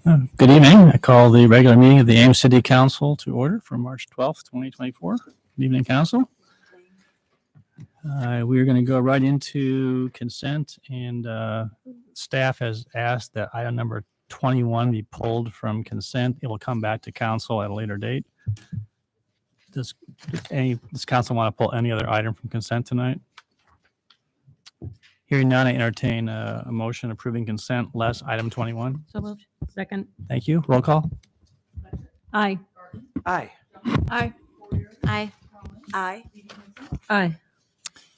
Good evening. I call the regular meeting of the Ames City Council to order for March 12th, 2024. Good evening, Council. We're going to go right into consent, and staff has asked that item number 21 be pulled from consent. It will come back to council at a later date. Does council want to pull any other item from consent tonight? Hearing none, I entertain a motion approving consent less item 21. So moved. Second. Thank you. Roll call. Aye. Aye. Aye. Aye. Aye. Aye.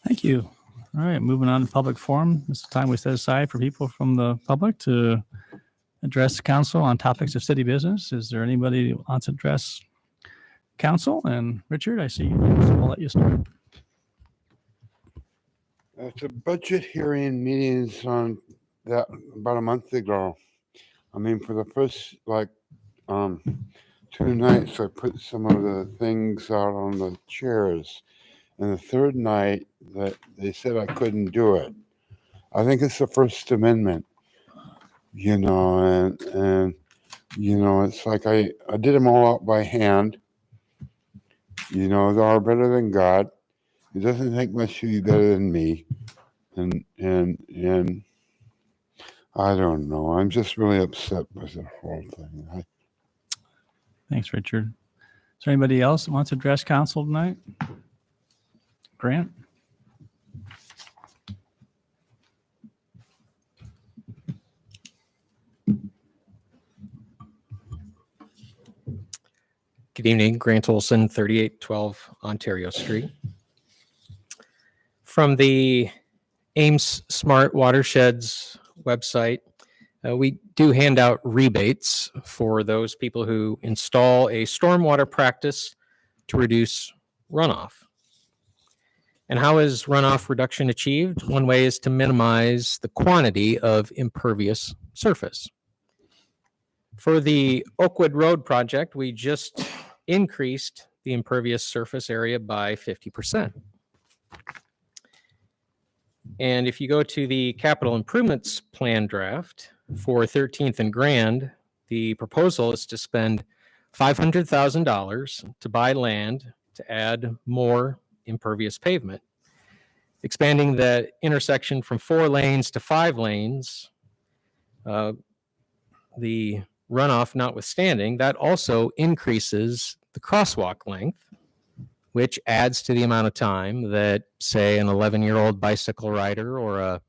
Thank you. All right, moving on to public forum. This is time we set aside for people from the public to address the council on topics of city business. Is there anybody who wants to address council? And Richard, I see you, so we'll let you start. At the budget hearing meetings on that about a month ago, I mean, for the first 2 nights, I put some of the things out on the chairs. And the third night that they said I couldn't do it. I think it's the First Amendment, and it's like I did them all out by hand. They are better than God. He doesn't think much to be better than me. And I don't know. I'm just really upset with the whole thing. Thanks, Richard. Is there anybody else that wants to address council tonight? Grant? Good evening, Grant Olson, 3812 Ontario Street. From the Ames Smart Watersheds website, we do hand out rebates for those people who install a stormwater practice to reduce runoff. And how is runoff reduction achieved? One way is to minimize the quantity of impervious surface. For the Oakwood Road project, we just increased the impervious surface area by 50%. And if you go to the capital improvements plan draft for 13th and Grand, the proposal is to spend $500,000 to buy land to add more impervious pavement, expanding the intersection from 4 lanes to 5 lanes. The runoff notwithstanding, that also increases the crosswalk length, which adds to the amount of time that, say, an 11-year-old bicycle rider or a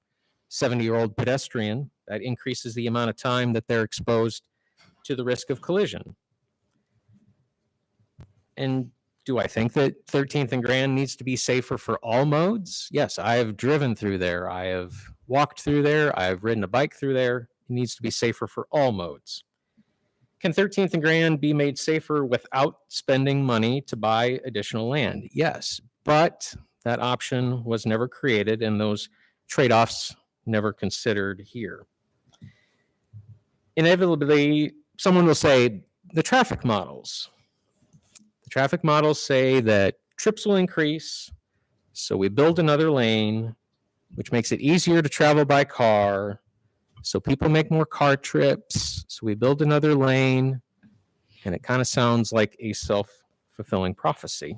70-year-old pedestrian, that increases the amount of time that they're exposed to the risk of collision. And do I think that 13th and Grand needs to be safer for all modes? Yes, I have driven through there. I have walked through there. I have ridden a bike through there. It needs to be safer for all modes. Can 13th and Grand be made safer without spending money to buy additional land? Yes, but that option was never created and those trade-offs never considered here. Inevitably, someone will say the traffic models. The traffic models say that trips will increase, so we build another lane, which makes it easier to travel by car. So people make more car trips, so we build another lane, and it kind of sounds like a self-fulfilling prophecy.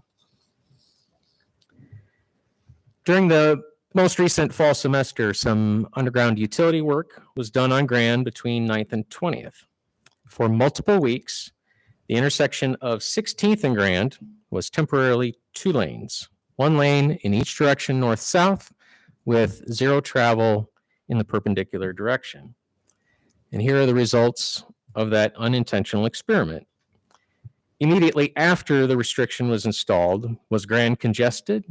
During the most recent fall semester, some underground utility work was done on Grand between 9th and 20th. For multiple weeks, the intersection of 16th and Grand was temporarily 2 lanes, 1 lane in each direction north-south with 0 travel in the perpendicular direction. And here are the results of that unintentional experiment. Immediately after the restriction was installed, was Grand congested?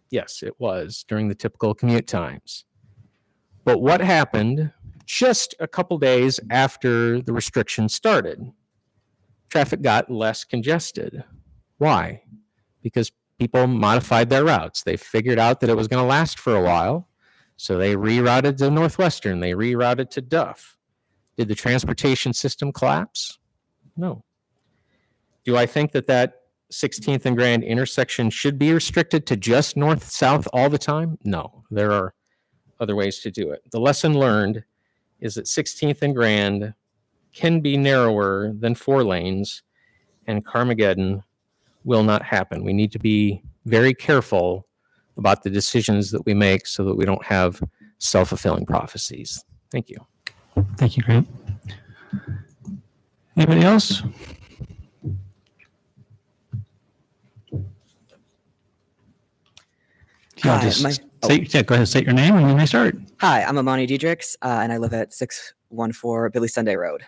Yes, it was during the typical commute times. But what happened just a couple days after the restriction started? Traffic got less congested. Why? Because people modified their routes. They figured out that it was going to last for a while. So they rerouted to Northwestern. They rerouted to Duff. Did the transportation system collapse? No. Do I think that that 16th and Grand intersection should be restricted to just north-south all the time? No. There are other ways to do it. The lesson learned is that 16th and Grand can be narrower than 4 lanes, and Carmageddon will not happen. We need to be very careful about the decisions that we make so that we don't have self-fulfilling prophecies. Thank you. Thank you, Grant. Anybody else? Yeah, Hi, just my- go ahead, state your name and we may start. Hi, I'm Amani Diedrichs, and I live at 614 Billy Sunday Road.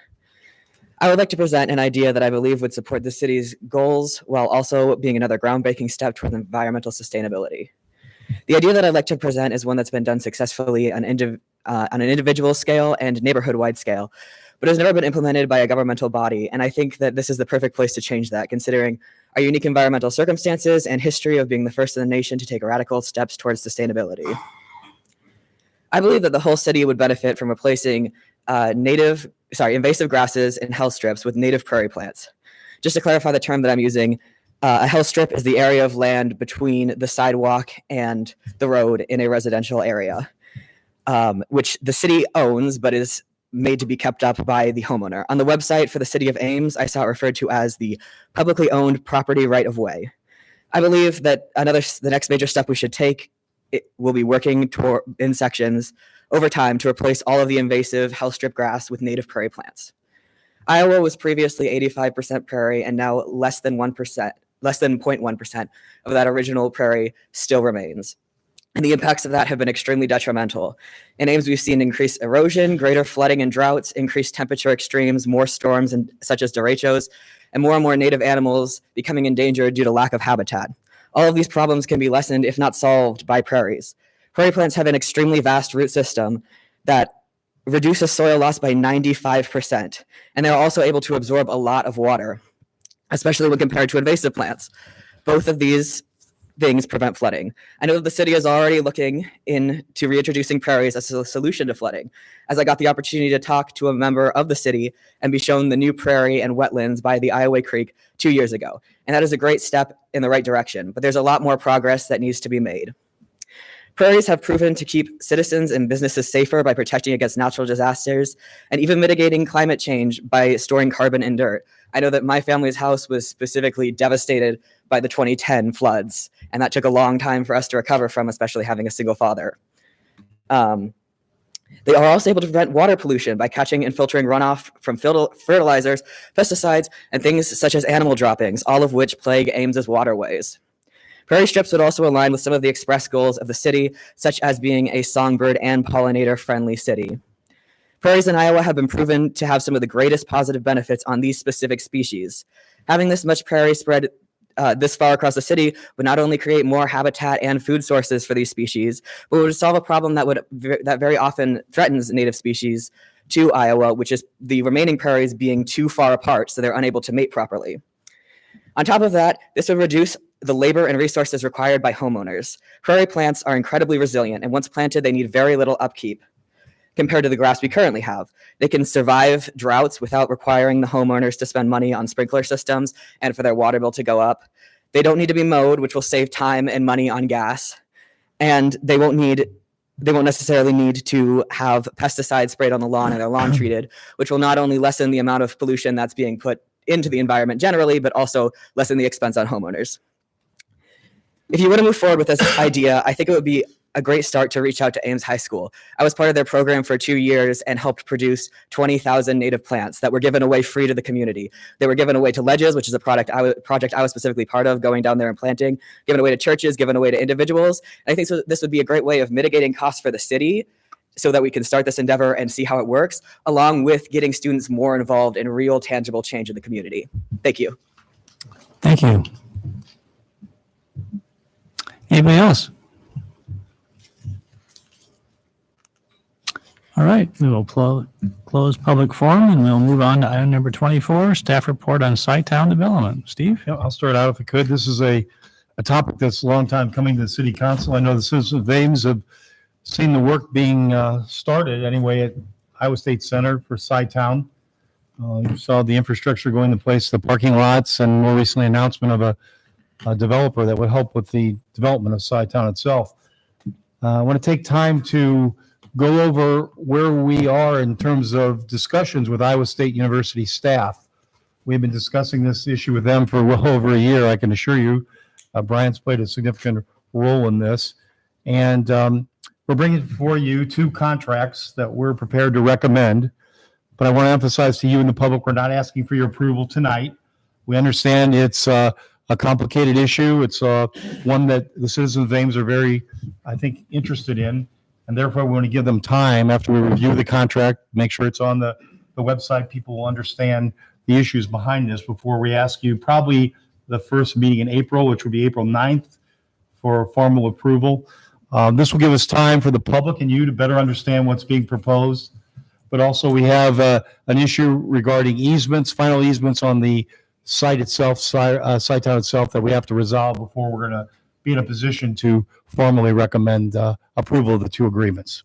I would like to present an idea that I believe would support the city's goals while also being another groundbreaking step toward environmental sustainability. The idea that I'd like to present is one that's been done successfully on an individual scale and neighborhood-wide scale, but has never been implemented by a governmental body, and I think that this is the perfect place to change that, considering our unique environmental circumstances and history of being the first in the nation to take radical steps towards sustainability. I believe that the whole city would benefit from replacing invasive grasses and health strips with native prairie plants. Just to clarify the term that I'm using, a health strip is the area of land between the sidewalk and the road in a residential area, which the city owns but is made to be kept up by the homeowner. On the website for the city of Ames, I saw it referred to as the publicly owned property right of way. I believe that the next major step we should take will be working in sections over time to replace all of the invasive health strip grass with native prairie plants. Iowa was previously 85% prairie, and now less than 0.1% of that original prairie still remains. And the impacts of that have been extremely detrimental. In Ames, we've seen increased erosion, greater flooding and droughts, increased temperature extremes, more storms such as derechos, and more native animals becoming endangered due to lack of habitat. All of these problems can be lessened, if not solved, by prairies. Prairie plants have an extremely vast root system that reduces soil loss by 95%, and they're also able to absorb a lot of water, especially when compared to invasive plants. Both of these things prevent flooding. I know that the city is already looking into reintroducing prairies as a solution to flooding, as I got the opportunity to talk to a member of the city and be shown the new prairie and wetlands by the Iowa Creek 2 years ago. And that is a great step in the right direction, but there's a lot more progress that needs to be made. Prairies have proven to keep citizens and businesses safer by protecting against natural disasters and even mitigating climate change by storing carbon in dirt. I know that my family's house was specifically devastated by the 2010 floods, and that took a long time for us to recover from, especially having a single father. They are also able to prevent water pollution by catching and filtering runoff from fertilizers, pesticides, and things such as animal droppings, all of which plague Ames's waterways. Prairie strips would also align with some of the express goals of the city, such as being a songbird and pollinator-friendly city. Prairies in Iowa have been proven to have some of the greatest positive benefits on these specific species. Having this much prairie spread this far across the city would not only create more habitat and food sources for these species, but would solve a problem that very often threatens native species to Iowa, which is the remaining prairies being too far apart, so they're unable to mate properly. On top of that, this would reduce the labor and resources required by homeowners. Prairie plants are incredibly resilient, and once planted, they need very little upkeep compared to the grass we currently have. They can survive droughts without requiring the homeowners to spend money on sprinkler systems and for their water bill to go up. They don't need to be mowed, which will save time and money on gas. And they won't necessarily need to have pesticides sprayed on the lawn and their lawn treated, which will not only lessen the amount of pollution that's being put into the environment generally, but also lessen the expense on homeowners. If you want to move forward with this idea, I think it would be a great start to reach out to Ames High School. I was part of their program for 2 years and helped produce 20,000 native plants that were given away free to the community. They were given away to ledges, which is a project I was specifically part of, going down there and planting, given away to churches, given away to individuals. And I think this would be a great way of mitigating costs for the city so that we can start this endeavor and see how it works, along with getting students more involved in real, tangible change in the community. Thank you. Thank you. Anybody else? All right, we will close public forum and we'll move on to item number 24, staff report on Sci-Town development. Steve? Yeah, I'll start out if I could. This is a topic that's a long time coming to the city council. I know the citizens of Ames have seen the work being started anyway at Iowa State Center for Sci-Town. You saw the infrastructure going into place, the parking lots, and more recently announcement of a developer that would help with the development of Sci-Town itself. I want to take time to go over where we are in terms of discussions with Iowa State University staff. We've been discussing this issue with them for well over a year. I can assure you, Brian's played a significant role in this. And we're bringing before you two contracts that we're prepared to recommend. But I want to emphasize to you and the public, we're not asking for your approval tonight. We understand it's a complicated issue. It's one that the citizens of Ames are very, I think, interested in. And therefore, we want to give them time after we review the contract, make sure it's on the website. People will understand the issues behind this before we ask you probably the first meeting in April, which would be April 9th, for formal approval. This will give us time for the public and you to better understand what's being proposed. But also we have an issue regarding easements, final easements on the site itself, site town itself, that we have to resolve before we're going to be in a position to formally recommend approval of the two agreements.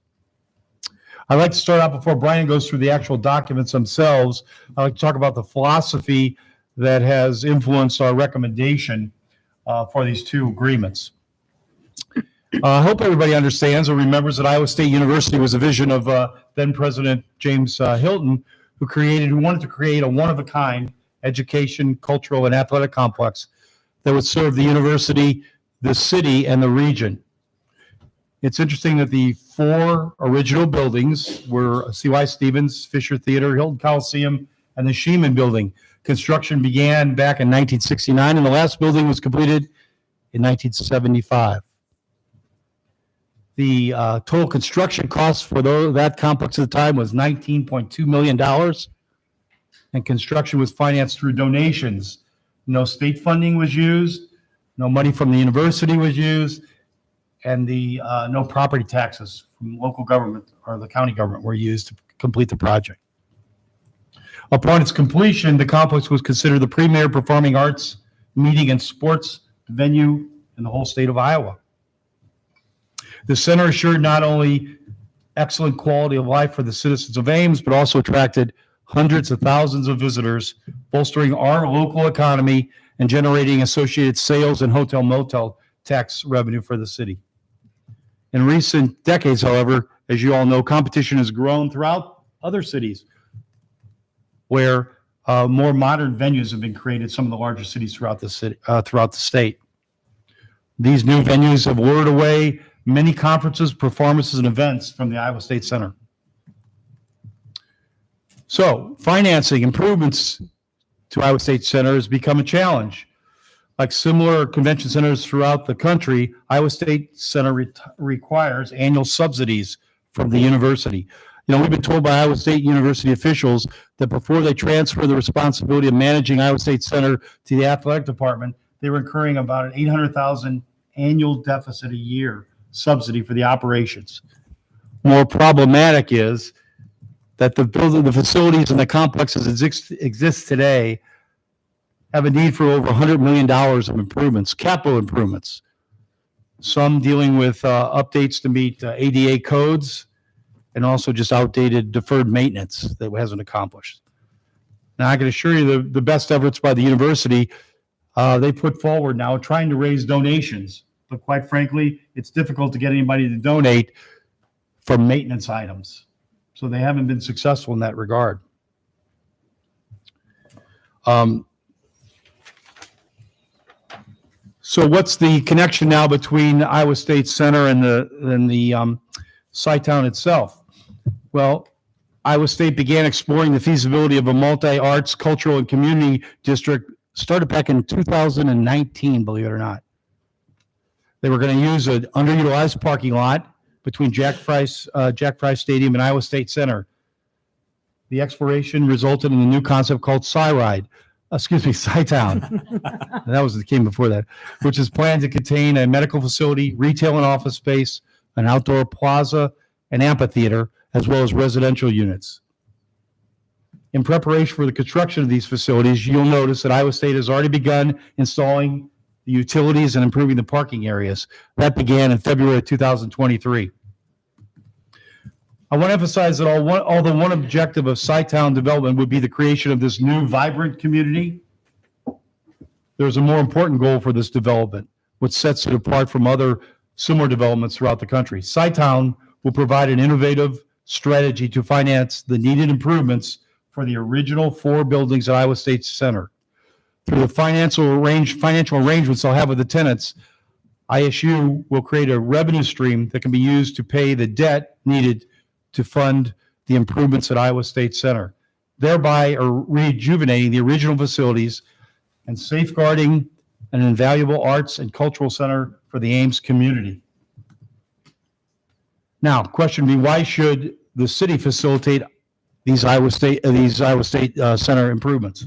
I'd like to start out before Brian goes through the actual documents themselves. I'd like to talk about the philosophy that has influenced our recommendation for these two agreements. I hope everybody understands or remembers that Iowa State University was a vision of then President James Hilton, who wanted to create a one-of-a-kind education, cultural, and athletic complex that would serve the university, the city, and the region. It's interesting that the four original buildings were C.Y. Stevens, Fisher Theater, Hilton Coliseum, and the Sheeman Building. Construction began back in 1969, and the last building was completed in 1975. The total construction cost for that complex at the time was $19.2 million, and construction was financed through donations. No state funding was used, no money from the university was used, and no property taxes from local government or the county government were used to complete the project. Upon its completion, the complex was considered the premier performing arts, meeting, and sports venue in the whole state of Iowa. The center assured not only excellent quality of life for the citizens of Ames, but also attracted hundreds of thousands of visitors, bolstering our local economy and generating associated sales and hotel motel tax revenue for the city. In recent decades, however, as you all know, competition has grown throughout other cities where more modern venues have been created, some of the larger cities throughout the city, throughout the state. These new venues have lured away many conferences, performances, and events from the Iowa State Center. So financing improvements to Iowa State Center has become a challenge. Like similar convention centers throughout the country, Iowa State Center requires annual subsidies from the university. You know, we've been told by Iowa State University officials that before they transfer the responsibility of managing Iowa State Center to the athletic department, they were incurring about an $800,000 annual deficit a year subsidy for the operations. More problematic is that the facilities and the complexes exist today have a need for over $100 million of improvements, capital improvements. Some dealing with updates to meet ADA codes, and also just outdated deferred maintenance that hasn't accomplished. Now, I can assure you the best efforts by the university, they put forward now trying to raise donations. But quite frankly, it's difficult to get anybody to donate for maintenance items. So they haven't been successful in that regard. So what's the connection now between Iowa State Center and the site town itself? Well, Iowa State began exploring the feasibility of a multi-arts, cultural, and community district, started back in 2019, believe it or not. They were going to use an underutilized parking lot between Jack Fry Stadium and Iowa State Center. The exploration resulted in a new concept called SciTown. That came before that, which is planned to contain a medical facility, retail and office space, an outdoor plaza, an amphitheater, as well as residential units. In preparation for the construction of these facilities, you'll notice that Iowa State has already begun installing the utilities and improving the parking areas. That began in February of 2023. I want to emphasize that although one objective of SciTown development would be the creation of this new vibrant community, there's a more important goal for this development, which sets it apart from other similar developments throughout the country. SciTown will provide an innovative strategy to finance the needed improvements for the original 4 buildings at Iowa State Center. Through the financial arrangements I'll have with the tenants, ISU will create a revenue stream that can be used to pay the debt needed to fund the improvements at Iowa State Center, thereby rejuvenating the original facilities and safeguarding an invaluable arts and cultural center for the Ames community. Now, question would be, why should the city facilitate these Iowa State Center improvements?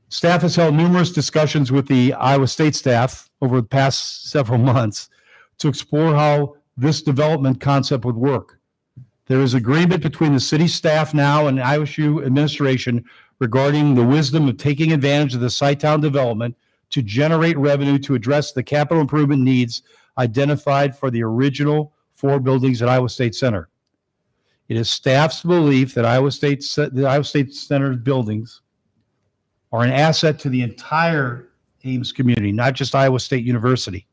Staff has held numerous discussions with the Iowa State staff over the past several months to explore how this development concept would work. There is agreement between the city staff now and ISU administration regarding the wisdom of taking advantage of the Sci-Town development to generate revenue to address the capital improvement needs identified for the original 4 buildings at Iowa State Center. It is staff's belief that the Iowa State Center buildings are an asset to the entire Ames community, not just Iowa State University.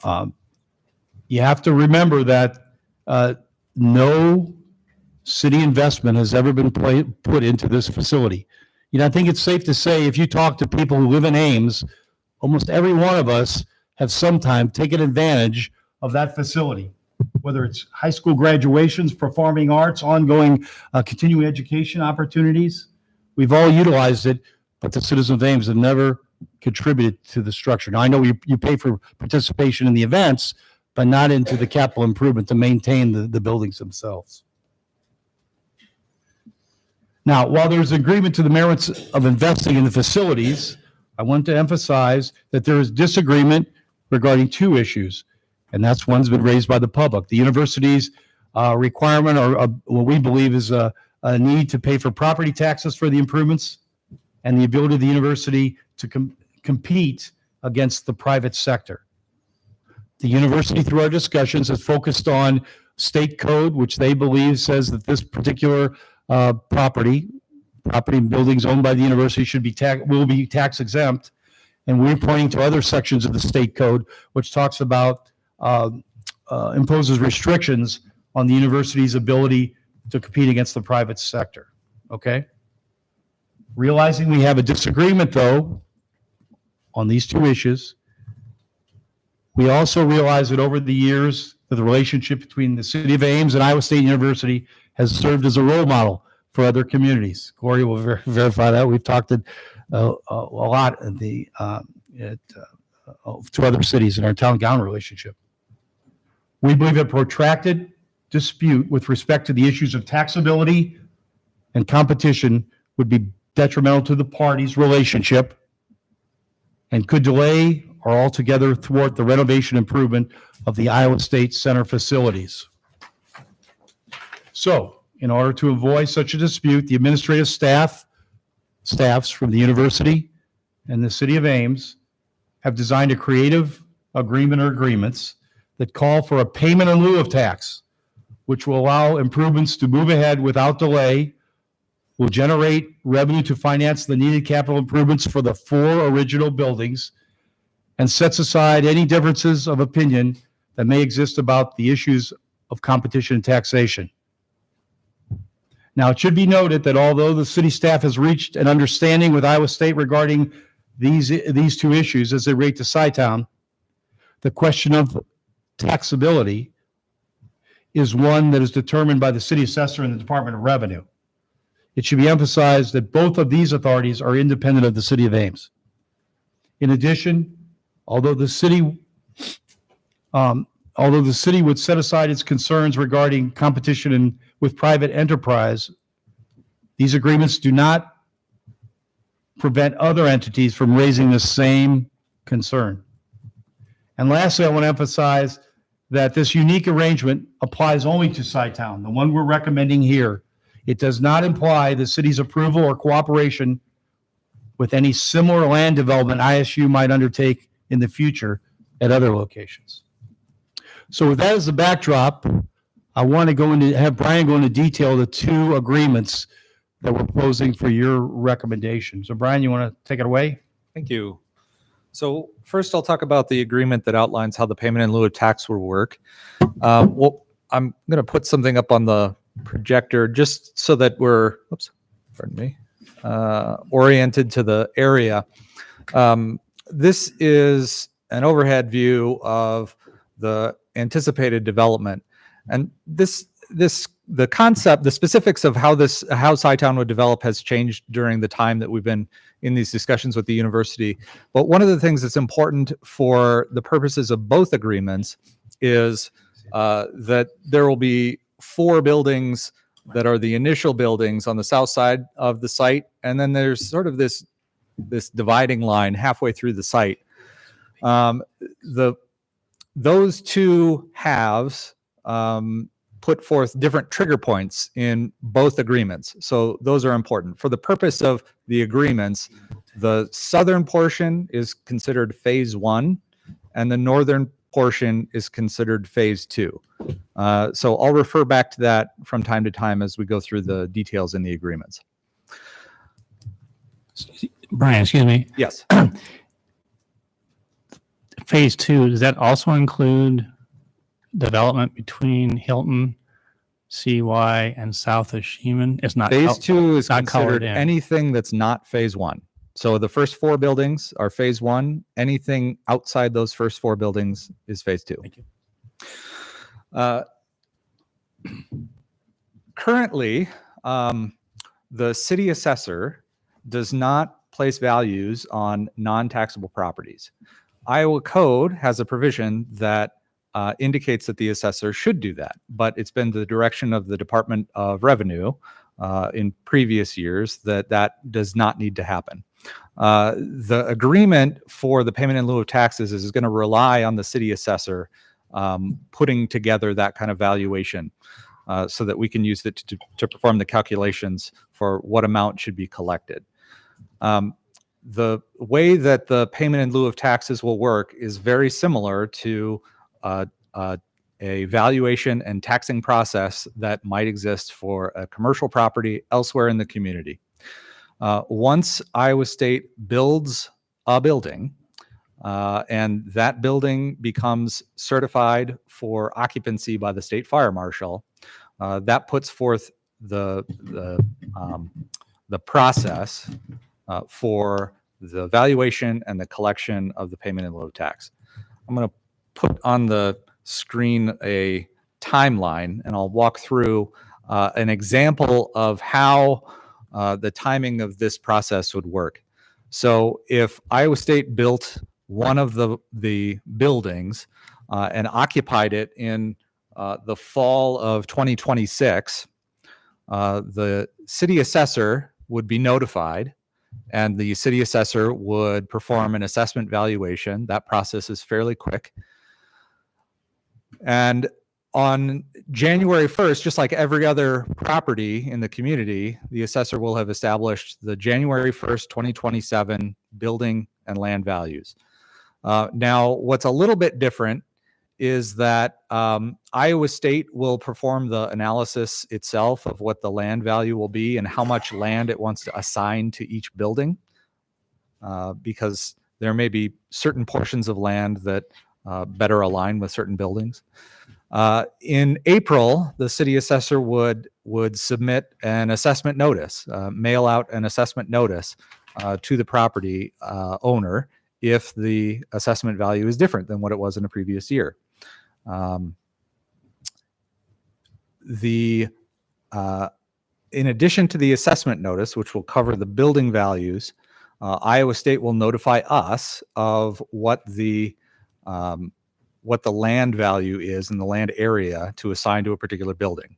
You have to remember that no city investment has ever been put into this facility. I think it's safe to say if you talk to people who live in Ames, almost every one of us have sometime taken advantage of that facility, whether it's high school graduations, performing arts, ongoing continuing education opportunities. We've all utilized it, but the citizens of Ames have never contributed to the structure. Now, I know you pay for participation in the events, but not into the capital improvement to maintain the buildings themselves. Now, while there's agreement to the merits of investing in the facilities, I want to emphasize that there is disagreement regarding 2 issues, and that's one's been raised by the public. The university's requirement, or what we believe is a need to pay for property taxes for the improvements, and the ability of the university to compete against the private sector. The university, through our discussions, has focused on state code, which they believe says that this particular property and buildings owned by the university will be tax exempt. And we're pointing to other sections of the state code, which talks about imposes restrictions on the university's ability to compete against the private sector. Okay? Realizing we have a disagreement, though, on these 2 issues, we also realize that over the years, that the relationship between the city of Ames and Iowa State University has served as a role model for other communities. Gloria will verify that. We've talked a lot to other cities in our town-gown relationship. We believe a protracted dispute with respect to the issues of taxability and competition would be detrimental to the parties' relationship and could delay or altogether thwart the renovation improvement of the Iowa State Center facilities. So, in order to avoid such a dispute, the administrative staffs from the university and the city of Ames have designed a creative agreement or agreements that call for a payment in lieu of tax, which will allow improvements to move ahead without delay, will generate revenue to finance the needed capital improvements for the 4 original buildings, and sets aside any differences of opinion that may exist about the issues of competition and taxation. Now, it should be noted that although the city staff has reached an understanding with Iowa State regarding these 2 issues as they relate to Sci-Town, the question of taxability is one that is determined by the city assessor and the Department of Revenue. It should be emphasized that both of these authorities are independent of the city of Ames. In addition, although the city would set aside its concerns regarding competition with private enterprise, these agreements do not prevent other entities from raising the same concern. And lastly, I want to emphasize that this unique arrangement applies only to Sci-Town, the one we're recommending here. It does not imply the city's approval or cooperation with any similar land development ISU might undertake in the future at other locations. So with that as the backdrop, I want to have Brian go into detail the 2 agreements that we're proposing for your recommendation. So Brian, you want to take it away? Thank you. So first, I'll talk about the agreement that outlines how the payment in lieu of tax will work. Well, I'm going to put something up on the projector just so that we're, oops, pardon me, oriented to the area. This is an overhead view of the anticipated development, and the concept, the specifics of how SciTown would develop has changed during the time that we've been in these discussions with the university. But one of the things that's important for the purposes of both agreements is that there will be 4 buildings that are the initial buildings on the south side of the site, and then there's sort of this dividing line halfway through the site. Those 2 halves put forth different trigger points in both agreements. So those are important. For the purpose of the agreements, the southern portion is considered phase 1 and the northern portion is considered phase 2. So I'll refer back to that from time to time as we go through the details in the agreements. Brian, excuse me. Yes. Phase 2, does that also include development between Hilton, CY, and south of Sheeman? It's not. Phase 2 is not colored considered in. anything that's not phase 1. So the first 4 buildings are phase 1. Anything outside those first 4 buildings is phase 2. Thank you. Currently, the city assessor does not place values on non-taxable properties. Iowa code has a provision that indicates that the assessor should do that, but it's been the direction of the Department of Revenue in previous years that does not need to happen. The agreement for the payment in lieu of taxes is going to rely on the city assessor putting together that kind of valuation so that we can use it to perform the calculations for what amount should be collected. The way that the payment in lieu of taxes will work is very similar to a valuation and taxing process that might exist for a commercial property elsewhere in the community. Once Iowa State builds a building and that building becomes certified for occupancy by the state fire marshal, that puts forth the process for the valuation and the collection of the payment in lieu of tax. I'm going to put on the screen a timeline, and I'll walk through an example of how the timing of this process would work. So if Iowa State built one of the buildings and occupied it in the fall of 2026, the city assessor would be notified, and the city assessor would perform an assessment valuation. That process is fairly quick. And on January 1st, just like every other property in the community, the assessor will have established the January 1st, 2027 building and land values. Now, what's a little bit different is that Iowa State will perform the analysis itself of what the land value will be and how much land it wants to assign to each building, because there may be certain portions of land that better align with certain buildings. In April, the city assessor would submit an assessment notice, mail out an assessment notice to the property owner if the assessment value is different than what it was in a previous year. In addition to the assessment notice, which will cover the building values, Iowa State will notify us of what the land value is in the land area to assign to a particular building.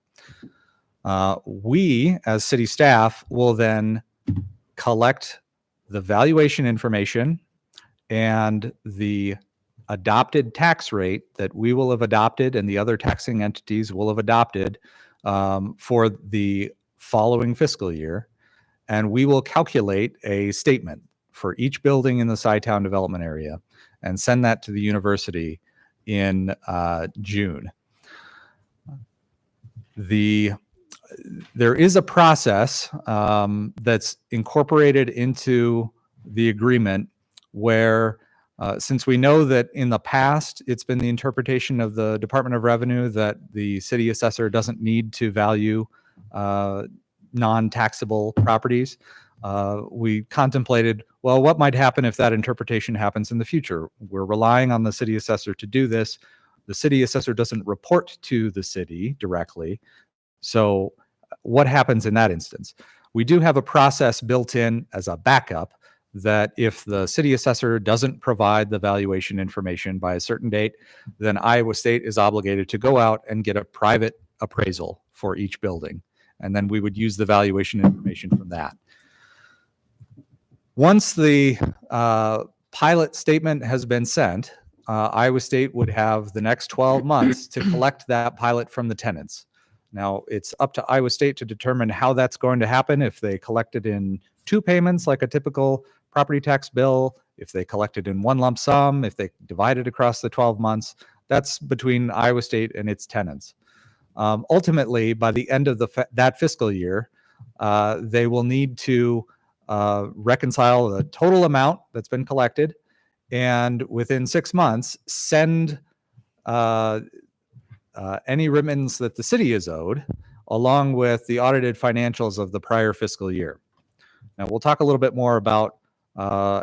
We, as city staff, will then collect the valuation information and the adopted tax rate that we will have adopted and the other taxing entities will have adopted for the following fiscal year. And we will calculate a statement for each building in the SciTown development area and send that to the university in June. There is a process that's incorporated into the agreement where Since we know that in the past, it's been the interpretation of the Department of Revenue that the city assessor doesn't need to value non-taxable properties, we contemplated, well, what might happen if that interpretation happens in the future? We're relying on the city assessor to do this. The city assessor doesn't report to the city directly. So what happens in that instance? We do have a process built in as a backup that if the city assessor doesn't provide the valuation information by a certain date, then Iowa State is obligated to go out and get a private appraisal for each building. And then we would use the valuation information from that. Once the pilot statement has been sent, Iowa State would have the next 12 months to collect that pilot from the tenants. Now, it's up to Iowa State to determine how that's going to happen, if they collect it in 2 payments like a typical property tax bill, if they collect it in 1 lump sum, if they divide it across the 12 months. That's between Iowa State and its tenants. Ultimately, by the end of that fiscal year, they will need to reconcile the total amount that's been collected, and within 6 months, send any remittance that the city is owed, along with the audited financials of the prior fiscal year. Now, we'll talk a little bit more about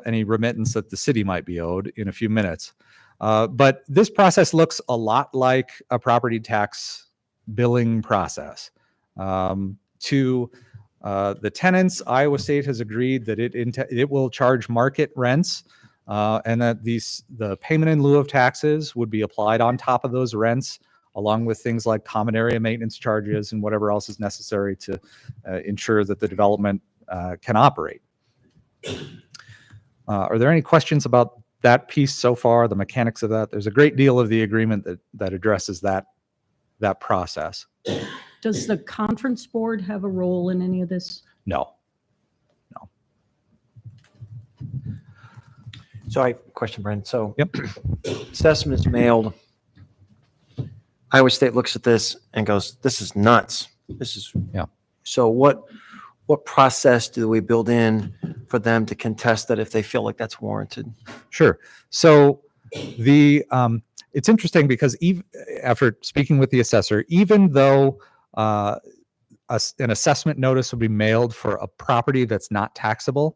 any remittance that the city might be owed in a few minutes. But this process looks a lot like a property tax billing process. To the tenants, Iowa State has agreed that it will charge market rents, and that the payment in lieu of taxes would be applied on top of those rents, along with things like common area maintenance charges and whatever else is necessary to ensure that the development can operate. Are there any questions about that piece so far, the mechanics of that? There's a great deal of the agreement that addresses that process. Does the conference board have a role in any of this? No. So I have a question, Brandon. So Yep. assessment is mailed. Iowa State looks at this and goes, this is nuts. This is. Yeah. So what process do we build in for them to contest that if they feel like that's warranted? Sure. So it's interesting because even after speaking with the assessor, even though an assessment notice would be mailed for a property that's not taxable,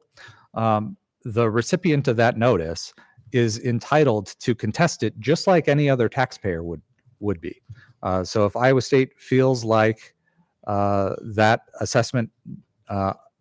the recipient of that notice is entitled to contest it just like any other taxpayer would be. So if Iowa State feels like that assessment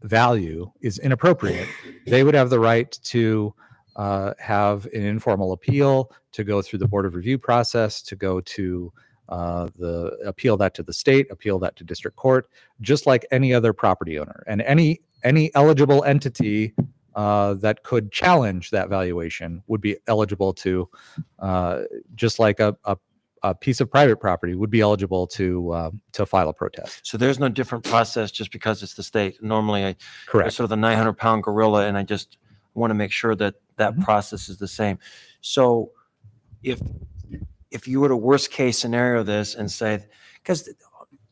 value is inappropriate, they would have the right to have an informal appeal, to go through the board of review process, to go to appeal that to the state, appeal that to district court, just like any other property owner. And any eligible entity that could challenge that valuation would be eligible to, just like a piece of private property would be eligible to file a protest. So there's no different process just because it's the state. Normally, I Correct. sort of the 900-pound gorilla, and I just want to make sure that that process is the same. So if you were to worst case scenario this and say, because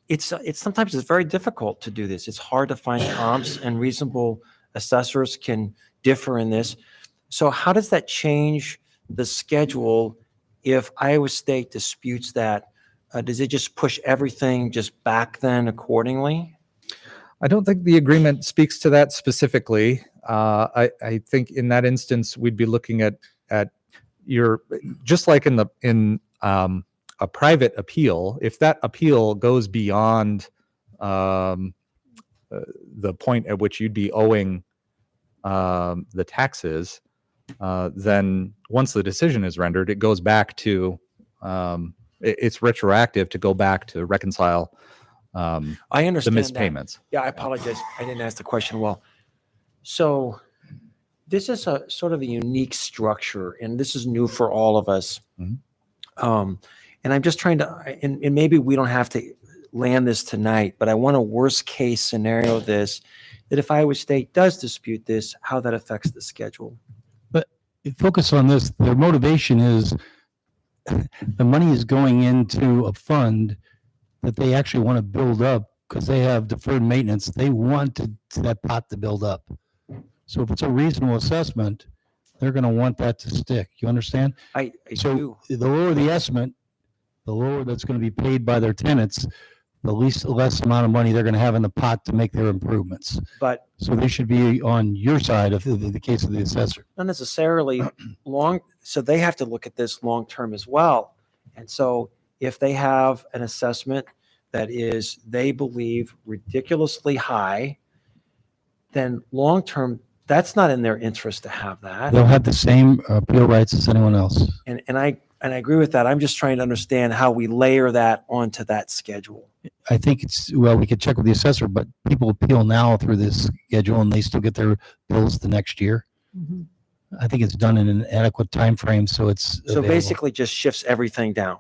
it's sometimes it's very difficult to do this. It's hard to find comps, and reasonable assessors can differ in this. So how does that change the schedule if Iowa State disputes that? Does it just push everything just back then accordingly? I don't think the agreement speaks to that specifically. I think in that instance, we'd be looking at just like in a private appeal, if that appeal goes beyond the point at which you'd be owing the taxes, then once the decision is rendered, it goes back to, it's retroactive to go back to reconcile I the understand missed that. payments. Yeah, I apologize. I didn't ask the question well. So this is a sort of a unique structure, and this is new for all of us. Mhm. And I'm just trying to, and maybe we don't have to land this tonight, but I want a worst case scenario this, that if Iowa State does dispute this, how that affects the schedule. Focus on this. Their motivation is the money is going into a fund that they actually want to build up because they have deferred maintenance. They want that pot to build up. So if it's a reasonable assessment, they're going to want that to stick. You understand? I So do. the lower the estimate, the lower that's going to be paid by their tenants, the less amount of money they're going to have in the pot to make their improvements. But So they should be on your side of the case of the assessor. not necessarily so they have to look at this long-term as well. And so if they have an assessment that is, they believe ridiculously high, then long-term, that's not in their interest to have that. They'll have the same appeal rights as anyone else. And I agree with that. I'm just trying to understand how we layer that onto that schedule. I think well, we could check with the assessor, but people appeal now through this schedule and they still get their bills the next year. Mhm. I think it's done in an adequate time frame, so it's So available. basically just shifts everything down.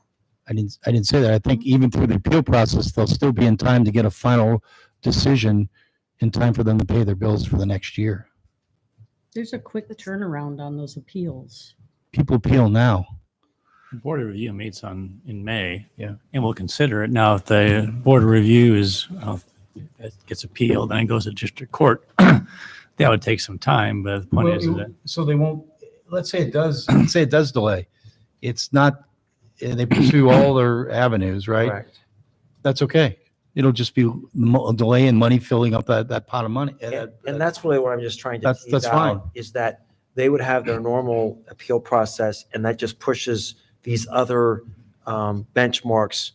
I didn't say that. I think even through the appeal process, they'll still be in time to get a final decision in time for them to pay their bills for the next year. There's a quick turnaround on those appeals. People appeal now. The Board of Review meets in May. Yeah. And we'll consider it. Now, if the Board of Review it gets appealed and it goes to district court, that would take some time, but the point is that So they won't, let's say it does, say it does delay. It's not, they pursue all their avenues, right? Correct. That's okay. It'll just be a delay in money filling up that pot of money. And that's really what I'm just trying to That's tease fine. out, is that they would have their normal appeal process, and that just pushes these other benchmarks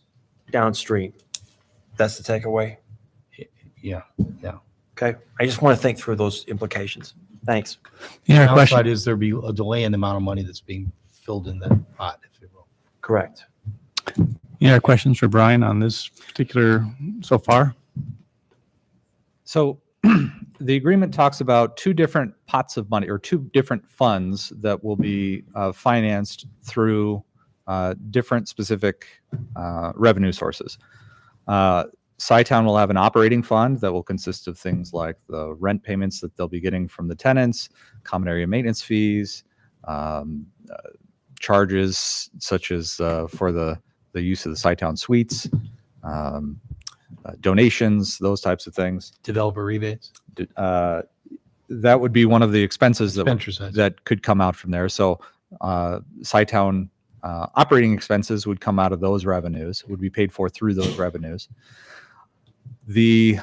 downstream. That's the takeaway. Yeah. Okay. I just want to think through those implications. Thanks. Yeah, The question. downside is there'll be a delay in the amount of money that's being filled in that pot, if you will. Correct. Any other questions for Brian on this particular so far? So the agreement talks about two different pots of money or two different funds that will be financed through different specific revenue sources. SciTown will have an operating fund that will consist of things like the rent payments that they'll be getting from the tenants, common area maintenance fees, charges such as for the use of the SciTown suites, donations, those types of things. Developer rebates. That would be one of the expenses Expenditure sides. that could come out from there. So SciTown operating expenses would come out of those revenues, would be paid for through those revenues. The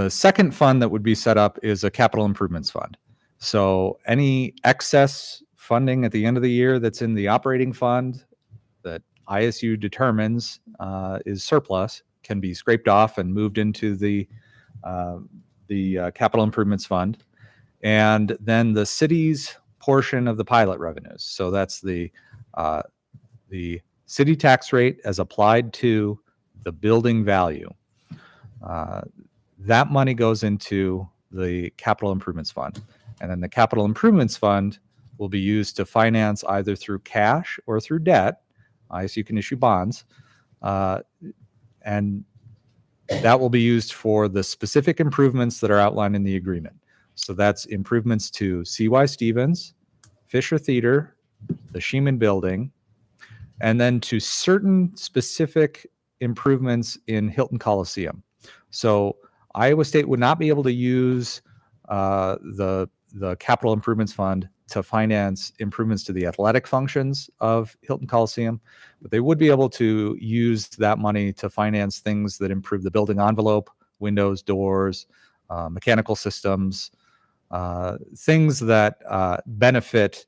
second fund that would be set up is a capital improvements fund. So any excess funding at the end of the year that's in the operating fund that ISU determines is surplus can be scraped off and moved into the capital improvements fund, and then the city's portion of the pilot revenues. So that's the city tax rate as applied to the building value. That money goes into the capital improvements fund, and then the capital improvements fund will be used to finance either through cash or through debt. ISU can issue bonds, and that will be used for the specific improvements that are outlined in the agreement. So that's improvements to CY Stevens, Fisher Theater, the Sheeman Building, and then to certain specific improvements in Hilton Coliseum. So Iowa State would not be able to use the capital improvements fund to finance improvements to the athletic functions of Hilton Coliseum, but they would be able to use that money to finance things that improve the building envelope, windows, doors, mechanical systems, things that benefit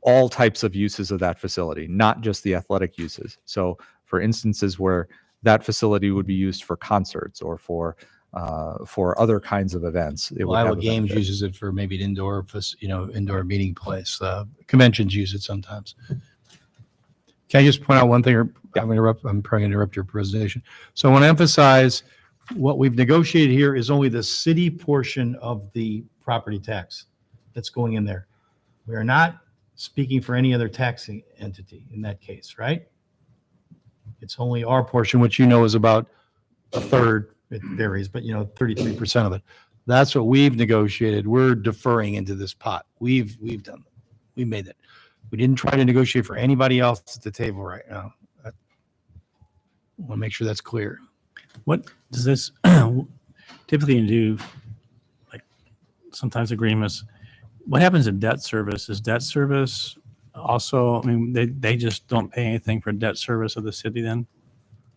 all types of uses of that facility, not just the athletic uses. So for instances where that facility would be used for concerts or for other kinds of events. It would Iowa have a Games benefit. uses it for maybe an indoor, indoor meeting place. Conventions use it sometimes. Can I just point out one thing? I'm probably going to interrupt your presentation. So I want to emphasize what we've negotiated here is only the city portion of the property tax that's going in there. We are not speaking for any other taxing entity in that case, right? It's only our portion, which is about a third. It varies, but 33% of it. That's what we've negotiated. We're deferring into this pot. We've done that. We made that. We didn't try to negotiate for anybody else at the table right now. I want to make sure that's clear. What does this typically do? Like sometimes agreements. What happens in debt service? Is debt service also, I mean, they just don't pay anything for debt service of the city then?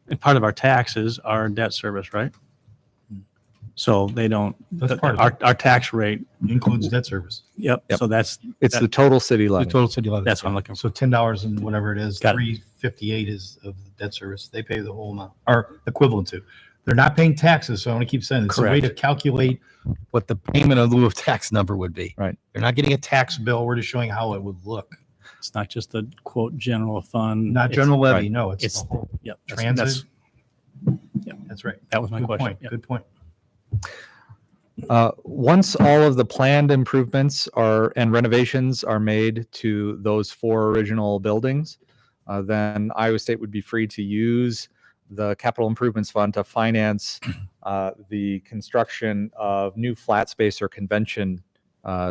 And part of our taxes are debt service, right? So they don't, That's part of our tax rate, Includes debt service. yep. Yep. So that's, It's the total city The levy. total city levy. that's what I'm looking for. So $10 and whatever it is, Got it. 358 is of the debt service. They pay the whole amount, or equivalent to. They're not paying taxes, so I want to keep saying it's a way to Correct. calculate what the payment in lieu of tax number would be. Right. They're not getting a tax bill. We're just showing how it would look. It's not just the quote general fund. Not It's- general levy. right. No, it's It's, the whole yep. transit. Yep. That's right. That was my Good question. point. Yep. Good point. Once all of the planned improvements are and renovations are made to those 4 original buildings, then Iowa State would be free to use the capital improvements fund to finance the construction of new flat space or convention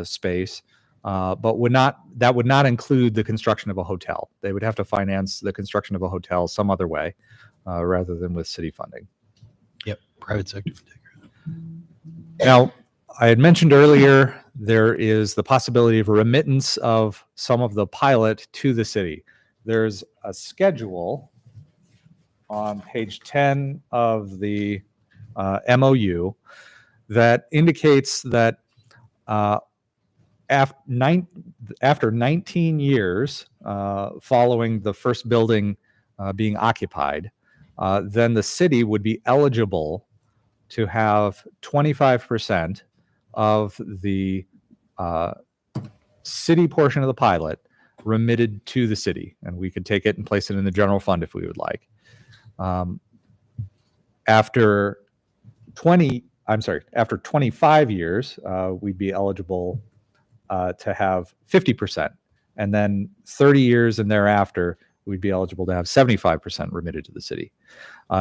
space, but that would not include the construction of a hotel. They would have to finance the construction of a hotel some other way rather than with city funding. Yep. Private sector. Now, I had mentioned earlier, there is the possibility of a remittance of some of the pilot to the city. There's a schedule on page 10 of the MOU that indicates that after 19 years following the first building being occupied, then the city would be eligible to have 25% of the city portion of the pilot remitted to the city. And we could take it and place it in the general fund if we would like. After 25 years, we'd be eligible to have 50%. And then 30 years and thereafter, we'd be eligible to have 75% remitted to the city.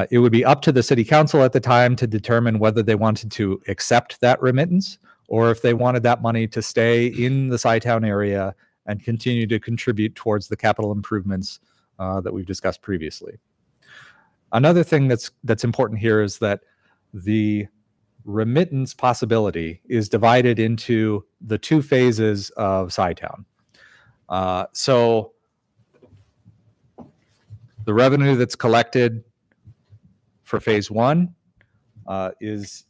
It would be up to the city council at the time to determine whether they wanted to accept that remittance or if they wanted that money to stay in the Sci-Town area and continue to contribute towards the capital improvements that we've discussed previously. Another thing that's important here is that the remittance possibility is divided into the 2 phases of Sci-Town. So the revenue that's collected for phase 1 is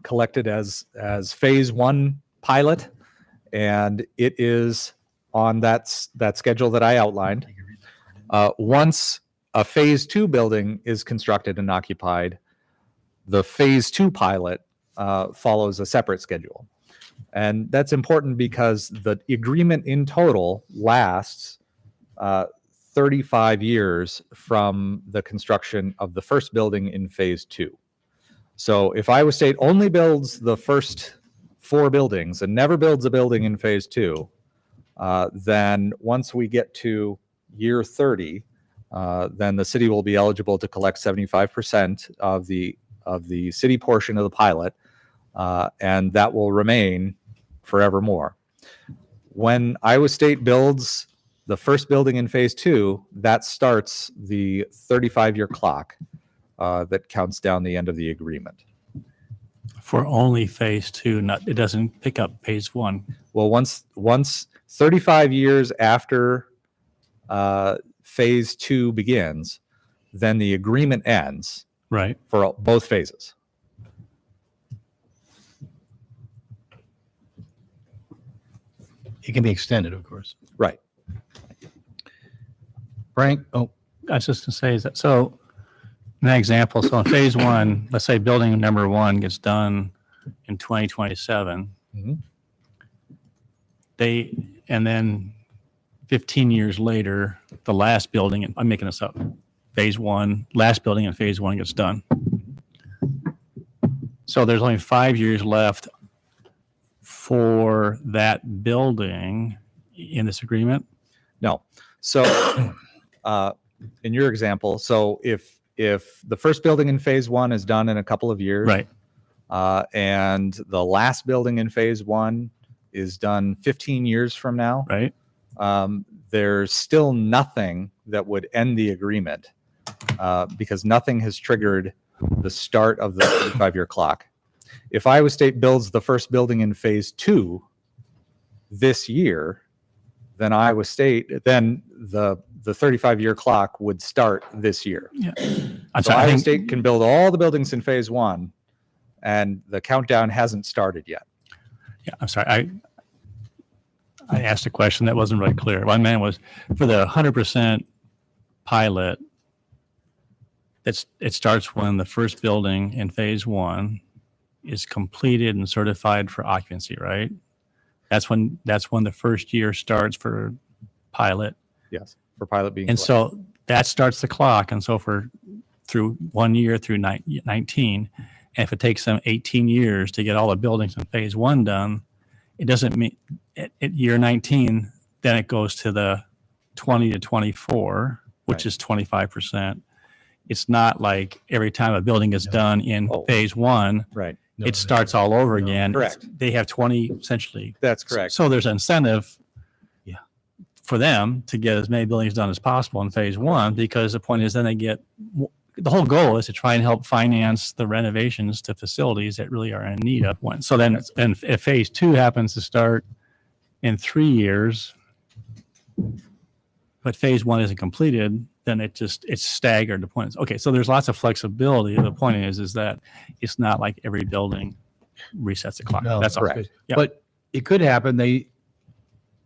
collected as phase 1 pilot, and it is on that schedule that I outlined. Once a phase 2 building is constructed and occupied, the phase 2 pilot follows a separate schedule. And that's important because the agreement in total lasts 35 years from the construction of the first building in phase 2. So if Iowa State only builds the first 4 buildings and never builds a building in phase 2, then once we get to year 30, then the city will be eligible to collect 75% of the city portion of the pilot, and that will remain forevermore. When Iowa State builds the first building in phase 2, that starts the 35-year clock that counts down the end of the agreement. For only phase 2, it doesn't pick up phase 1. Well, once 35 years after phase 2 begins, then the agreement ends Right. for both phases. It can be extended, of course. Right. Frank, oh, I was just gonna say is that, so an example, so in phase 1, let's say building number 1 gets done in 2027. Mhm. And then 15 years later, the last building, and I'm making this up, phase 1, last building in phase 1 gets done. So there's only 5 years left for that building in this agreement? No. So in your example, so if the first building in phase 1 is done in a couple of years, Right. And the last building in phase 1 is done 15 years from now, Right. there's still nothing that would end the agreement because nothing has triggered the start of the 35-year clock. If Iowa State builds the first building in phase 2 this year, then Iowa State, then the 35-year clock would start this year. I'm So sorry, I Iowa think, State can build all the buildings in phase 1, and the countdown hasn't started yet. yeah, I'm sorry. I asked a question that wasn't really clear. One man was for the 100% pilot. It starts when the first building in phase 1 is completed and certified for occupancy, right? That's when the first year starts for pilot. Yes, for pilot being And selected. so that starts the clock. And so through 1 year through 19, and if it takes them 18 years to get all the buildings in phase 1 done, it doesn't mean at year 19, then it goes to the 20 to 24, which Right. is 25%. It's not like every time a building is done in Oh. phase 1, Right. No, it starts all over no. again. Correct. They have 20 essentially. That's correct. So there's an incentive Yeah. for them to get as many buildings done as possible in phase 1, because the point is then they get, the whole goal is to try and help finance the renovations to facilities that really are in need of one. So then if phase 2 happens to start in 3 years, but phase 1 isn't completed, then it's staggered. The point is, okay, so there's lots of flexibility. The point is that it's not like every building resets the clock. No, That's all. correct. Yeah. But it could happen. They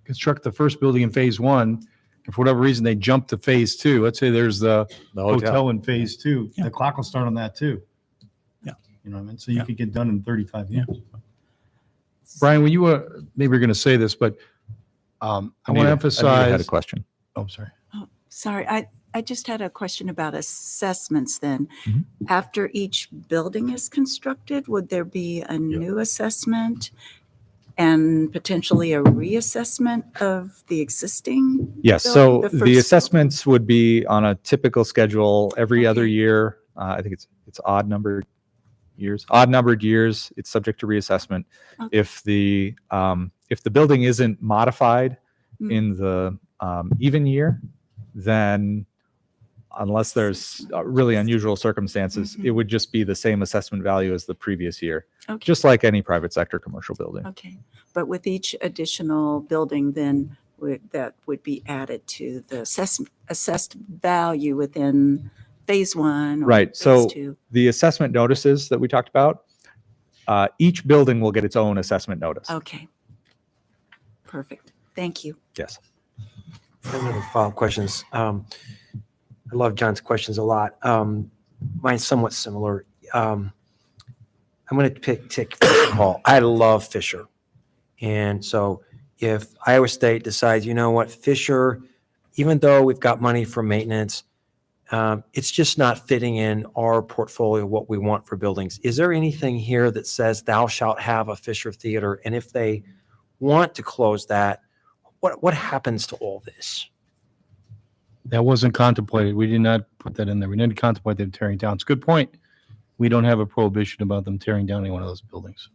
construct the first building in phase 1, and for whatever reason, they jump to phase 2. Let's say there's the The hotel in phase 2. Yeah. The clock will start on that too. Yeah. You know what I mean? So you Yeah. could get done in 35 Yeah. years. Brian, when you were, maybe you're going to say this, but I want to had a emphasize. question. Oh, I'm sorry. Sorry, I just had a question about assessments then. Mhm. After each building is constructed, would there be a new assessment and potentially a reassessment of the existing? Yes, building, so the the first- assessments would be on a typical schedule every other Okay. year. I think it's odd numbered years. Odd numbered years, it's subject to reassessment. Okay. If the building isn't modified Mm. in the even year, then unless there's really unusual circumstances, it would just be the same assessment value as the previous year, Okay. just like any private sector commercial building. Okay, but with each additional building, then that would be added to the assessed value within phase 1 or Right, phase so 2. the assessment notices that we talked about, each building will get its own assessment notice. Okay. Perfect. Thank you. Yes. I have another follow-up questions. I love John's questions a lot. Mine's somewhat similar. I'm going to pick Fisher Hall. I love Fisher. And so if Iowa State decides, you know what, Fisher, even though we've got money for maintenance, it's just not fitting in our portfolio, what we want for buildings. Is there anything here that says thou shalt have a Fisher Theater? And if they want to close that, what happens to all this? That wasn't contemplated. We did not put that in there. We didn't contemplate them tearing down. It's a good point. We don't have a prohibition about them tearing down any one of those buildings.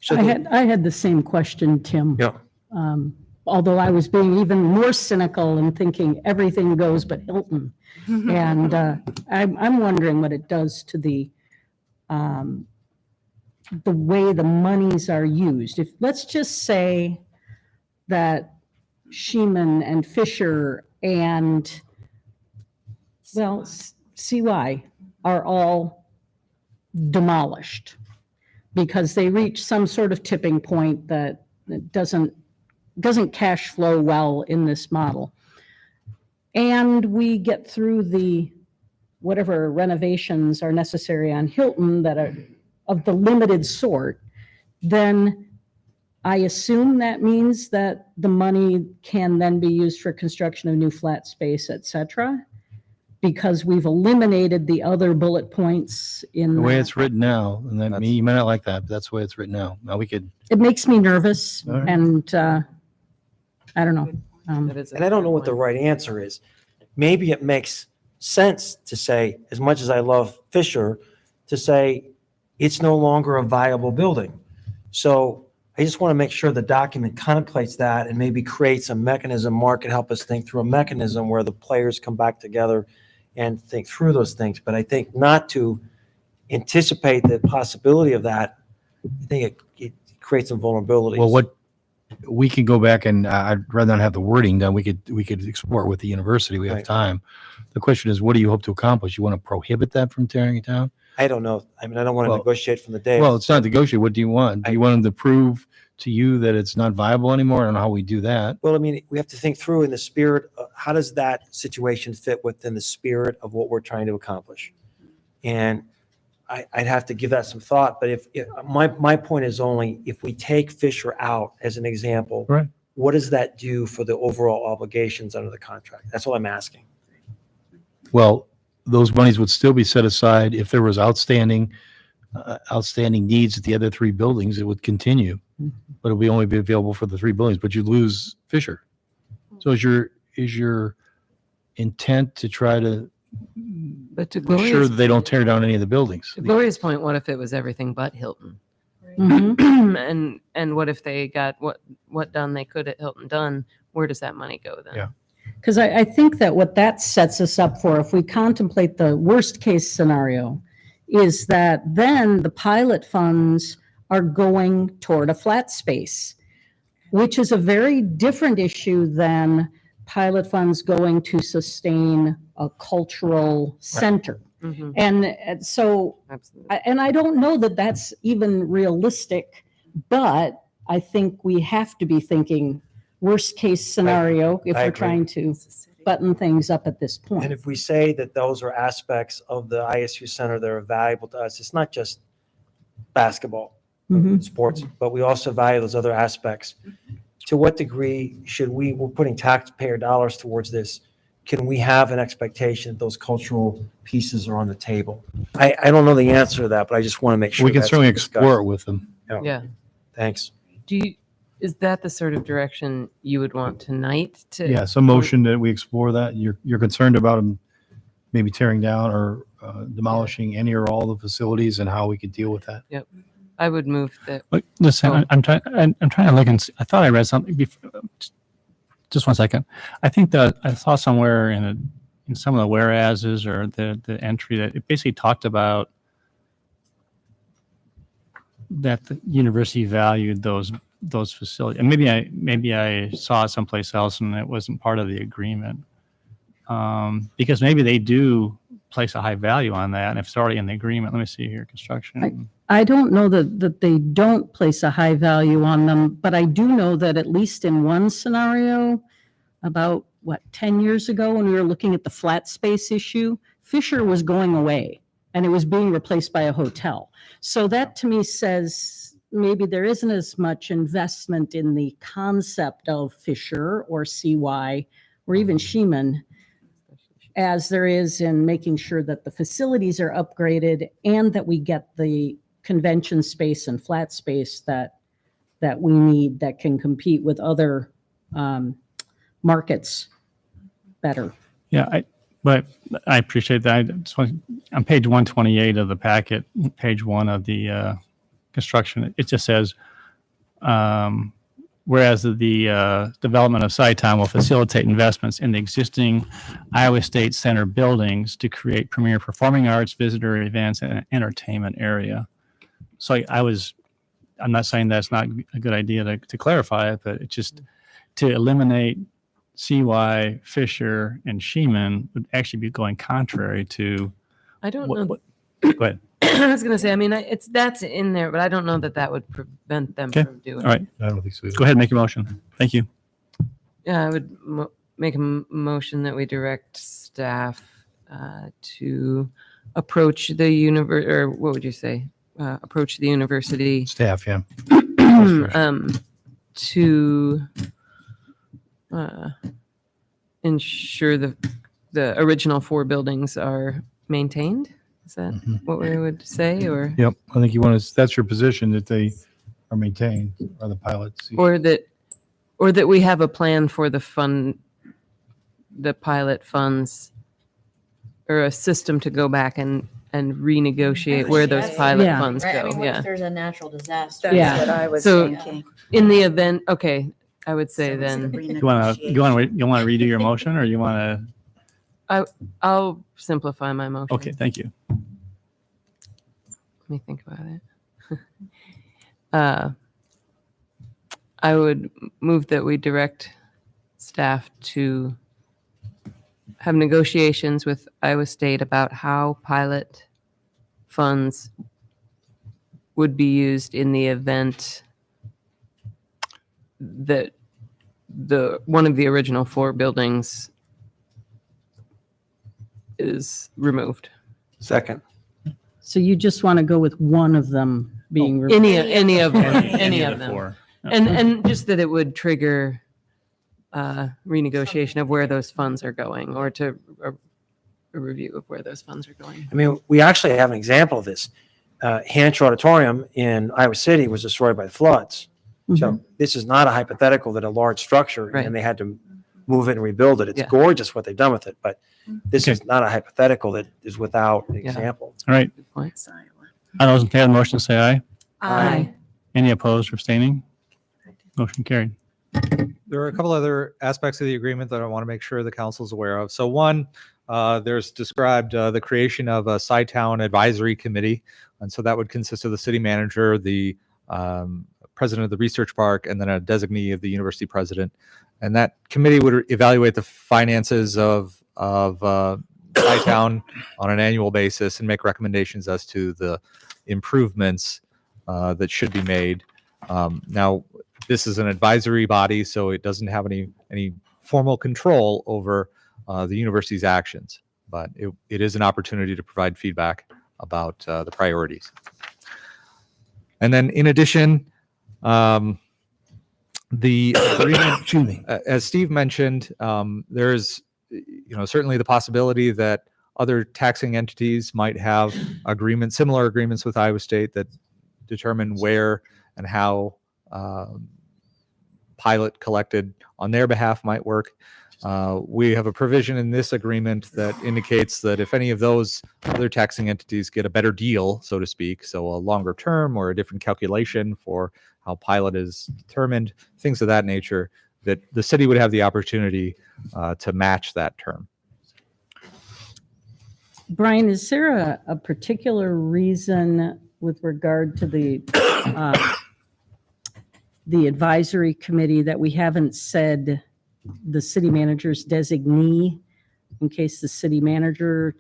So I had the same question, Tim. Yeah. Although I was being even more cynical and thinking everything goes but Hilton. And I'm wondering what it does to the way the monies are used. If, let's just say that Sheeman and Fisher and, well, CY are all demolished because they reach some sort of tipping point that doesn't cash flow well in this model. And we get through the whatever renovations are necessary on Hilton that are of the limited sort, then I assume that means that the money can then be used for construction of new flat space, et cetera, because we've eliminated the other bullet points in The way that. it's written now, and then That's- you may not like that, but that's the way it's written now. Now we could, It makes me nervous All right. and I don't know. And I don't know what the right answer is. Maybe it makes sense to say, as much as I love Fisher, to say it's no longer a viable building. So I just want to make sure the document contemplates that and maybe creates a mechanism. Mark can help us think through a mechanism where the players come back together and think through those things. But I think not to anticipate the possibility of that, I think it creates some vulnerabilities. Well, what, we could go back and I'd rather not have the wording done. We could explore it with the university. We have Right. time. The question is, what do you hope to accomplish? You want to prohibit that from tearing it down? I don't know. I mean, I don't want to Well- negotiate from the day. Well, it's not negotiate. What do you want? Do you want them to prove to you that it's not viable anymore? I don't know how we do that. Well, I mean, we have to think through in the spirit, how does that situation fit within the spirit of what we're trying to accomplish? And I'd have to give that some thought, but if my point is only if we take Fisher out as an example, Right. what does that do for the overall obligations under the contract? That's what I'm asking. Well, those monies would still be set aside if there was outstanding needs at the other three buildings. It would continue, but it would only be available for the three buildings. But you'd lose Fisher. So is your intent to try to But to make sure Gloria's, that they don't tear down any of the buildings? to Gloria's point, what if it was everything but Hilton? Mhm. And what if they got what done they could at Hilton done? Where does that money go then? Yeah. Because I think that what that sets us up for, if we contemplate the worst case scenario, is that then the pilot funds are going toward a flat space, which is a very different issue than pilot funds going to sustain a cultural center. Mhm, And so, absolutely. and I don't know that that's even realistic, but I think we have to be thinking worst case scenario if I we're agree. trying to button things up at this And point. if we say that those are aspects of the ISU Center that are valuable to us, it's not just basketball, Mhm. sports, but we also value those other aspects. To what degree should we're putting taxpayer dollars towards this, can we have an expectation that those cultural pieces are on the table? I don't know the answer to that, but I just want to make sure. We can that's certainly discussed. explore it with them. Yeah. Thanks. Is that the sort of direction you would want tonight to? Yeah, some motion that we explore that. You're concerned about them maybe tearing down or demolishing any or all the facilities and how we could deal with that. I would move that. Look, listen, Oh. I'm trying to look and see, I thought I read something before. Just one second. I think that I saw somewhere in some of the whereases or the entry that it basically talked about that the university valued those facilities. And maybe I saw it someplace else and it wasn't part of the agreement. Because maybe they do place a high value on that. And if it's already in the agreement, let me see here, construction. I don't know that they don't place a high value on them, but I do know that at least in one scenario, about 10 years ago, when we were looking at the flat space issue, Fisher was going away and it was being replaced by a hotel. So that to me says maybe there isn't as much investment in the concept of Fisher or CY or even Sheeman as there is in making sure that the facilities are upgraded and that we get the convention space and flat space that we need that can compete with other markets better. Yeah, but I appreciate that. On page 128 of the packet, page 1 of the construction, it just says, whereas the development of SciTown will facilitate investments in the existing Iowa State Center buildings to create premier performing arts, visitor events, and entertainment area. So I'm not saying that's not a good idea to clarify it, but it's just to eliminate CY, Fisher, and Sheeman would actually be going contrary to I don't know. go ahead. I was going to say, I mean, that's in there, but I don't know that would prevent them Okay. from doing All right, I don't think so. either. go ahead and make your motion. Thank you. Yeah, I would make a motion that we direct staff to approach the or what would you say? Approach the university Staff, yeah. to ensure the original 4 buildings are maintained. Is that Mhm. what we would say, or Yep. I think that's your position, that they are maintained by the pilots. or that we have a plan for the pilot funds, or a system to go back and renegotiate where those pilot Yeah. funds Right, I go. mean, what Yeah. if there's a natural disaster? That's Yeah. what I was So- thinking. In the event, okay, I would say So it's then the You want to redo your motion, or you want I'll simplify my motion. to? Okay, thank you. Let me think about it. I would move that we direct staff to have negotiations with Iowa State about how pilot funds would be used in the event that one of the original 4 buildings is removed. Second. So you just want to go with one of them being removed? Any of them, any of the them. 4. And just that it would trigger renegotiation of where those funds are going, or to a review of where those funds are going. I mean, we actually have an example of this. Hanshaw Auditorium in Iowa City was destroyed by the floods. So this is not a hypothetical that a large structure Right. and they had to move it and rebuild it. It's Yeah. gorgeous what they've done with it, but this Okay. is not a hypothetical that is without example. All right. Good point. It's Iowa. All those in favor of the motion say aye. Aye. Any opposed or abstaining? Motion carried. There are a couple other aspects of the agreement that I want to make sure the council is aware of. So one, there's described the creation of a Sci-Town Advisory Committee. And so that would consist of the city manager, the president of the research park, and then a designee of the university president. And that committee would evaluate the finances of Sci-Town on an annual basis and make recommendations as to the improvements that should be made. Now, this is an advisory body, so it doesn't have any formal control over the university's actions, but it is an opportunity to provide feedback about the priorities. And then in addition, the agreement, as Steve mentioned, there's certainly the possibility that other taxing entities might have similar agreements with Iowa State that determine where and how pilot collected on their behalf might work. We have a provision in this agreement that indicates that if any of those other taxing entities get a better deal, so to speak, so a longer term or a different calculation for how pilot is determined, things of that nature, that the city would have the opportunity to match that term. Brian, is there a particular reason with regard to the advisory committee that we haven't said the city manager's designee, in case the city manager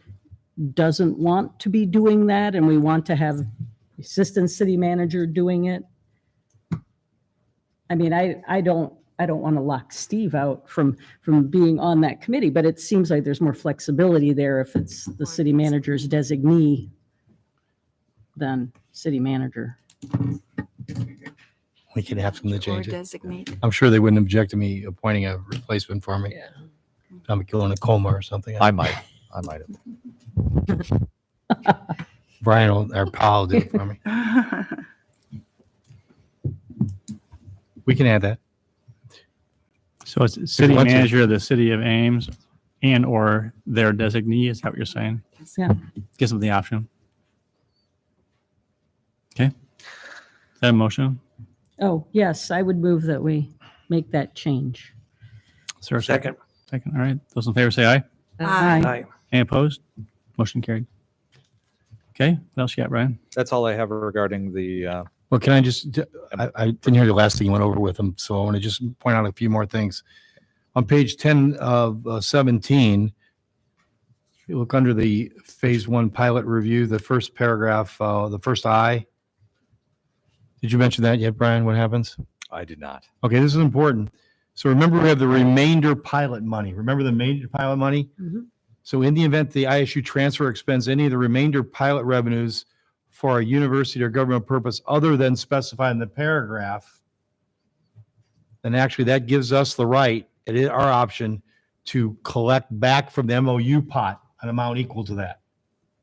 doesn't want to be doing that and we want to have assistant city manager doing it? I mean, I don't want to lock Steve out from being on that committee, but it seems like there's more flexibility there if it's the city manager's designee than city manager. We could ask them to Or change it. designate. I'm sure they wouldn't object to me appointing a replacement for me. Yeah. I'm killing a coma or something. I might have. Brian, our pal, did it for me. We can add that. So it's city want to. manager of the city of Ames and or their designee. Is that what you're saying? Yeah. Gives them the option. Okay. Is that a motion? Oh, yes, I would move that we make that change. Is there a Second. Second. All right. Those in favor say aye. Aye. Aye. Any opposed? Motion carried. Okay. What else you got, Brian? That's all I have regarding the Well, can I just, I didn't hear the last thing you went over with them, so I want to just point out a few more things. On page 10 of 17, you look under the phase 1 pilot review, the first paragraph, the first I. Did you mention that yet, Brian? What happens? I did not. Okay, this is important. So remember, we have the remainder pilot money. Remember the remainder pilot money? Mhm. So in the event the ISU transfer expends any of the remainder pilot revenues for a university or government purpose other than specified in the paragraph, then actually that gives us the right, it is our option, to collect back from the MOU pot an amount equal to that.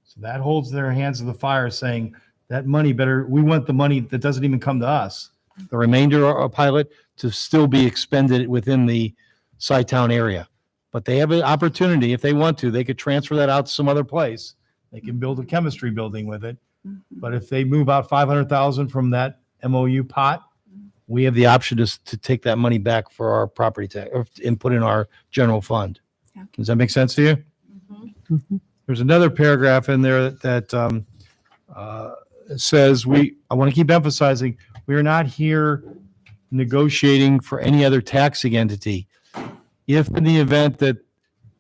So that holds their hands to the fire saying that money we want the money that doesn't even come to us, the remainder of pilot, to still be expended within the Sci-Town area. But they have an opportunity, if they want to, they could transfer that out to some other place. They can build a chemistry building with it. But if they move out 500,000 from that MOU pot, we have the option to take that money back for our property tax and put in our general fund. Okay. Does that make sense to you? There's another paragraph in there that says I want to keep emphasizing, we are not here negotiating for any other taxing entity. If in the event that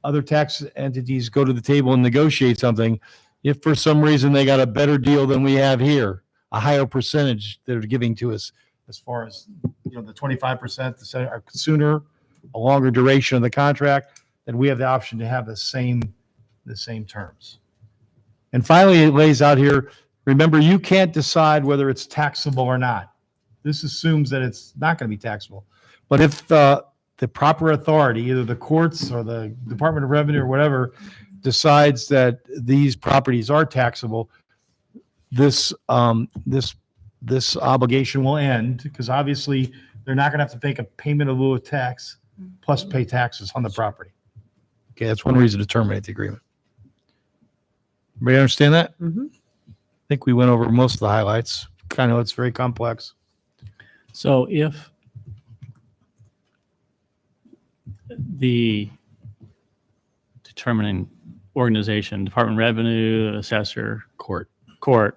other tax entities go to the table and negotiate something, if for some reason they got a better deal than we have here, a higher percentage they're giving to us, as far as, the 25%, sooner, a longer duration of the contract, then we have the option to have the same terms. And finally, it lays out here, remember, you can't decide whether it's taxable or not. This assumes that it's not going to be taxable. But if the proper authority, either the courts or the Department of Revenue or whatever, decides that these properties are taxable, this obligation will end, because obviously they're not going to have to make a payment in lieu of tax plus pay taxes on the property. Okay, that's one reason to terminate the agreement. Everybody understand that? Mhm. I think we went over most of the highlights. Kind of, it's very complex. So if the determining organization, Department of Revenue, assessor, court,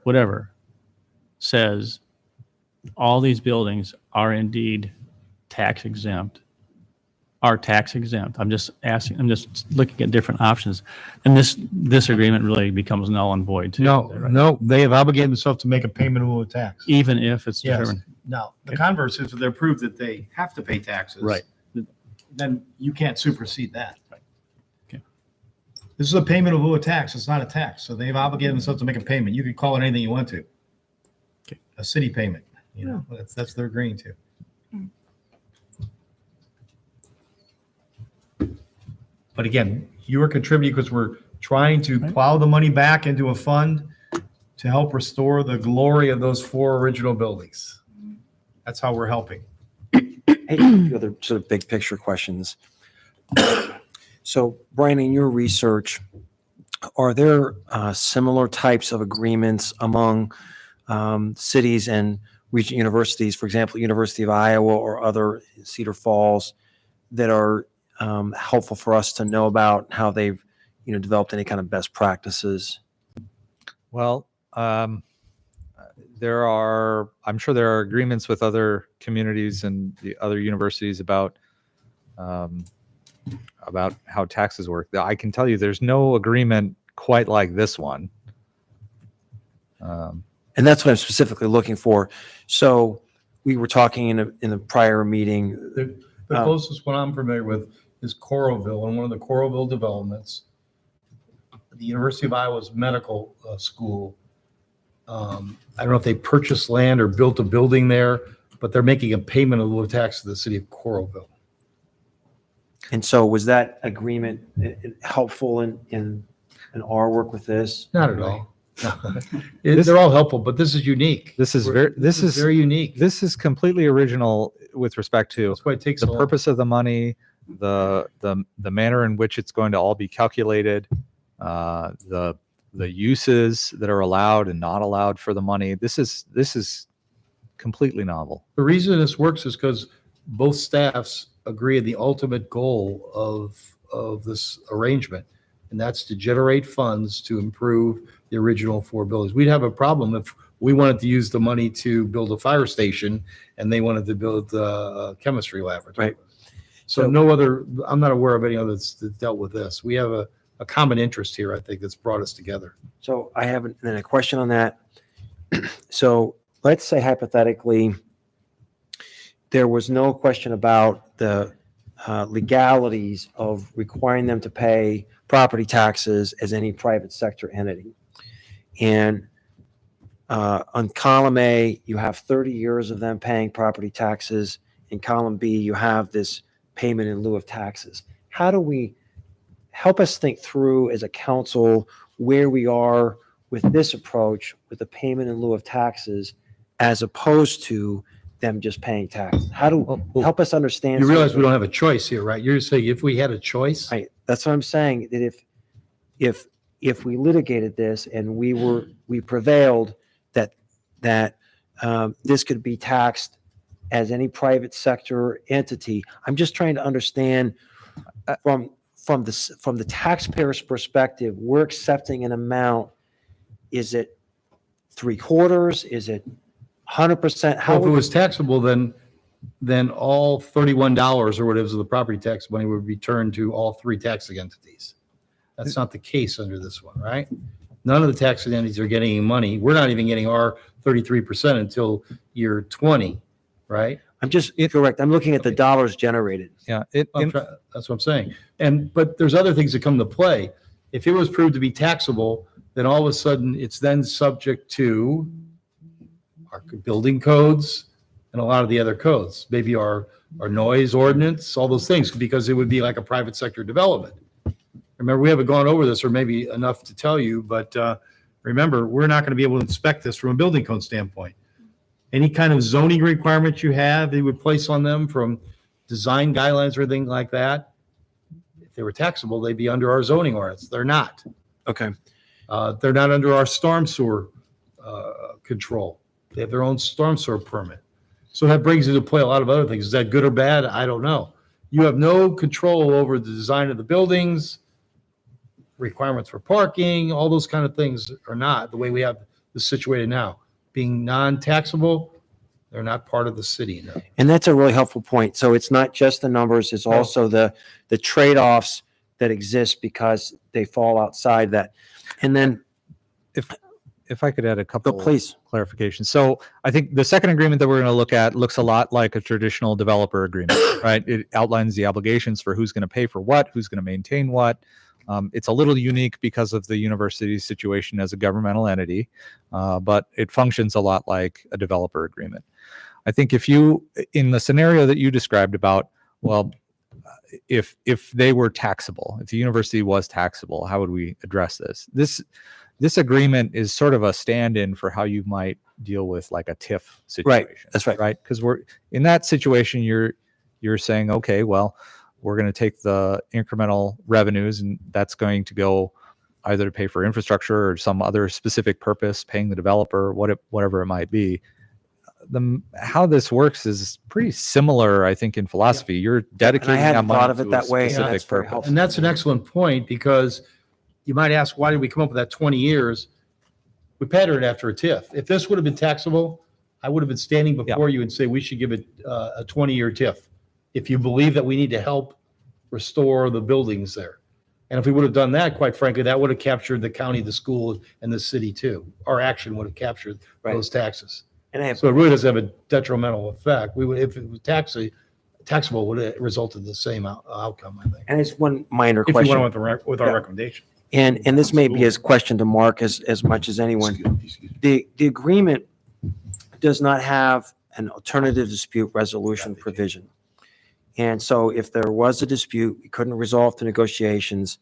whatever, says all these buildings are indeed tax exempt, I'm just looking at different options. And this agreement really becomes null and void too. No, they have obligated themselves to make a payment in lieu of tax. Even if it's Yes. determined. Now, the converse is if they're proved that they have to pay taxes. Right. Then you can't supersede that. Right. Okay. This is a payment in lieu of tax. It's not a tax. So they've obligated themselves to make a payment. You can call it anything you want to. Okay. A city payment, that's what they're agreeing to. But again, you are contributing because we're trying to plow the money back into a fund to help restore the glory of those 4 original buildings. That's how we're helping. Hey, a few other sort of big picture questions. So, Brian, in your research, are there similar types of agreements among cities and regional universities, for example, University of Iowa or other Cedar Falls, that are helpful for us to know about how they've, developed any kind of best practices? Well, I'm sure there are agreements with other communities and the other universities about how taxes work. I can tell you there's no agreement quite like this one. And that's what I'm specifically looking for. So we were talking in a prior meeting. The closest one I'm familiar with is Coralville, and one of the Coralville developments, the University of Iowa's medical school. I don't know if they purchased land or built a building there, but they're making a payment in lieu of tax to the city of Coralville. And so was that agreement helpful in our work with this? Not at all. They're all helpful, but this is unique. This is very unique. This is completely original with respect to That's why it takes the so long. purpose of the money, the manner in which it's going to all be calculated, the uses that are allowed and not allowed for the money. This is completely novel. The reason this works is because both staffs agree on the ultimate goal of this arrangement, and that's to generate funds to improve the original 4 buildings. We'd have a problem if we wanted to use the money to build a fire station and they wanted to build a chemistry laboratory. Right. So I'm not aware of any others that dealt with this. We have a common interest here, I think, that's brought us together. So I have a question on that. So let's say hypothetically, there was no question about the legalities of requiring them to pay property taxes as any private sector entity. And on column A, you have 30 years of them paying property taxes. In column B, you have this payment in lieu of taxes. How do we help us think through as a council where we are with this approach with the payment in lieu of taxes as opposed to them just paying taxes? How do help us understand? You realize we don't have a choice here, right? You're saying if we had a choice? Right. That's what I'm saying, that if we litigated this and we prevailed that this could be taxed as any private sector entity. I'm just trying to understand from the taxpayer's perspective, we're accepting an amount. Is it 3/4? Is it 100%? How Well, if it would was taxable, then all $31 or whatever of the property tax money would be returned to all three taxing entities. That's not the case under this one, right? None of the taxing entities are getting any money. We're not even getting our 33% until year 20, right? I'm just correct. I'm looking at the dollars generated. Yeah. That's what I'm saying. But there's other things that come to play. If it was proved to be taxable, then all of a sudden it's then subject to our building codes and a lot of the other codes, maybe our noise ordinance, all those things, because it would be like a private sector development. Remember, we haven't gone over this, or maybe enough to tell you, but remember, we're not going to be able to inspect this from a building code standpoint. Any kind of zoning requirements you have, they would place on them from design guidelines or anything like that. If they were taxable, they'd be under our zoning ordinance. They're not. Okay. They're not under our storm sewer control. They have their own storm sewer permit. So that brings into play a lot of other things. Is that good or bad? I don't know. You have no control over the design of the buildings, requirements for parking, all those kind of things are not the way we have this situated now. Being non-taxable, they're not part of the city. No. And that's a really helpful point. So it's not just the numbers, it's also the trade-offs that exist because they fall outside that. And then, If I could add a couple please. clarifications. So I think the second agreement that we're going to look at looks a lot like a traditional developer agreement, right? It outlines the obligations for who's going to pay for what, who's going to maintain what. It's a little unique because of the university's situation as a governmental entity, but it functions a lot like a developer agreement. I think if you, in the scenario that you described about, well, if they were taxable, if the university was taxable, how would we address this? This agreement is sort of a stand-in for how you might deal with like a TIF situation. Right. That's right. Right. Because we're in that situation, you're saying, okay, well, we're going to take the incremental revenues and that's going to go either to pay for infrastructure or some other specific purpose, paying the developer, whatever it might be. How this works is pretty similar, I think, in philosophy. You're dedicating hadn't that money thought of it to that a way, and specific that's very purpose. helpful. And that's an excellent point, because you might ask, why did we come up with that 20 years? We patterned after a TIF. If this would have been taxable, I would have been standing before you and say we should give it a 20-year TIF. If you believe that we need to help restore the buildings there. And if we would have done that, quite frankly, that would have captured the county, the school, and the city too. Our action would have captured those taxes. And So it really does have a detrimental effect. We would, if it was taxable, would have resulted in the same outcome, I think. and it's one minor If you question. went with our recommendation. And this may be his question to Mark as much as anyone. The agreement does not have an alternative dispute resolution provision. And so if there was a dispute, we couldn't resolve the negotiations,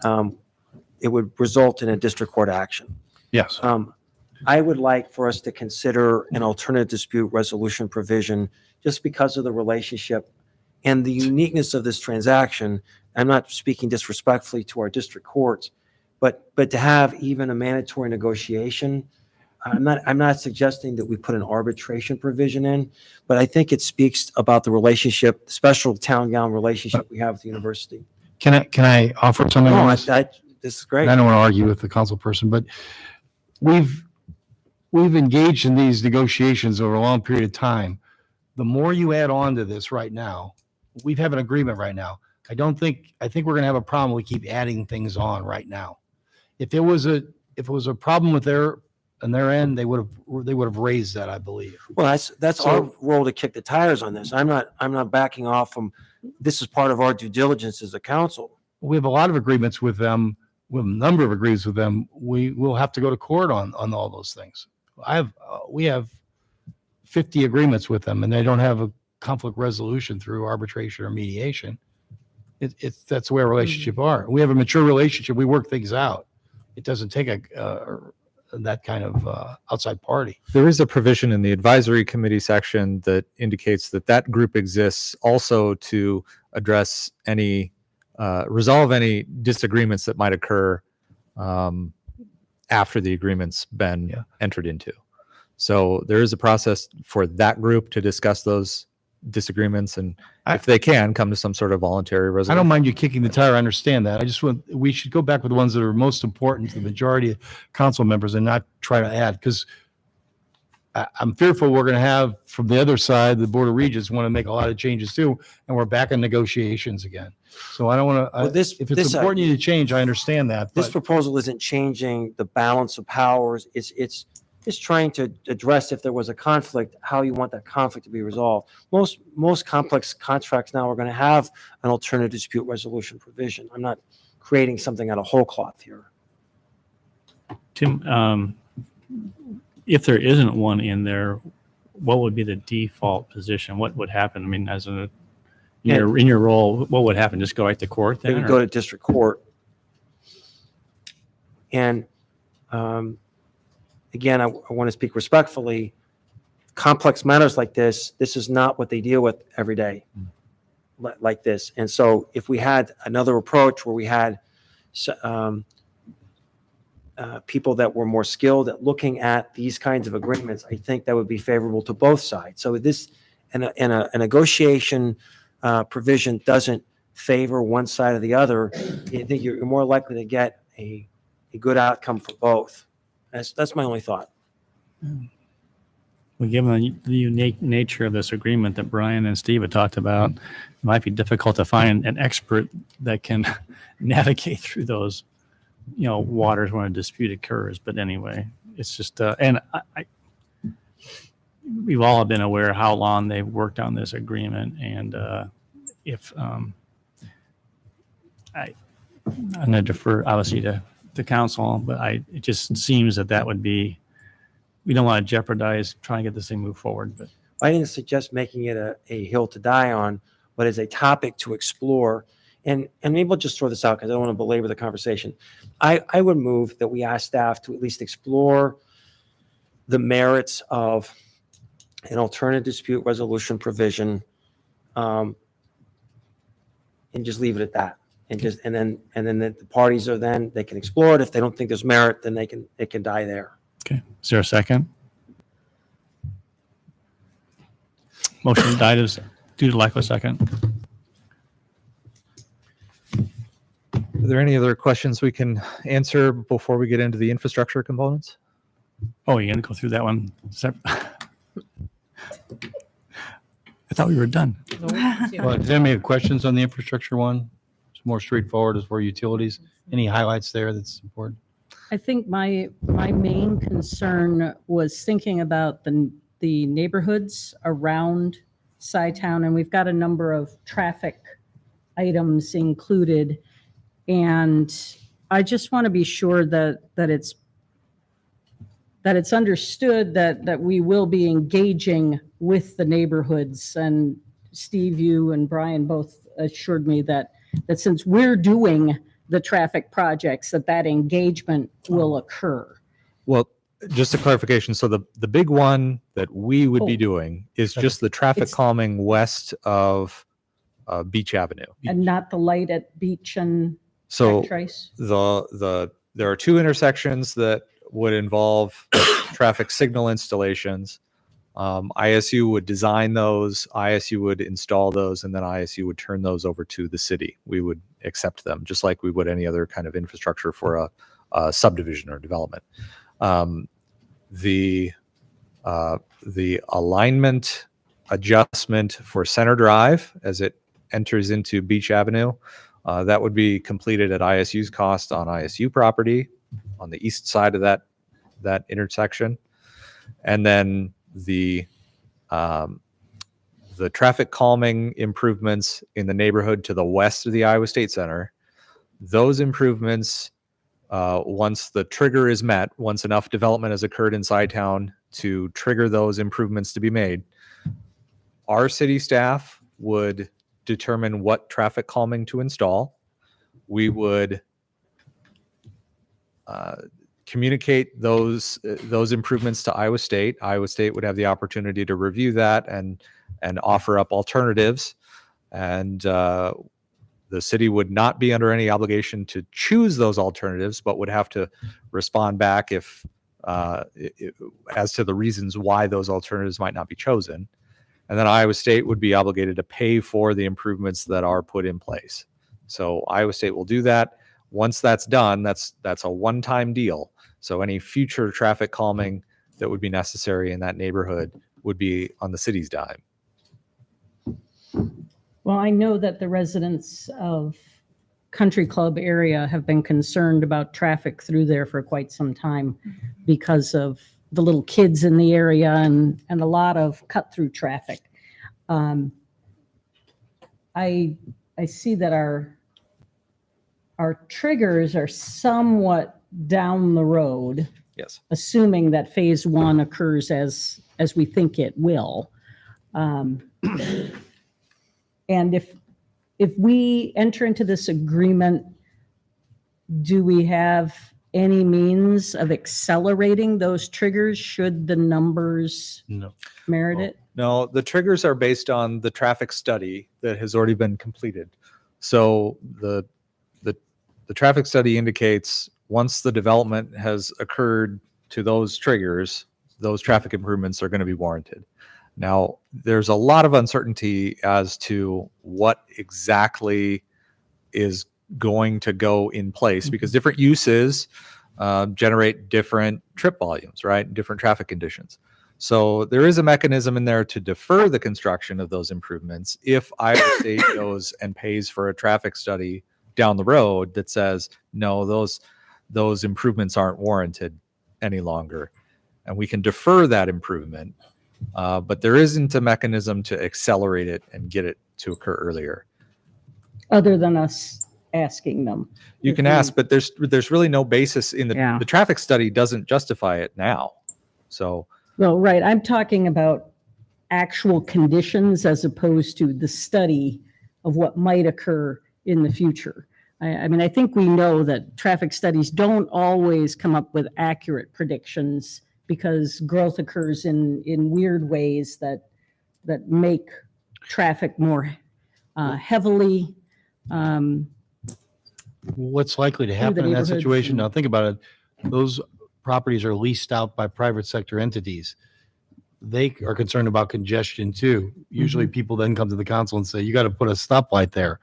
it would result in a district court action. Yes. I would like for us to consider an alternative dispute resolution provision just because of the relationship and the uniqueness of this transaction. I'm not speaking disrespectfully to our district courts, but to have even a mandatory negotiation, I'm not suggesting that we put an arbitration provision in, but I think it speaks about the relationship, the special town-gown relationship we have with the university. Can I offer something No, on this? this is great. I don't want to argue with the council person, but we've engaged in these negotiations over a long period of time. The more you add on to this right now, we have an agreement right now. I think we're going to have a problem. We keep adding things on right now. If it was a problem with on their end, they would have raised that, I believe. Well, that's our role to kick the tires on this. I'm not backing off from, this is part of our due diligence as a council. We have a lot of agreements with them. We have a number of agreements with them. We will have to go to court on all those things. We have 50 agreements with them, and they don't have a conflict resolution through arbitration or mediation. That's the way our relationship are. We have a mature relationship. We work things out. It doesn't take that kind of outside party. There is a provision in the advisory committee section that indicates that group exists also to address resolve any disagreements that might occur after the agreement's been entered into. So there is a process for that group to discuss those disagreements, and I- if they can, come to some sort of voluntary I resolution. don't mind you kicking the tire. I understand that. I just want, we should go back with the ones that are most important to the majority of council members and not try to add, because I'm fearful we're going to have from the other side, the Board of Regents want to make a lot of changes too, and we're back in negotiations again. So I don't want Well, to, this- if it's this, important you to change, I understand that, This but proposal isn't changing the balance of powers. It's trying to address if there was a conflict, how you want that conflict to be resolved. Most complex contracts now are going to have an alternative dispute resolution provision. I'm not creating something out of whole cloth here. Tim, if there isn't one in there, what would be the default position? What would happen? I mean, as in your role, what would happen? Just go right to court They then? would or- go to district court. And again, I want to speak respectfully. Complex matters like this is not what they deal with every day like this. And so if we had another approach where we had people that were more skilled at looking at these kinds of agreements, I think that would be favorable to both sides. So this, and a negotiation provision doesn't favor one side or the other. I think you're more likely to get a good outcome for both. That's my only thought. Well, given the unique nature of this agreement that Brian and Steve had talked about, it might be difficult to find an expert that can navigate through those, waters when a dispute occurs. But anyway, it's just, and we've all been aware how long they've worked on this agreement, and if I'm going to defer obviously to council, but it just seems that would be, we don't want to jeopardize trying to get this thing moved forward. But I didn't suggest making it a hill to die on, but as a topic to explore. And maybe we'll just throw this out because I don't want to belabor the conversation. I would move that we ask staff to at least explore the merits of an alternative dispute resolution provision, and just leave it at that. And then the parties they can explore it. If they don't think there's merit, then it can die there. okay, is there a second? Motion died as due to lack of a second. Are there any other questions we can answer before we get into the infrastructure components? Oh, you're gonna go through that one? I thought we were done. well, does anybody have questions on the infrastructure one? It's more straightforward as for utilities. Any highlights there that's important? I think my main concern was thinking about the neighborhoods around Sci-Town, and we've got a number of traffic items included. And I just want to be sure that it's understood that we will be engaging with the neighborhoods. And Steve, you and Brian both assured me that since we're doing the traffic projects, that engagement will occur. Well, just a clarification. So the big one that we would be Oh. doing is just the traffic It's- calming west of Beach Avenue. And not the light at Beach and So Trace? there are two intersections that would involve traffic signal installations. ISU would design those, ISU would install those, and then ISU would turn those over to the city. We would accept them just like we would any other kind of infrastructure for a subdivision or development. The alignment adjustment for Center Drive as it enters into Beach Avenue, that would be completed at ISU's cost on ISU property on the east side of that intersection. And then the traffic calming improvements in the neighborhood to the west of the Iowa State Center, those improvements, once the trigger is met, once enough development has occurred inside town to trigger those improvements to be made, our city staff would determine what traffic calming to install. We would communicate those improvements to Iowa State. Iowa State would have the opportunity to review that and offer up alternatives. And the city would not be under any obligation to choose those alternatives, but would have to respond back if as to the reasons why those alternatives might not be chosen. and then Iowa State would be obligated to pay for the improvements that are put in place. So Iowa State will do that. Once that's done, that's a one-time deal. So any future traffic calming that would be necessary in that neighborhood would be on the city's dime. Well, I know that the residents of Country Club area have been concerned about traffic through there for quite some time because of the little kids in the area and a lot of cut-through traffic. I see that our triggers are somewhat down the road, Yes. assuming that phase one occurs as we think it will. And if we enter into this agreement, do we have any means of accelerating those triggers should the numbers No. merit it? No, the triggers are based on the traffic study that has already been completed. So the traffic study indicates once the development has occurred to those triggers, those traffic improvements are going to be warranted. Now, there's a lot of uncertainty as to what exactly is going to go in place because different uses generate different trip volumes, right? Different traffic conditions. So there is a mechanism in there to defer the construction of those improvements if Iowa State goes and pays for a traffic study down the road that says, no, those improvements aren't warranted any longer. And we can defer that improvement, but there isn't a mechanism to accelerate it and get it to occur earlier. Other than us asking them. You can ask, but there's really no basis in Yeah. the traffic study doesn't justify it now. So Well, right, I'm talking about actual conditions as opposed to the study of what might occur in the future. I mean, I think we know that traffic studies don't always come up with accurate predictions because growth occurs in weird ways that make traffic more heavily. What's likely to happen in that neighborhoods situation? and- Now, think about it. Those properties are leased out by private sector entities. They are concerned about congestion too. Usually people then come to the council and say, you got to put a stoplight there.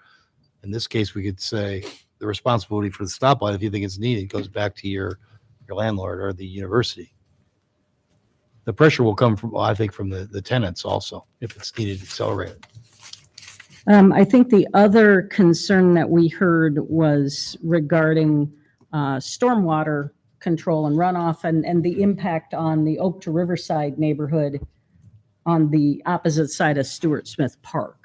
In this case, we could say the responsibility for the stoplight, if you think it's needed, goes back to your landlord or the university. The pressure will come from, I think, from the tenants also, if it's needed accelerated. I think the other concern that we heard was regarding stormwater control and runoff and the impact on the Oak to Riverside neighborhood on the opposite side of Stuart Smith Park.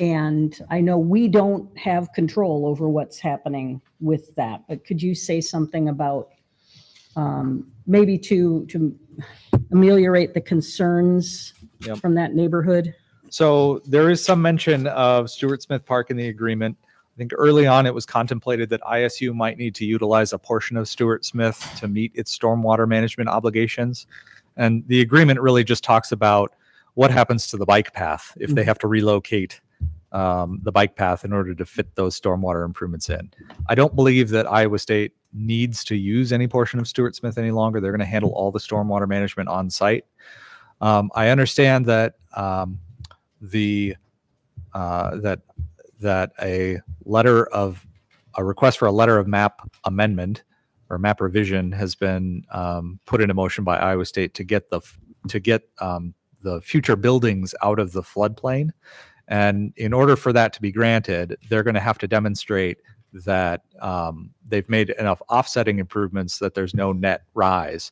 And I know we don't have control over what's happening with that, but could you say something about maybe to ameliorate the concerns Yep. from that neighborhood? So there is some mention of Stuart Smith Park in the agreement. I think early on it was contemplated that ISU might need to utilize a portion of Stuart Smith to meet its stormwater management obligations. And the agreement really just talks about what happens to the bike path if they have to relocate the bike path in order to fit those stormwater improvements in. I don't believe that Iowa State needs to use any portion of Stuart Smith any longer. They're going to handle all the stormwater management on site. I understand that that a request for a letter of map amendment or map revision has been put into motion by Iowa State to get the future buildings out of the floodplain. And in order for that to be granted, they're going to have to demonstrate that they've made enough offsetting improvements that there's no net rise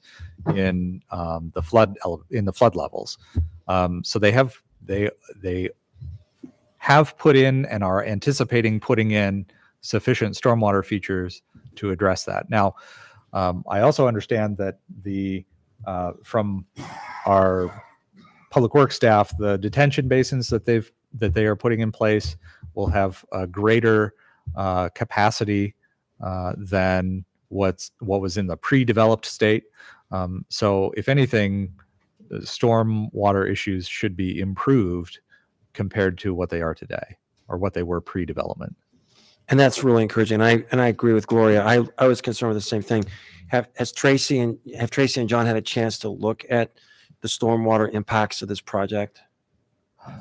in the flood levels. So they have put in and are anticipating putting in sufficient stormwater features to address that. Now, I also understand that from our public works staff, the detention basins that they are putting in place will have a greater capacity than what was in the pre-developed state. So if anything, the stormwater issues should be improved compared to what they are today or what they were pre-development. And that's really encouraging. And I agree with Gloria. I was concerned with the same thing. Have Tracy and John had a chance to look at the stormwater impacts of this project? I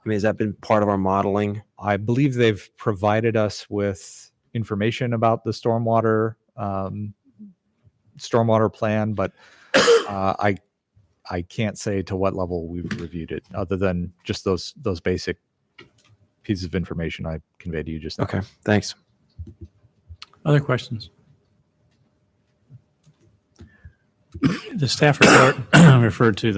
mean, has that been part of our modeling? I believe they've provided us with information about the stormwater plan, but I can't say to what level we've reviewed it, other than just those basic pieces of information I conveyed to you just now. Okay, thanks. Other questions? The staff report referred to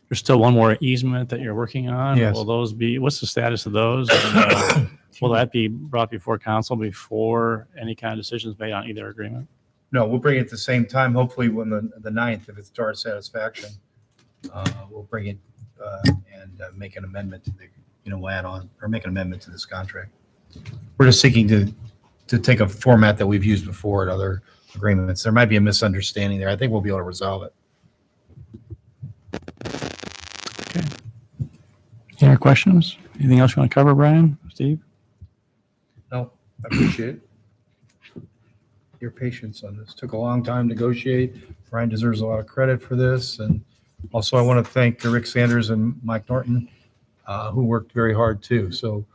there's still one more easement that you're working on. Yes. Will those be, what's the status of those? And, will that be brought before council before any kind of decisions made on either agreement? No, we'll bring it at the same time, hopefully when the 9th, if it's to our satisfaction. We'll bring it and make an amendment to we'll add on or make an amendment to this contract. We're just seeking to take a format that we've used before at other agreements. There might be a misunderstanding there. I think we'll be able to resolve it. Any other questions? Anything else you want to cover, Brian, Steve? No, I appreciate your patience on this. Took a long time to negotiate. Brian deserves a lot of credit for this. And also I want to thank Rick Sanders and Mike Norton, who worked very hard too. So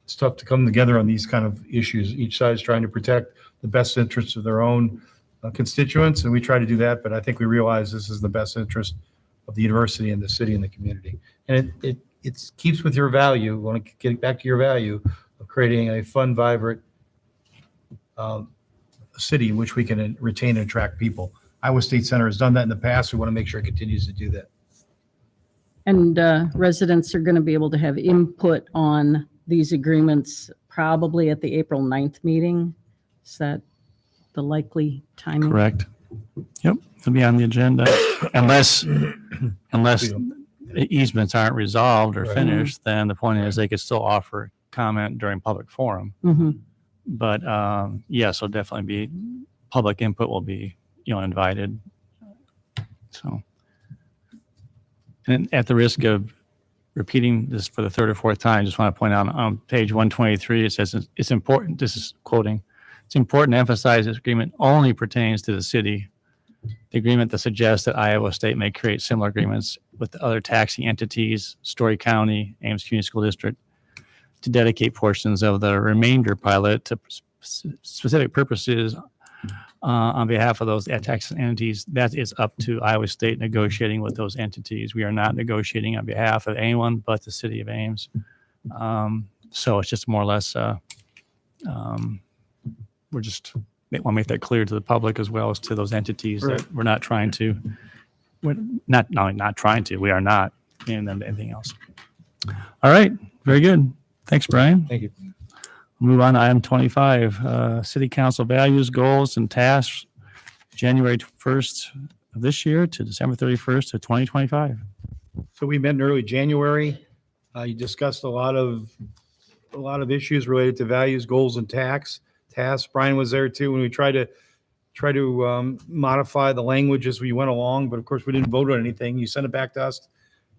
it's tough to come together on these kind of issues. Each side is trying to protect the best interests of their own constituents, and we try to do that. But I think we realize this is the best interest of the university and the city and the community. And it keeps with your value. We want to get back to your value of creating a fun, vibrant city in which we can retain and attract people. Iowa State Center has done that in the past. We want to make sure it continues to do that. And residents are going to be able to have input on these agreements probably at the April 9th meeting. Is that the likely timing? Correct. Yep, it'll be on the agenda unless easements aren't resolved or Right. finished, then the point is they could still offer comment during public forum. Mhm. But yes, it'll definitely be, public input will be, invited. So, and at the risk of repeating this for the third or fourth time, I just want to point out on page 123, it says it's important, this is quoting, it's important to emphasize this agreement only pertains to the city. The agreement that suggests that Iowa State may create similar agreements with other taxing entities, Story County, Ames Community School District, to dedicate portions of the remainder pilot to specific purposes on behalf of those taxing entities. That is up to Iowa State negotiating with those entities. We are not negotiating on behalf of anyone but the city of Ames. So it's just more or less, we're just want to make that clear to the public as well as to those entities that we're not trying to, we are not paying them to anything else. All right, very good. Thanks, Brian. Thank you. Move on to item 25, City Council values, goals, and tasks, January 1st of this year to December 31st of 2025. So we met in early January. You discussed a lot of issues related to values, goals, and tasks. Brian was there too when we tried to modify the language as we went along, but of course we didn't vote on anything. You sent it back to us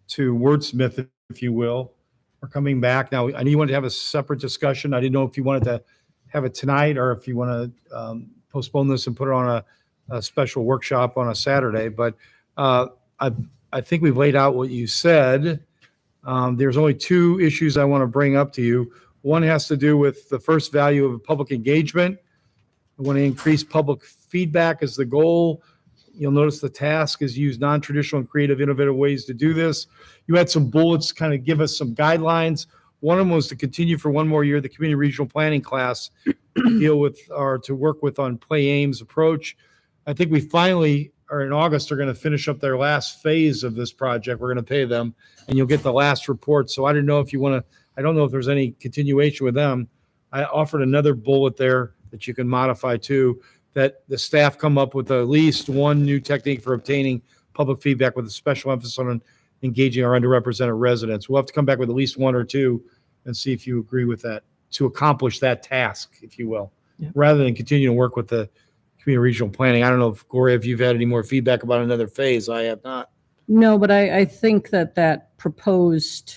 to wordsmith it, if you will. We're coming back now. I knew you wanted to have a separate discussion. I didn't know if you wanted to have it tonight or if you want to postpone this and put it on a special workshop on a Saturday. But I think we've laid out what you said. There's only two issues I want to bring up to you. One has to do with the first value of public engagement. I want to increase public feedback as the goal. You'll notice the task is use non-traditional and creative, innovative ways to do this. You had some bullets kind of give us some guidelines. One of them was to continue for one more year the community regional planning class deal with or to work with on Play Ames approach. I think we finally, or in August, are going to finish up their last phase of this project. We're going to pay them and you'll get the last report. So I don't know if you want to, I don't know if there's any continuation with them. I offered another bullet there that you can modify too, that the staff come up with at least one new technique for obtaining public feedback with a special emphasis on engaging our underrepresented residents. We'll have to come back with at least one or two and see if you agree with that to accomplish that task, if you will, rather than continue to work with the community regional planning. I don't know if Gloria, if you've had any more feedback about another phase. I have not. No, but I think that proposed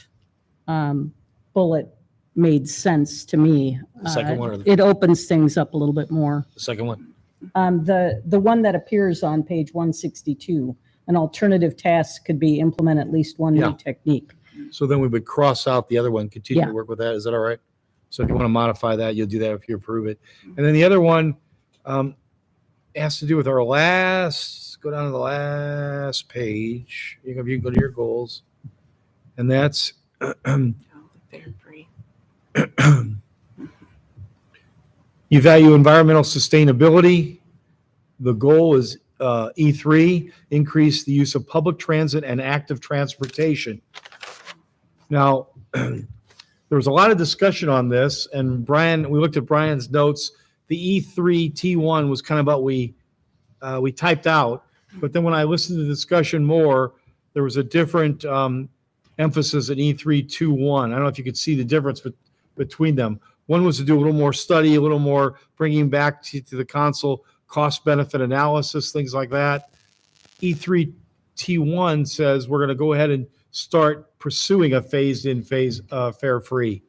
bullet made sense to me. The second one or the- It opens things up a little bit more. The second one. The one that appears on page 162, an alternative task could be implement at least one Yeah. new technique. So then we would cross out the other one, continue Yeah. to work with that. Is that all right? So if you want to modify that, you'll do that if you approve it. And then the other one has to do with our go down to the last page. You can go to your goals. And that's you value environmental sustainability. The goal is E3, increase the use of public transit and active transportation. Now, there was a lot of discussion on this, and we looked at Brian's notes. The E3 T1 was kind of what we typed out, but then when I listened to the discussion more, there was a different emphasis in E3 2.1. I don't know if you could see the difference between them. One was to do a little more study, a little more bringing back to the council cost benefit analysis, things like that. E3 T1 says we're going to go ahead and start pursuing a phased-in fare free,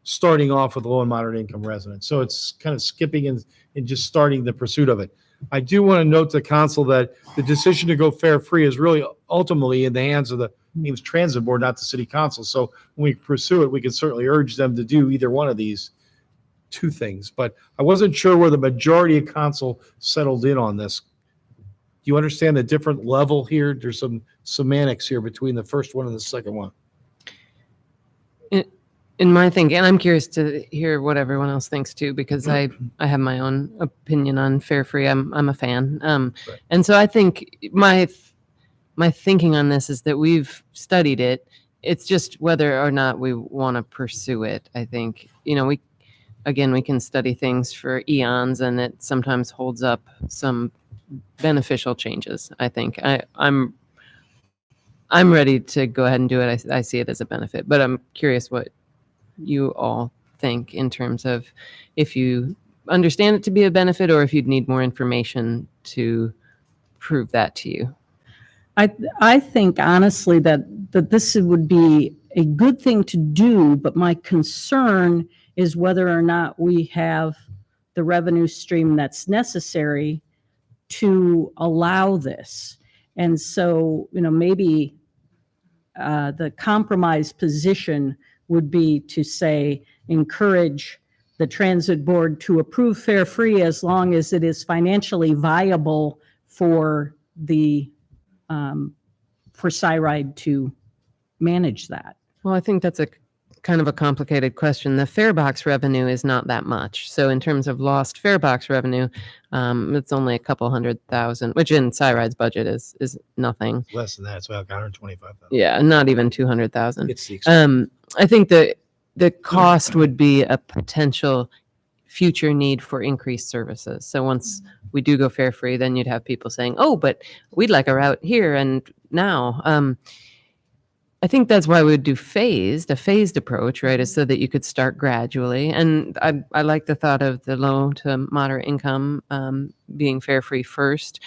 starting off with low and moderate income residents. So it's kind of skipping and just starting the pursuit of it. I do want to note to the council that the decision to go fare free is really ultimately in the hands of the Ames Transit Board, not the city council. So when we pursue it, we can certainly urge them to do either one of these two things. But I wasn't sure where the majority of council settled in on this. Do you understand the different level here? There's some semantics here between the first one and the second one. In my thinking, and I'm curious to hear what everyone else thinks too, because I have my own opinion on fare free. I'm a fan. Right. And so I think my thinking on this is that we've studied it. It's just whether or not we want to pursue it. I think, we can study things for eons, and it sometimes holds up some beneficial changes. I think I'm ready to go ahead and do it. I see it as a benefit, but I'm curious what you all think in terms of if you understand it to be a benefit or if you'd need more information to prove that to you. I think honestly that this would be a good thing to do, but my concern is whether or not we have the revenue stream that's necessary to allow this. And so, maybe the compromise position would be to say, encourage the transit board to approve fare free as long as it is financially viable for for SIRIDE to manage that. Well, I think that's a kind of a complicated question. The fare box revenue is not that much. So in terms of lost fare box revenue, it's only a couple $100,000, which in SIRIDE's budget is nothing. Less than that, it's about 125,000. Yeah, not even 200,000. It's the expense. I think the cost would be a potential future need for increased services. So once we do go fare free, then you'd have people saying, "Oh, but we'd like a route here and now." I think that's why we would do a phased approach, right? Is so that you could start gradually. And I like the thought of the low to moderate income being fare free first.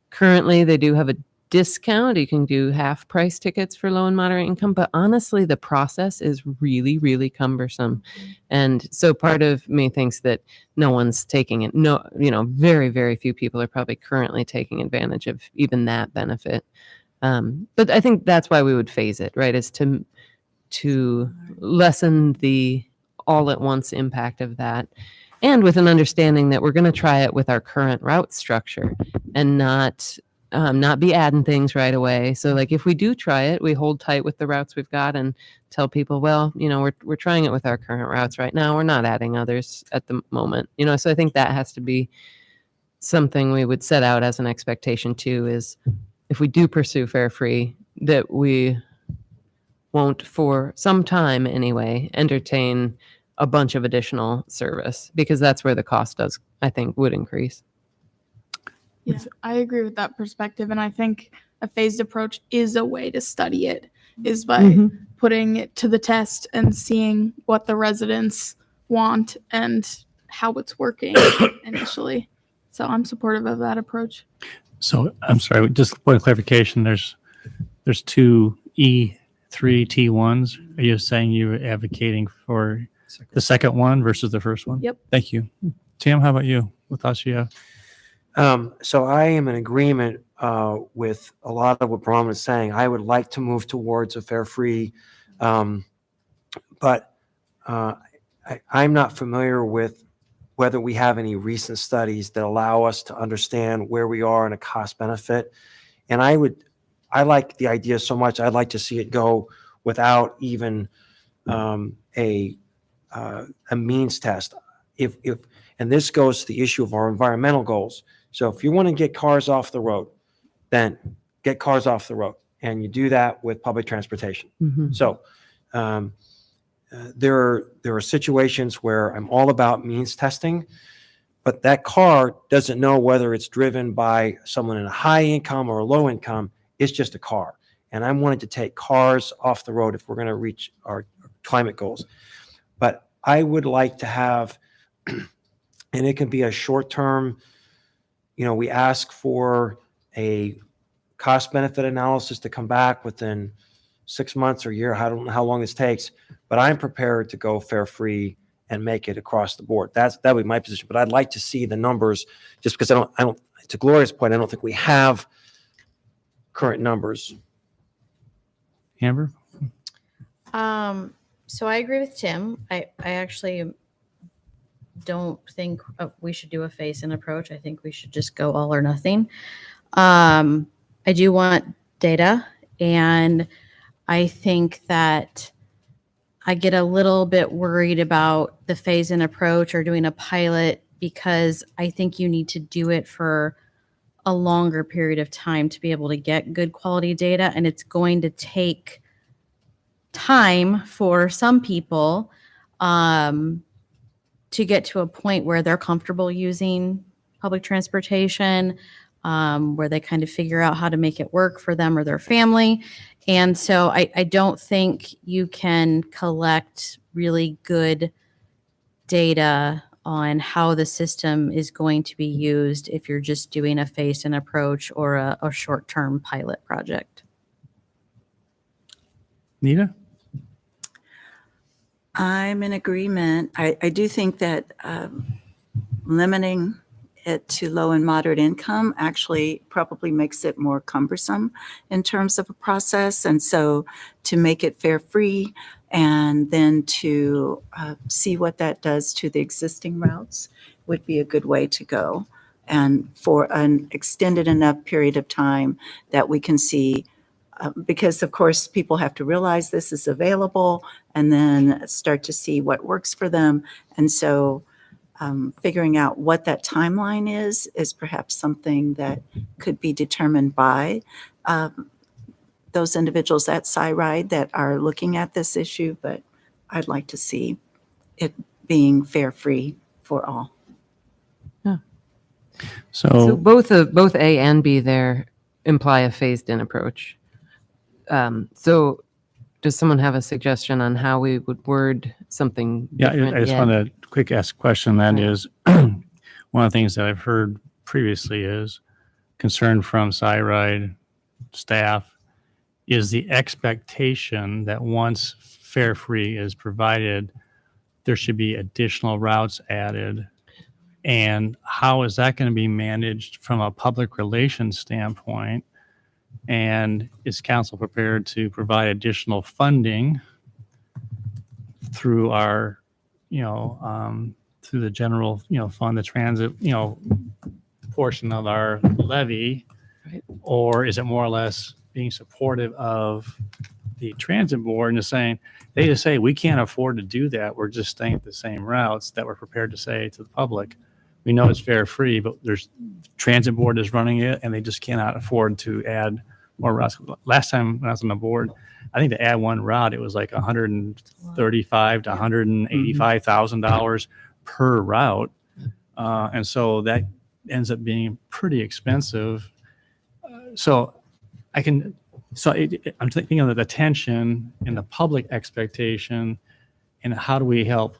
Currently, they do have a discount. You can do half price tickets for low and moderate income, but honestly, the process is really, really cumbersome. And so part of me thinks that no one's taking it. No, very, very few people are probably currently taking advantage of even that benefit. But I think that's why we would phase it, right? Is to lessen the all at once impact of that. And with an understanding that we're going to try it with our current route structure and not be adding things right away. So like if we do try it, we hold tight with the routes we've got and tell people, well, we're trying it with our current routes right now. We're not adding others at the moment. So I think that has to be something we would set out as an expectation too, is if we do pursue fare free, that we won't for some time anyway entertain a bunch of additional service, because that's where the cost would increase. Yeah, I agree with that perspective. And I think a phased approach is a way to study it, is by putting it to the test and seeing what the residents want and how it's working initially. So I'm supportive of that approach. So I'm sorry, just one clarification. There's two E3 T1s. Are you saying you're advocating for the second one versus the first one? Yep. Thank you. Tim, how about you? What thoughts do you have? So I am in agreement with a lot of what Brahman is saying. I would like to move towards a fare-free But I'm not familiar with whether we have any recent studies that allow us to understand where we are in a cost benefit. And I like the idea so much, I'd like to see it go without even a means test. And this goes to the issue of our environmental goals. So if you want to get cars off the road, then get cars off the road. And you do that with public transportation. So there are situations where I'm all about means testing, but that car doesn't know whether it's driven by someone in a high income or a low income. It's just a car. And I'm wanting to take cars off the road if we're going to reach our climate goals. But I would like to have, and it can be a short term, we ask for a cost benefit analysis to come back within 6 months or a year. I don't know how long this takes, but I'm prepared to go fare free and make it across the board. That would be my position. But I'd like to see the numbers, just because I don't. To Gloria's point, I don't think we have current numbers. Amber? So I agree with Tim. I actually don't think we should do a phase-in approach. I think we should just go all or nothing. I do want data, and I think that I get a little bit worried about the phase-in approach or doing a pilot, because I think you need to do it for a longer period of time to be able to get good quality data, and it's going to take time for some people to get to a point where they're comfortable using public transportation, where they kind of figure out how to make it work for them or their family. And so I don't think you can collect really good data on how the system is going to be used if you're just doing a phased-in approach or a short-term pilot project. Nita? I'm in agreement. I do think that limiting it to low and moderate income actually probably makes it more cumbersome in terms of a process. And so to make it fare free and then to see what that does to the existing routes would be a good way to go. And for an extended enough period of time that we can see, because of course people have to realize this is available and then start to see what works for them. And so figuring out what that timeline is perhaps something that could be determined by those individuals at SciRide that are looking at this issue, but I'd like to see it being fare free for all. So both A and B there imply a phased-in approach. So does someone have a suggestion on how we would word something different? I just yet? want to quick ask a question. That is, one of the things that I've heard previously is concern from SciRide staff is the expectation that once fare free is provided, there should be additional routes added. And how is that going to be managed from a public relations standpoint? And is council prepared to provide additional funding through our, through the general, fund, the transit, portion of our levy? Right. Or is it more or less being supportive of the transit board and just saying, they just say, we can't afford to do that. We're just staying at the same routes that we're prepared to say to the public. We know it's fare free, but there's transit board is running it and they just cannot afford to add more routes. Last time when I was on the board, I think to add one route, it was like $135,000 to $185,000 per route. And so that ends up being pretty expensive. I'm thinking of the tension and the public expectation and how do we help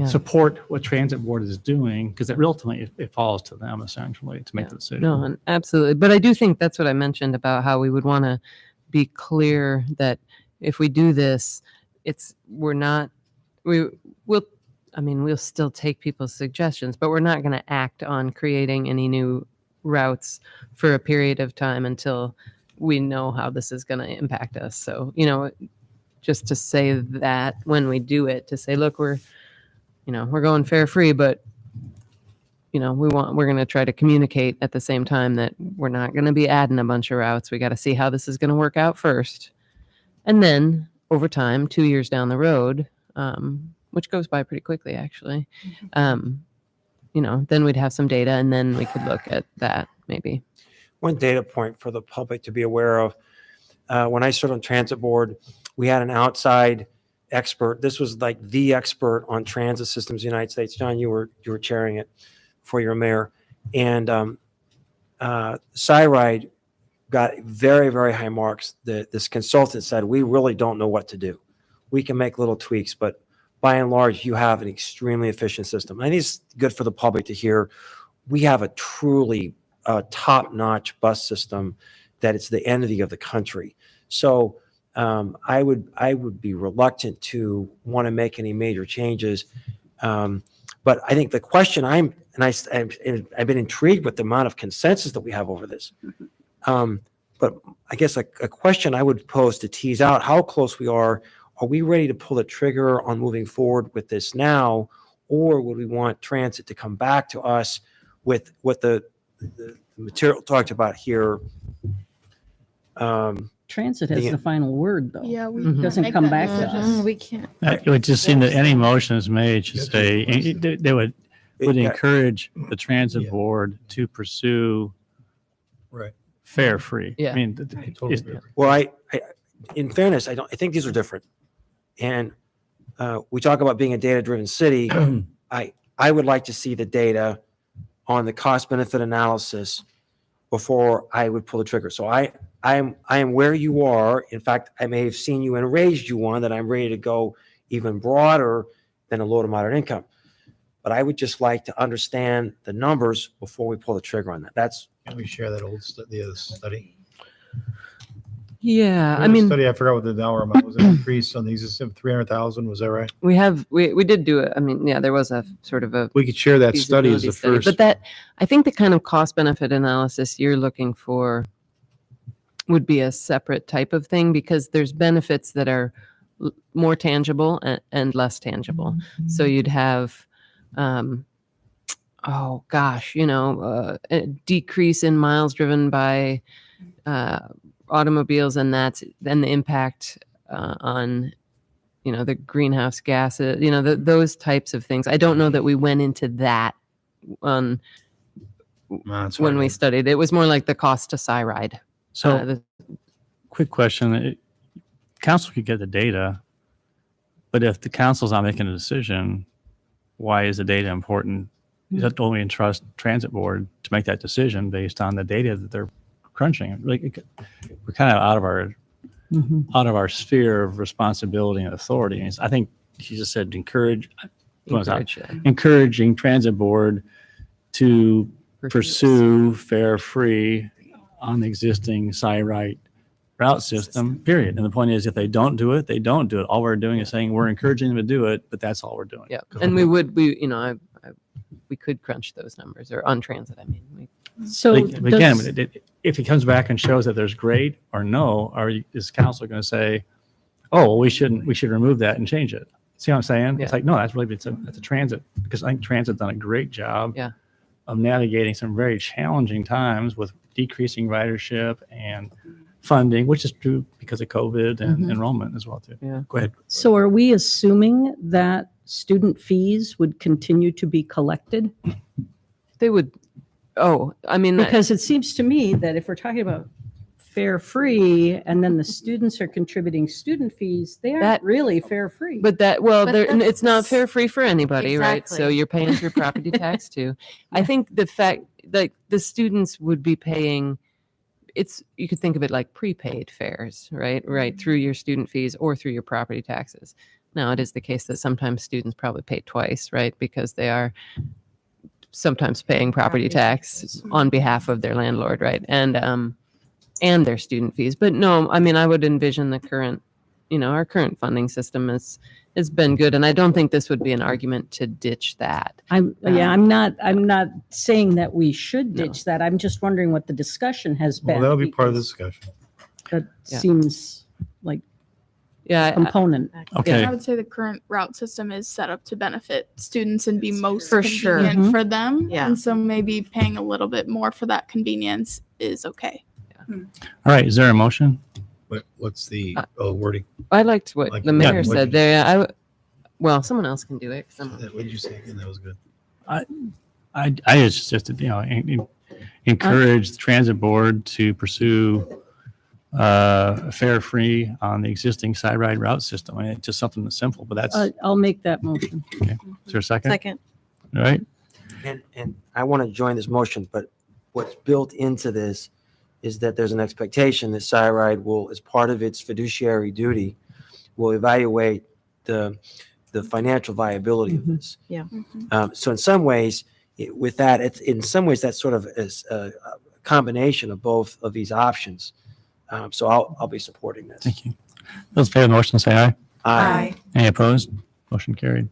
support what transit board is doing, because ultimately it falls to them essentially to make the decision. No, and absolutely. But I do think that's what I mentioned about how we would want to be clear that if we do this, we'll still take people's suggestions, but we're not going to act on creating any new routes for a period of time until we know how this is going to impact us. So, you know, just to say that when we do it, to say, look, we're going fare free, but you know, we're going to try to communicate at the same time that we're not going to be adding a bunch of routes. We got to see how this is going to work out first. And then over time, 2 years down the road, which goes by pretty quickly, actually, you know, then we'd have some data and then we could look at that maybe. One data point for the public to be aware of. When I served on transit board, we had an outside expert. This was like the expert on transit systems in the United States. John, you were chairing it before you were mayor. And SciRide got very, very high marks. This consultant said, we really don't know what to do. We can make little tweaks, but by and large, you have an extremely efficient system. I think it's good for the public to hear. We have a truly top-notch bus system that it's the envy of the country. So I would be reluctant to want to make any major changes. But I think the question I've been intrigued with the amount of consensus that we have over this. But I guess a question I would pose to tease out how close we are we ready to pull the trigger on moving forward with this now? Or would we want transit to come back to us with what the material talked about here? Transit has the final word, though. Yeah, we Mhm. Doesn't make come that back to decision. us. We can't. It would just seem that any motions made should say, they would Yeah. encourage the transit Yeah. board to pursue Right. fare free. Yeah. I mean, Totally agree. Well, I in fairness, I think these are different. And we talk about being a data-driven city. I would like to see the data on the cost-benefit analysis before I would pull the trigger. So I am where you are. In fact, I may have seen you and raised you one that I'm ready to go even broader than a low to moderate income. But I would just like to understand the numbers before we pull the trigger on that. That's Can we share that old the other study? Yeah, The I other mean, study, I forgot what the dollar amount was, an increase on the existing 300,000, was that right? we did do it. I mean, yeah, there was a sort of a We could share that study as feasibility the study. first. But that, I think the kind of cost benefit analysis you're looking for would be a separate type of thing because there's benefits that are more tangible and less tangible. So you'd have, oh gosh, you know, a decrease in miles driven by automobiles, and then the impact on, you know, the greenhouse gases, you know, those types of things. I don't know that we went into that when we studied. It was more like the cost to SciRide. so quick question. Council could get the data, but if the council's not making a decision, why is the data important? You have to only entrust transit board to make that decision based on the data that they're crunching. Like we're kind of out of our sphere of responsibility and authority. And I think she just said encouraging transit board to pursue fare free on the existing SciRide route system, period. And the point is, if they don't do it, they don't do it. All we're doing is saying we're encouraging them to do it, but that's all we're doing. Yeah, and we could crunch those numbers, or on transit, I mean. So Again, does- if it comes back and shows that there's great or no, is council going to say, oh, well, we should remove that and change it? See what I'm saying? Yeah. It's like, no, that's a transit, because I think transit's done a great job Yeah. of navigating some very challenging times with decreasing ridership and funding, which is true because of COVID and enrollment as well too. Yeah. Go ahead. So are we assuming that student fees would continue to be collected? They would, I mean, Because it seems to me that if we're talking about fare free and then the students are contributing student fees, they aren't That- really fare free. but it's not that's- fare free for anybody, right? So Exactly. you're paying through property tax too. I think the fact, like, the students would be paying, you could think of it like prepaid fares, right? Right, through your student fees or through your property taxes. Now, it is the case that sometimes students probably pay twice, right? Because they are sometimes paying property tax on behalf of their landlord, right? And their student fees. But no, I mean, I would envision the current, our current funding system has been good. And I don't think this would be an argument to ditch that. I'm not saying that we should ditch that. I'm just wondering what the discussion has been. Well, that'll be part of the because- discussion. That Yeah. seems like Yeah, component. Okay. I would say the current route system is set up to benefit students and be most For sure. convenient Mhm. for them. Yeah. And so maybe paying a little bit more for that convenience is okay. All right. Is there a motion? What's the wording? I liked what Like- the Yeah, mayor what said you- there. well, someone else can do it. 'Cause I'm- What did you say again? That was good. I just encourage the transit board to pursue fare free on the existing side ride route system. I mean, it's just something that's simple, but that's, is I'll make that motion. there a second? Second. All right. And I want to join this motion, but what's built into this is that there's an expectation that SciRide will, as part of its fiduciary duty, will evaluate the financial viability of this. Yeah. So in some ways, with that, in some ways that's sort of a combination of both of these options. So I'll be supporting this. Thank you. Those in favor of the motion, say aye. Aye. Any opposed? Motion carried.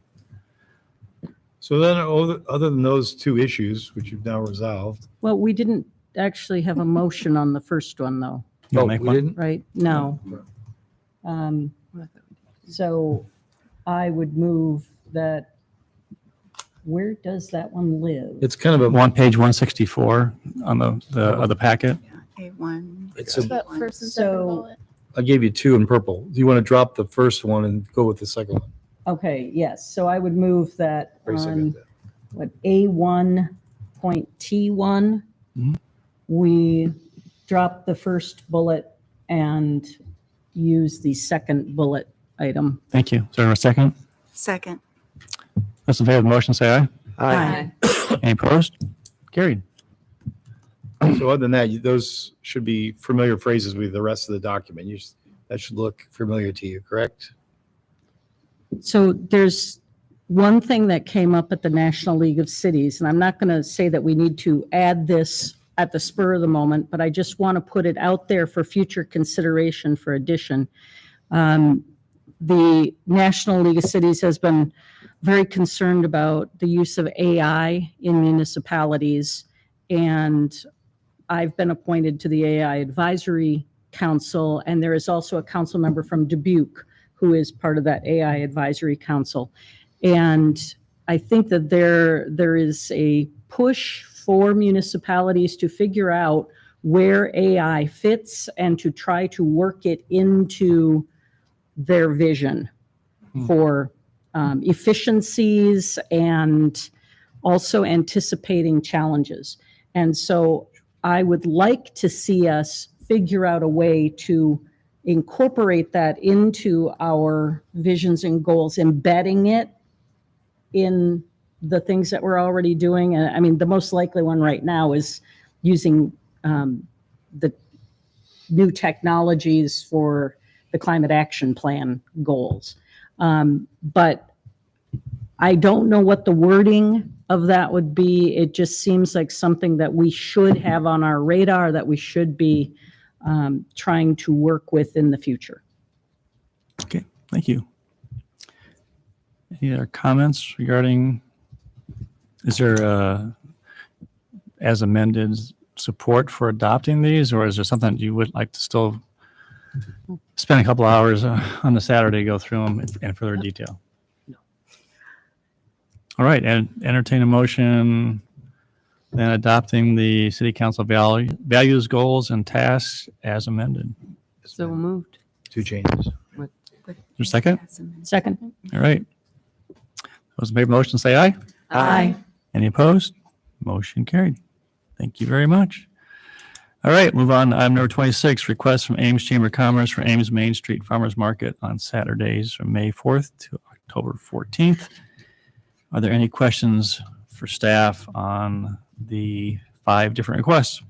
So then, other than those two issues, which you've now resolved. Well, we didn't actually have a motion on the first one, though, You wanna make we one? didn't? right? No. So I would move that, where does that one live? It's kind of a, On page 164 on the packet. A1. it's a, That first and So- second bullet. I gave you two in purple. Do you want to drop the first one and go with the second one? Okay, yes, so I would move that Very on, second. what, A1.T1, Mhm. we drop the first bullet and use the second bullet item. Thank you. Is there a second? Second. Those in favor of the motion, say aye. Aye. Any opposed? Carried. So other than that, those should be familiar phrases with the rest of the document. That should look familiar to you, correct? So there's one thing that came up at the National League of Cities, and I'm not going to say that we need to add this at the spur of the moment, but I just want to put it out there for future consideration for addition. The National League of Cities has been very concerned about the use of AI in municipalities, and I've been appointed to the AI Advisory Council, and there is also a council member from Dubuque who is part of that AI Advisory Council. And I think that there is a push for municipalities to figure out where AI fits and to try to work it into their vision for efficiencies and also anticipating challenges. And so I would like to see us figure out a way to incorporate that into our visions and goals, embedding it in the things that we're already doing. And I mean, the most likely one right now is using the new technologies for the climate action plan goals. But I don't know what the wording of that would be. It just seems like something that we should have on our radar, that we should be trying to work with in the future. Okay, thank you. Any other comments regarding, is there as amended support for adopting these, or is there something you would like to still spend a couple hours on the Saturday, go through them in further detail? No. All right, and entertain a motion then adopting the city council values, goals, and tasks as amended. So moved. Two changes. Is there a second? Second. All right. Those in favor of the motion, say aye. Aye. Any opposed? Motion carried. Thank you very much. All right, move on to item number 26, request from Ames Chamber of Commerce for Ames Main Street Farmers Market on Saturdays from May 4th to October 14th. Are there any questions for staff on the 5 different requests?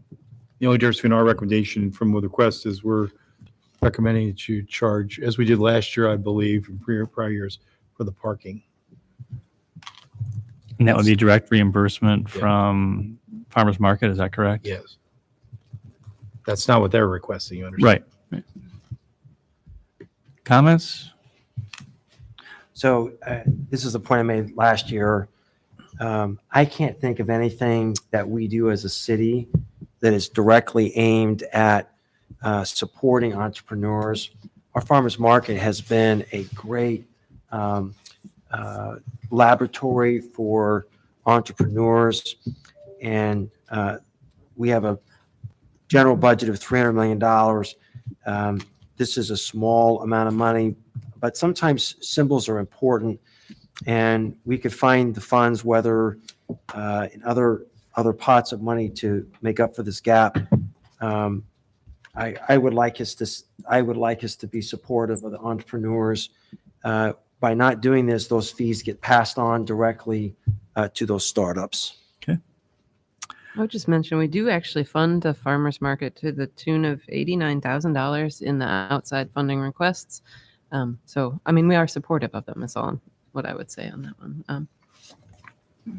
The only difference between our recommendation from the request is we're recommending that you charge, as we did last year, I believe, in prior years, for the parking. And that would be direct reimbursement Yeah. from Farmers Market, is that correct? Yes. That's not what they're requesting, you understand? Right. Comments? So this is the point I made last year. I can't think of anything that we do as a city that is directly aimed at supporting entrepreneurs. Our farmers market has been a great laboratory for entrepreneurs, and we have a general budget of $300 million. This is a small amount of money, but sometimes symbols are important, and we could find the funds, whether in other pots of money, to make up for this gap. I would like us to be supportive of the entrepreneurs. By not doing this, those fees get passed on directly to those startups. I would just mention we do actually fund the farmers market to the tune of $89,000 in the outside funding requests. So, I mean, we are supportive of them. Is all what I would say on that one. All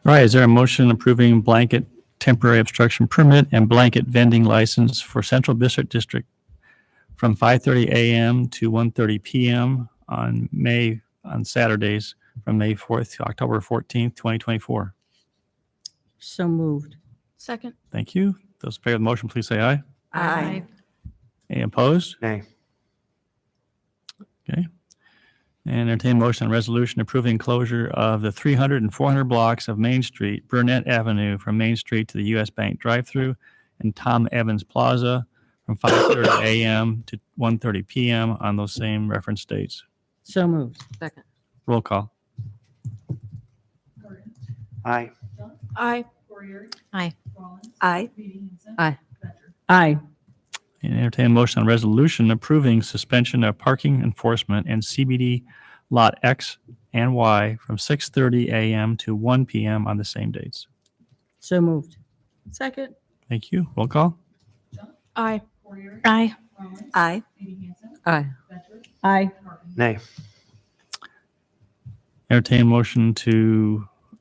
right, is there a motion approving blanket temporary obstruction permit and blanket vending license for Central District from 5:30 a.m. to 1:30 p.m. on Saturdays from May 4th to October 14th, 2024? So moved. Second. Thank you. Those in favor of the motion, please say aye. Aye. Any opposed? Nay. Okay. And entertain motion on resolution approving closure of the 300 and 400 blocks of Main Street, Burnett Avenue from Main Street to the U.S. Bank drive-through and Tom Evans Plaza from 5:30 a.m. to 1:30 p.m. on those same reference dates. So moved. Second. Roll call. Aye. Aye. Aye. Aye. Aye. Aye. And entertain motion on resolution approving suspension of parking enforcement and CBD Lot X and Y from 6:30 a.m. to 1 p.m. on the same dates. So moved. Second. Thank you. Roll call. Aye. Aye. Aye. Aye. Aye. Nay. Entertain motion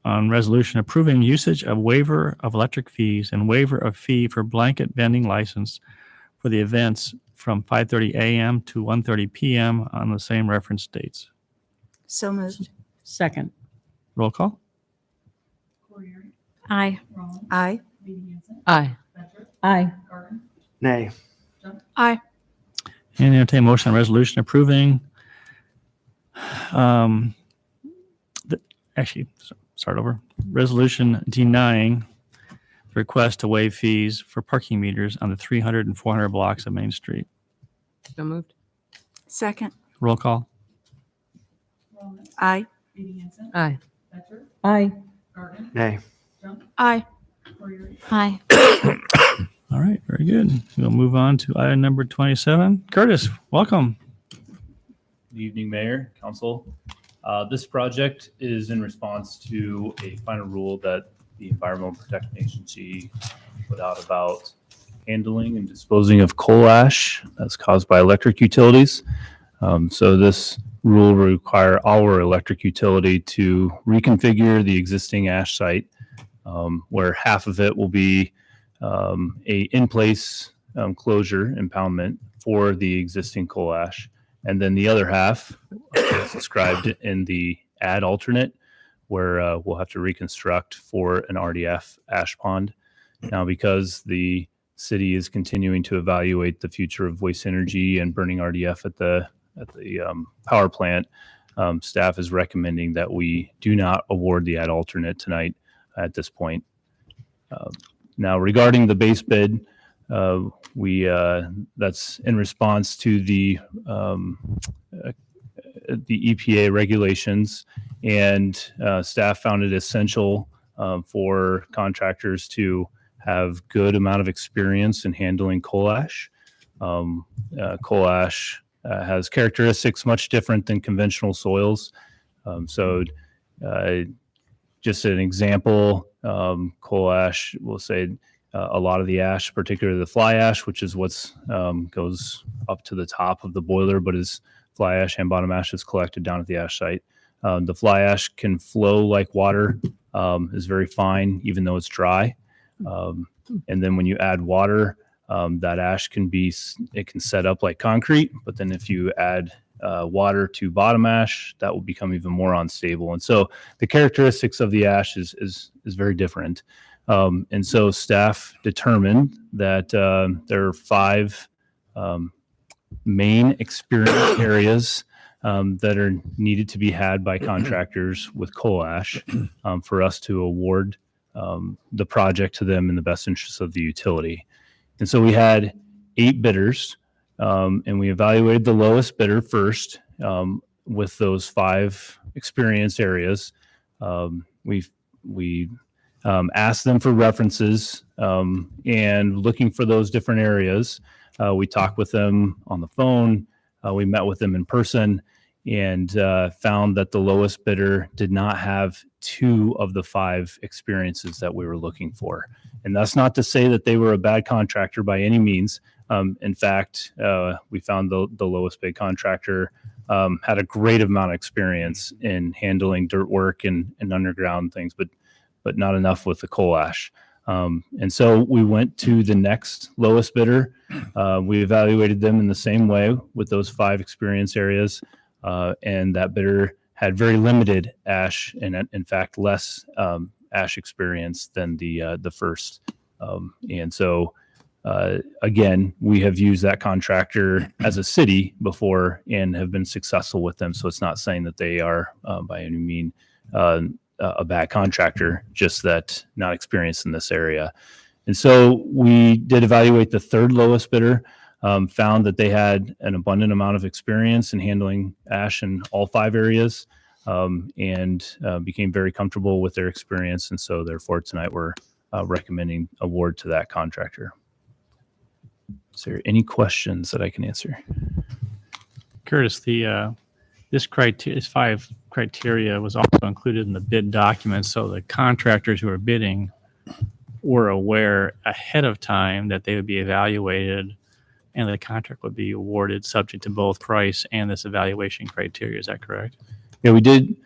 on resolution approving usage of waiver of electric fees and waiver of fee for blanket vending license for the events from 5:30 a.m. to 1:30 p.m. on the same reference dates. So moved. Second. Roll call. Aye. Aye. Aye. Aye. Nay. Aye. And entertain motion on resolution approving, start over. Resolution denying the request to waive fees for parking meters on the 300 and 400 blocks of Main Street. So moved. Second. Roll call. Aye. Aye. Aye. Nay. Aye. Aye. All right, very good. We'll move on to item number 27. Curtis, welcome. Good evening, Mayor, Council. This project is in response to a final rule that the Environmental Protection Agency put out about handling and disposing of coal ash that's caused by electric utilities. So this rule will require our electric utility to reconfigure the existing ash site, where half of it will be a in-place closure impoundment for the existing coal ash. And then the other half is described in the add alternate, where we'll have to reconstruct for an RDF ash pond. Now, because the city is continuing to evaluate the future of waste energy and burning RDF at the power plant, staff is recommending that we do not award the add alternate tonight at this point. Now, regarding the base bid, that's in response to the EPA regulations, and staff found it essential for contractors to have good amount of experience in handling coal ash. Coal ash has characteristics much different than conventional soils. Just an example, coal ash, we'll say a lot of the ash, particularly the fly ash, which is what's goes up to the top of the boiler, but is fly ash and bottom ash is collected down at the ash site. The fly ash can flow like water, is very fine, even though it's dry. And then when you add water, that ash can set up like concrete, but then if you add water to bottom ash, that will become even more unstable. And so the characteristics of the ash is very different. And so staff determined that there are 5 main experience areas that are needed to be had by contractors with coal ash for us to award the project to them in the best interest of the utility. And so we had 8 bidders, and we evaluated the lowest bidder first with those 5 experience areas. We asked them for references and looking for those different areas. We talked with them on the phone. We met with them in person and found that the lowest bidder did not have 2 of the 5 experiences that we were looking for. And that's not to say that they were a bad contractor by any means. In fact, we found the lowest bid contractor had a great amount of experience in handling dirt work and underground things, but not enough with the coal ash. And so we went to the next lowest bidder. We evaluated them in the same way with those 5 experience areas. And that bidder had very limited ash and in fact less ash experience than the first. And so again, we have used that contractor as a city before and have been successful with them. So it's not saying that they are by any means a bad contractor, just that not experienced in this area. And so we did evaluate the 3rd lowest bidder, found that they had an abundant amount of experience in handling ash in all 5 areas, and became very comfortable with their experience. And so therefore tonight we're recommending award to that contractor. Is there any questions that I can answer? Curtis, this 5 criteria was also included in the bid document, so the contractors who are bidding were aware ahead of time that they would be evaluated and the contract would be awarded subject to both price and this evaluation criteria. Is that correct? Yeah, we did.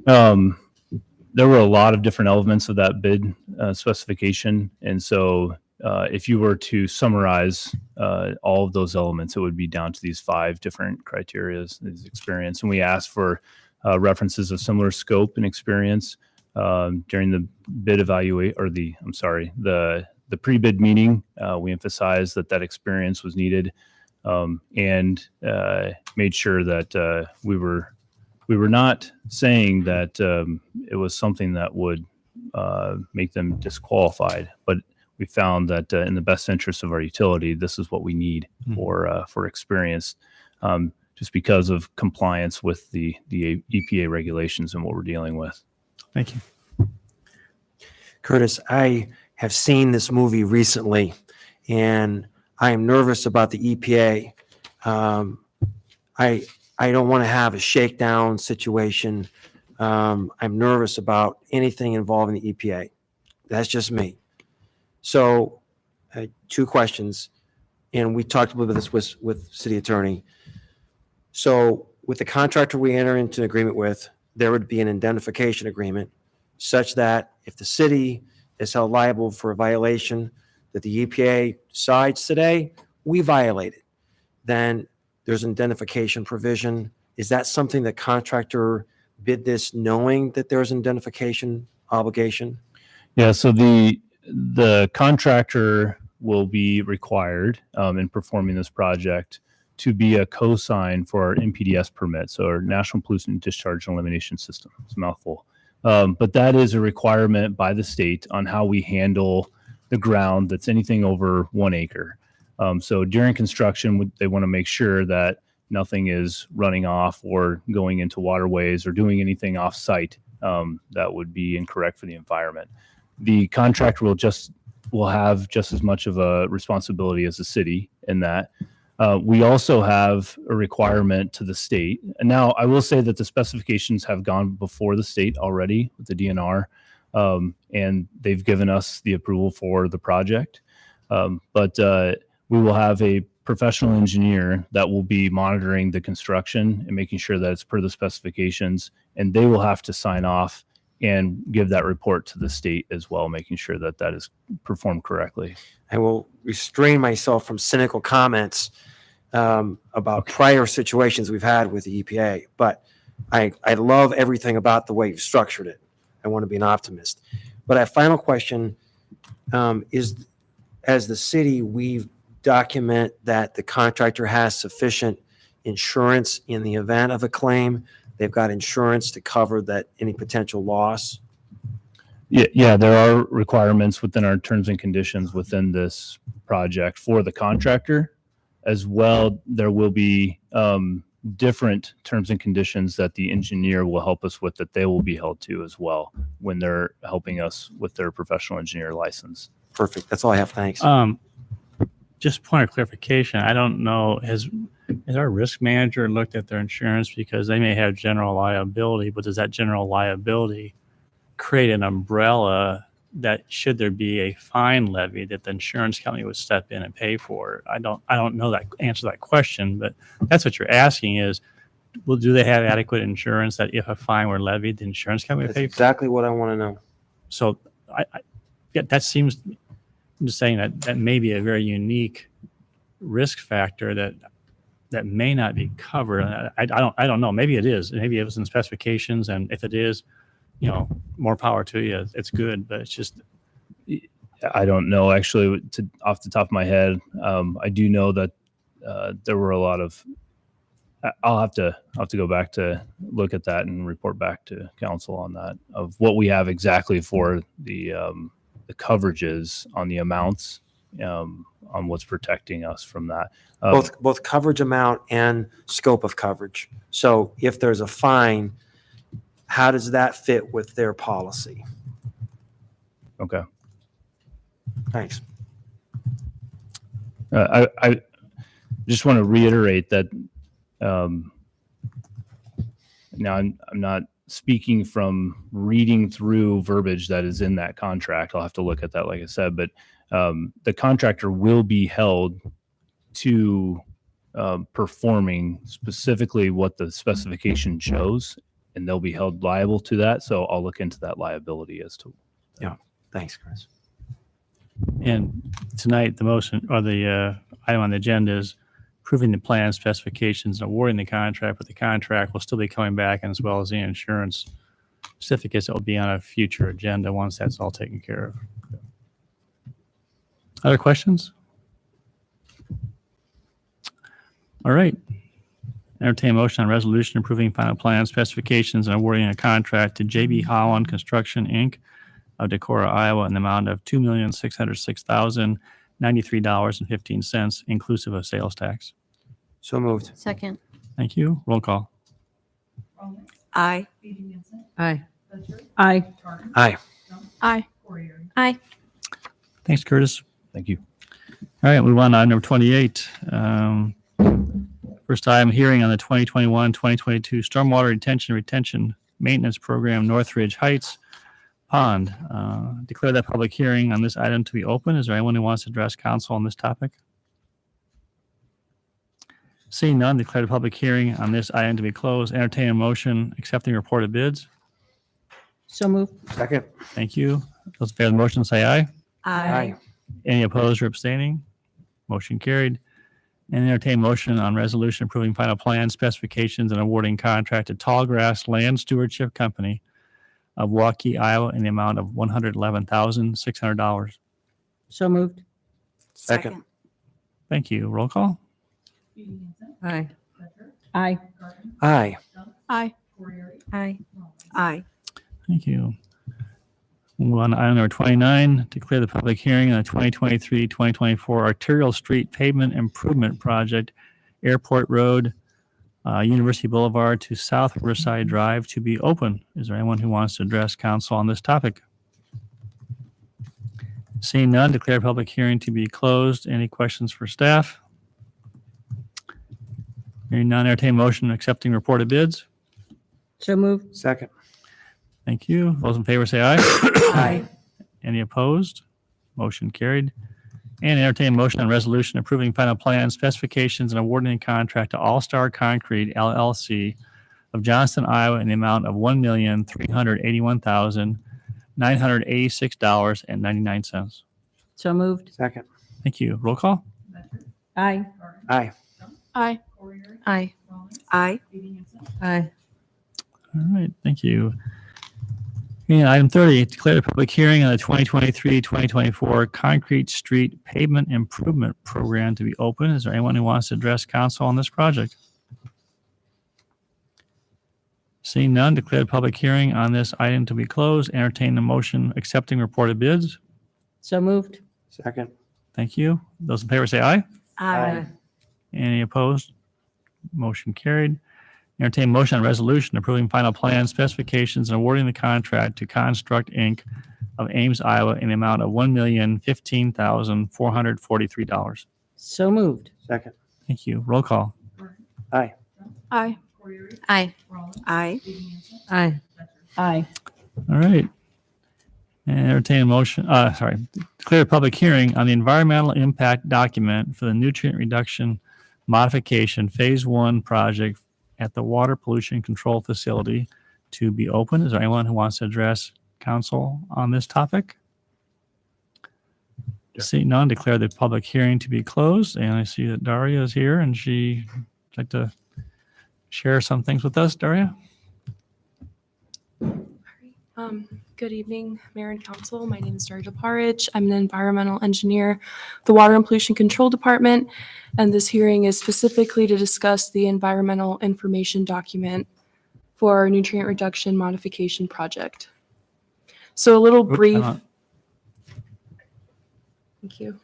There were a lot of different elements of that bid specification. And so if you were to summarize all of those elements, it would be down to these 5 different criteria, these experience. And we asked for references of similar scope and experience during the bid the pre-bid meeting. We emphasized that experience was needed, and made sure that we were not saying that it was something that would make them disqualified, but we found that in the best interest of our utility, this is what we need for experience, just because of compliance with the EPA regulations and what we're dealing with. Thank you. Curtis, I have seen this movie recently, and I am nervous about the EPA. I don't want to have a shakedown situation. I'm nervous about anything involving the EPA. That's just me. So 2 questions, and we talked a little bit of this with city attorney. So with the contractor we enter into an agreement with, there would be an indemnification agreement such that if the city is held liable for a violation that the EPA decides today, we violate it, then there's an indemnification provision. Is that something that contractor bid this knowing that there's an indemnification obligation? Yeah, so the contractor will be required in performing this project to be a cosign for our NPDES permit, so our National Pollutant Discharge and Elimination System. It's a mouthful. But that is a requirement by the state on how we handle the ground that's anything over 1 acre. So during construction, they want to make sure that nothing is running off or going into waterways or doing anything off site that would be incorrect for the environment. The contractor will have just as much of a responsibility as the city in that. We also have a requirement to the state. And now I will say that the specifications have gone before the state already with the DNR, and they've given us the approval for the project. But we will have a professional engineer that will be monitoring the construction and making sure that it's per the specifications, and they will have to sign off and give that report to the state as well, making sure that that is performed correctly. I will restrain myself from cynical comments about prior situations we've had with the EPA, but I love everything about the way you've structured it. I want to be an optimist. But a final question is, as the city, we document that the contractor has sufficient insurance in the event of a claim. They've got insurance to cover that any potential loss. Yeah, there are requirements within our terms and conditions within this project for the contractor as well. There will be different terms and conditions that the engineer will help us with that they will be held to as well when they're helping us with their professional engineer license. Perfect. That's all I have. Thanks. Just point of clarification. I don't know, has our risk manager looked at their insurance, because they may have general liability, but does that general liability create an umbrella that should there be a fine levy that the insurance company would step in and pay for? I don't know that answer to that question, but that's what you're asking is, well, do they have adequate insurance that if a fine were levied, the insurance company would That's pay for it? exactly what I want to know. So yeah, that seems, I'm just saying that may be a very unique risk factor that may not be covered. I don't know. Maybe it is. Maybe it was in specifications, and if it is, more power to you. It's good, but it's just, I don't know actually off the top of my head. I do know that there were a lot of, I'll have to go back to look at that and report back to council on that, of what we have exactly for the coverages on the amounts, on what's protecting us from that. Both coverage amount and scope of coverage. So if there's a fine, how does that fit with their policy? Okay. Thanks. I just want to reiterate that now I'm not speaking from reading through verbiage that is in that contract. I'll have to look at that, like I said, but the contractor will be held to performing specifically what the specification shows, and they'll be held liable to that. So I'll look into that liability as to. Yeah. Thanks, Chris. and tonight the motion or the item on the agenda is approving the plan specifications and awarding the contract, but the contract will still be coming back, and as well as the insurance certificates that will be on a future agenda once that's all taken care of. Other questions? All right. Entertain a motion on resolution approving final plan specifications and awarding a contract to JB Holland Construction, Inc. of Decorah, Iowa, in the amount of $2,606,093.15, inclusive of sales tax. So moved. Second. Thank you. Roll call. Aye. Aye. Aye. Aye. Aye. Aye. Thanks, Curtis. Thank you. All right, move on to item number 28. First item, hearing on the 2021-2022 Stormwater Retention Maintenance Program, Northridge Heights Pond. Declare that public hearing on this item to be open. Is there anyone who wants to address council on this topic? Seeing none, declare the public hearing on this item to be closed. Entertain a motion accepting reported bids. So moved. Second. Thank you. Those in favor of the motion say aye. Aye. Any opposed or abstaining? Motion carried. And entertain motion on resolution approving final plan specifications and awarding contract to Tallgrass Land Stewardship Company of Waukee, Iowa, in the amount of $111,600. So moved. Second. Thank you. Roll call. Aye. Aye. Aye. Aye. Aye. Aye. Thank you. Move on to item number 29, declare the public hearing on the 2023-2024 Arterial Street Pavement Improvement Project, Airport Road, University Boulevard to South Riverside Drive to be open. Is there anyone who wants to address council on this topic? Seeing none, declare public hearing to be closed. Any questions for staff? Hearing none, entertain motion accepting reported bids. So moved. Second. Thank you. Those in favor say aye. Aye. Any opposed? Motion carried. And entertain motion on resolution approving final plan specifications and awarding a contract to All Star Concrete LLC of Johnston, Iowa, in the amount of $1,381,986.99. So moved. Second. Thank you. Roll call. Aye. Aye. Aye. Aye. Aye. Aye. All right. Thank you. And item 30, declare a public hearing on the 2023-2024 Concrete Street Pavement Improvement Program to be open. Is there anyone who wants to address council on this project? Seeing none, declare the public hearing on this item to be closed. Entertain the motion accepting reported bids. So moved. Second. Thank you. Those in favor say aye. Aye. Any opposed? Motion carried. Entertain motion on resolution approving final plan specifications and awarding the contract to Construct Inc. of Ames, Iowa in the amount of $1,015,443. So moved. Second. Thank you. Roll call. Aye. Aye. Aye. Aye. Aye. Aye. All right. And entertain a motion, declare a public hearing on the environmental impact document for the nutrient reduction modification phase 1 project at the water pollution control facility to be open. Is there anyone who wants to address council on this topic? Seeing none, declare the public hearing to be closed. And I see that Daria is here and she'd like to share some things with us. Daria? Good evening, Mayor and Council. My name is Daria Parich. I'm an environmental engineer, the Water and Pollution Control Department, and this hearing is specifically to discuss the environmental information document for our nutrient reduction modification project. So a little brief. Thank you.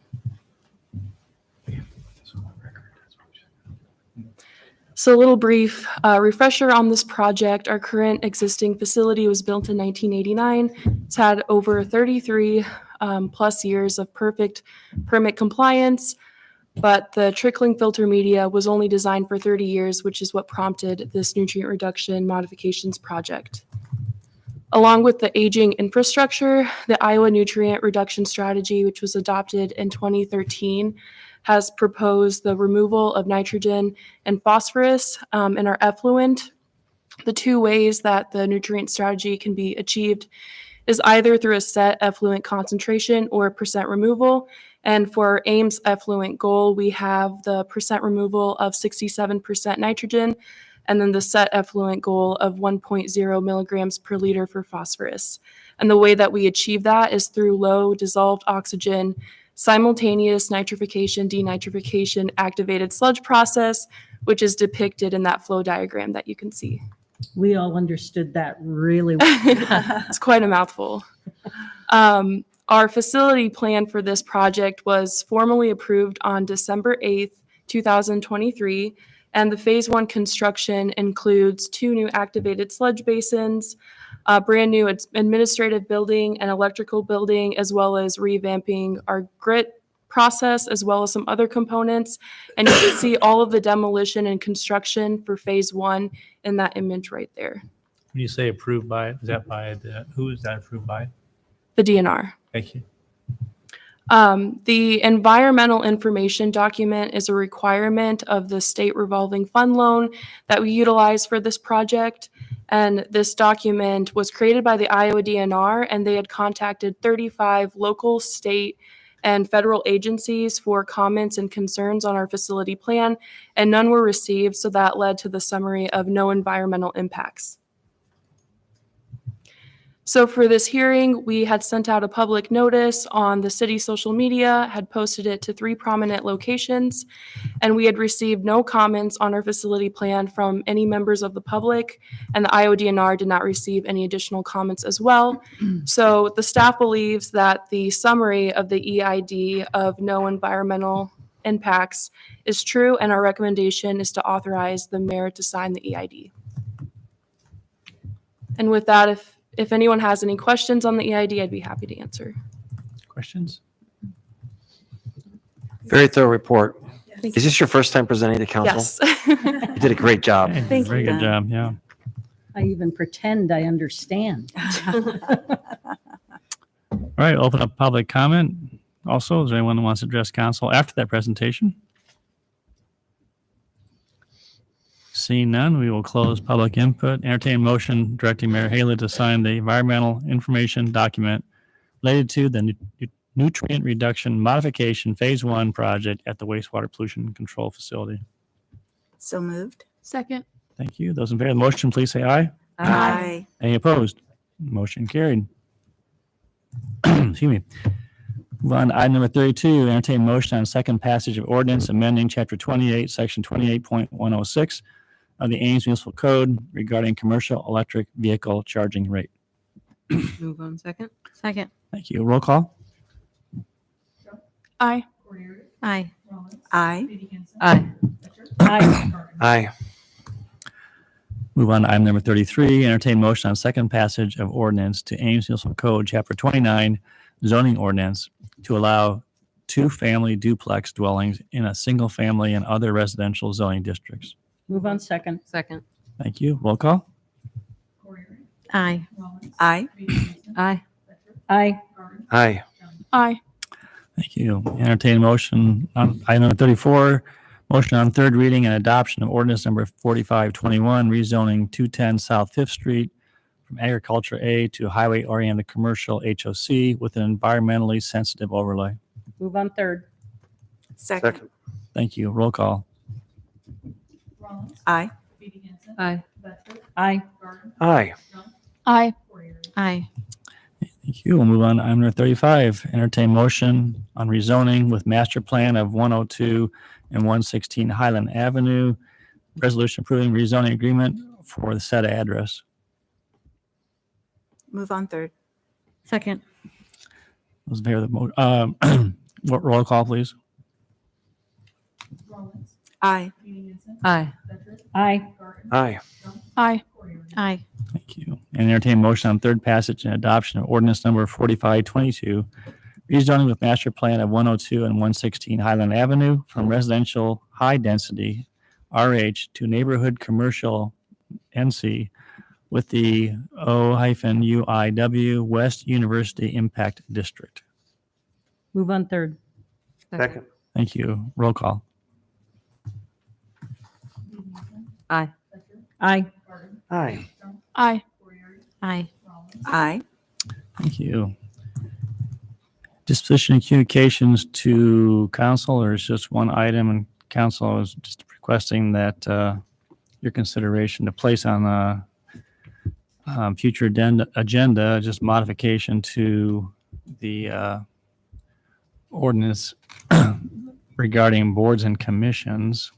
So a little brief refresher on this project. Our current existing facility was built in 1989. It's had over 33 plus years of perfect permit compliance, but the trickling filter media was only designed for 30 years, which is what prompted this nutrient reduction modifications project. Along with the aging infrastructure, the Iowa Nutrient Reduction Strategy, which was adopted in 2013, has proposed the removal of nitrogen and phosphorus in our effluent. The two ways that the nutrient strategy can be achieved is either through a set effluent concentration or percent removal. And for our Ames effluent goal, we have the percent removal of 67% nitrogen, and then the set effluent goal of 1.0 milligrams per liter for phosphorus. And the way that we achieve that is through low dissolved oxygen simultaneous nitrification, denitrification, activated sludge process, which is depicted in that flow diagram that you can see. We all understood that really well. It's quite a mouthful. Our facility plan for this project was formally approved on December 8th, 2023, and the phase 1 construction includes 2 new activated sludge basins, a brand new administrative building and electrical building, as well as revamping our grit process, as well as some other components. And you can see all of the demolition and construction for phase 1 in that image right there. When you say approved by, is that by who is that approved by? The DNR. Thank you. The environmental information document is a requirement of the state revolving fund loan that we utilize for this project. And this document was created by the Iowa DNR, and they had contacted 35 local, state, and federal agencies for comments and concerns on our facility plan, and none were received, so that led to the summary of no environmental impacts. So for this hearing, we had sent out a public notice on the city social media, had posted it to 3 prominent locations, and we had received no comments on our facility plan from any members of the public, and the Iowa DNR did not receive any additional comments as well. So the staff believes that the summary of the EID of no environmental impacts is true, and our recommendation is to authorize the mayor to sign the EID. And with that, if anyone has any questions on the EID, I'd be happy to answer. Questions? Very thorough report. Thank Is this your first time presenting to council? Yes. You did a great job. Thank Very you. good job, yeah. I even pretend I understand. All right, open up public comment. Also, is there anyone who wants to address council after that presentation? Seeing none, we will close public input. Entertain motion directing Mayor Haley to sign the environmental information document related to the nutrient reduction modification phase 1 project at the wastewater pollution control facility. So moved. Second. Thank you. Those in favor of the motion, please say aye. Aye. Any opposed? Motion carried. Excuse me. Move on to item number 32, entertain motion on second passage of ordinance amending chapter 28, section 28.106 of the Ames Municipal Code regarding commercial electric vehicle charging rate. Move on second. Second. Thank you. Roll call. Aye. Aye. Aye. Aye. Aye. Aye. Move on to item number 33, entertain motion on second passage of ordinance to Ames Municipal Code, Chapter 29, zoning ordinance to allow two-family duplex dwellings in a single-family and other residential zoning districts. Move on second. Second. Thank you. Roll call. Aye. Aye. Aye. Aye. Aye. Aye. Thank you. Entertain motion on item number 34, motion on third reading and adoption of ordinance number 4521, rezoning 210 South Fifth Street from agriculture A to highway-oriented commercial HOC with an environmentally sensitive overlay. Move on third. Second. Thank you. Roll call. Aye. Aye. Aye. Aye. Aye. Aye. Thank you. We'll move on to item number 35. Entertain motion on rezoning with master plan of 102 and 116 Highland Avenue. Resolution approving rezoning agreement for the said address. Move on third. Second. Those in favor of the roll call, please. Aye. Aye. Aye. Aye. Aye. Aye. Thank you. And entertain motion on third passage and adoption of ordinance number 4522, rezoning with master plan of 102 and 116 Highland Avenue from residential high density RH to neighborhood commercial NC with the O-UIW West University Impact District. Move on third. Second. Thank you. Roll call. Aye. Aye. Aye. Aye. Aye. Aye. Thank you. Disposition and communications to council, or is just one item, and council is just requesting that your consideration to place on the future agenda, just modification to the ordinance regarding boards and commissions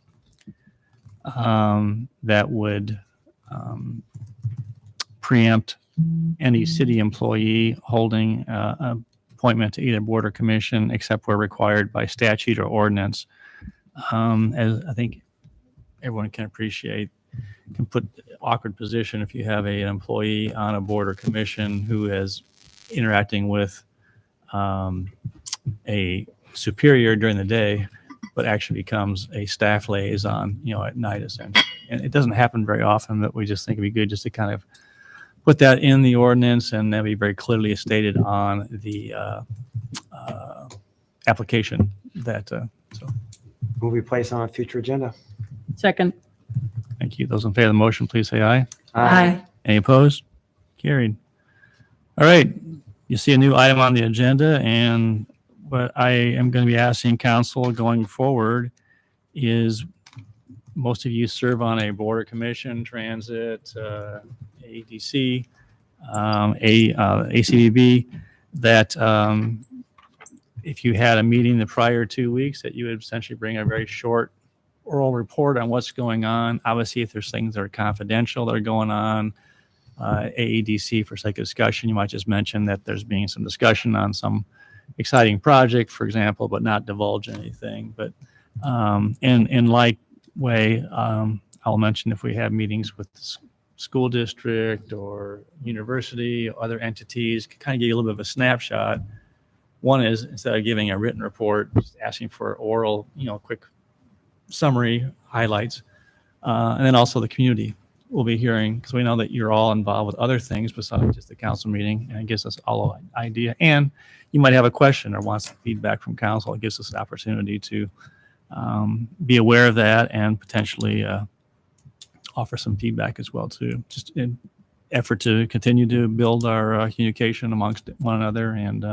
that would preempt any city employee holding appointment to either board or commission except where required by statute or ordinance. As I think everyone can appreciate, can put awkward position if you have an employee on a board or commission who is interacting with a superior during the day, but actually becomes a staff liaison, at night essentially. And it doesn't happen very often, but we just think it'd be good just to kind of put that in the ordinance and that be very clearly stated on the application that, so. Will be placed on a future agenda. Second. Thank you. Those in favor of the motion, please say aye. Aye. Any opposed? Carried. All right. You see a new item on the agenda, and what I am going to be asking council going forward is most of you serve on a board or commission, transit, ADC, ACDB, that if you had a meeting the prior 2 weeks, that you would essentially bring a very short oral report on what's going on. Obviously, if there's things that are confidential that are going on, AEDC for sake of discussion, you might just mention that there's being some discussion on some exciting project, for example, but not divulge anything. But in like way, I'll mention if we have meetings with the school district or university or other entities, kind of give you a little bit of a snapshot. One is, instead of giving a written report, just asking for oral, quick summary highlights. And then also the community will be hearing, because we know that you're all involved with other things besides just the council meeting, and it gives us all an idea. And you might have a question or want some feedback from council. It gives us an opportunity to be aware of that and potentially offer some feedback as well too. Just in effort to continue to build our communication amongst one another. And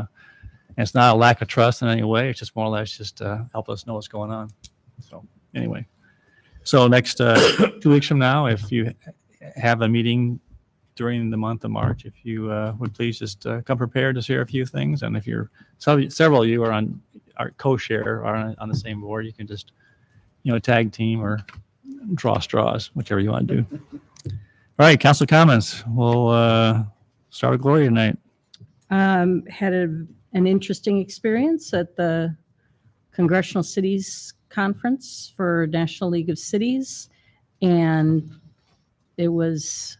it's not a lack of trust in any way. It's just more or less just help us know what's going on. So anyway, so next 2 weeks from now, if you have a meeting during the month of March. If you would please just come prepared to share a few things. And if you're, several of you are co-share, are on the same board, you can just, tag team or draw straws, whichever you want to do. All right, council comments. We'll start with Gloria tonight. Had an interesting experience at the Congressional Cities Conference for National League of Cities, and it was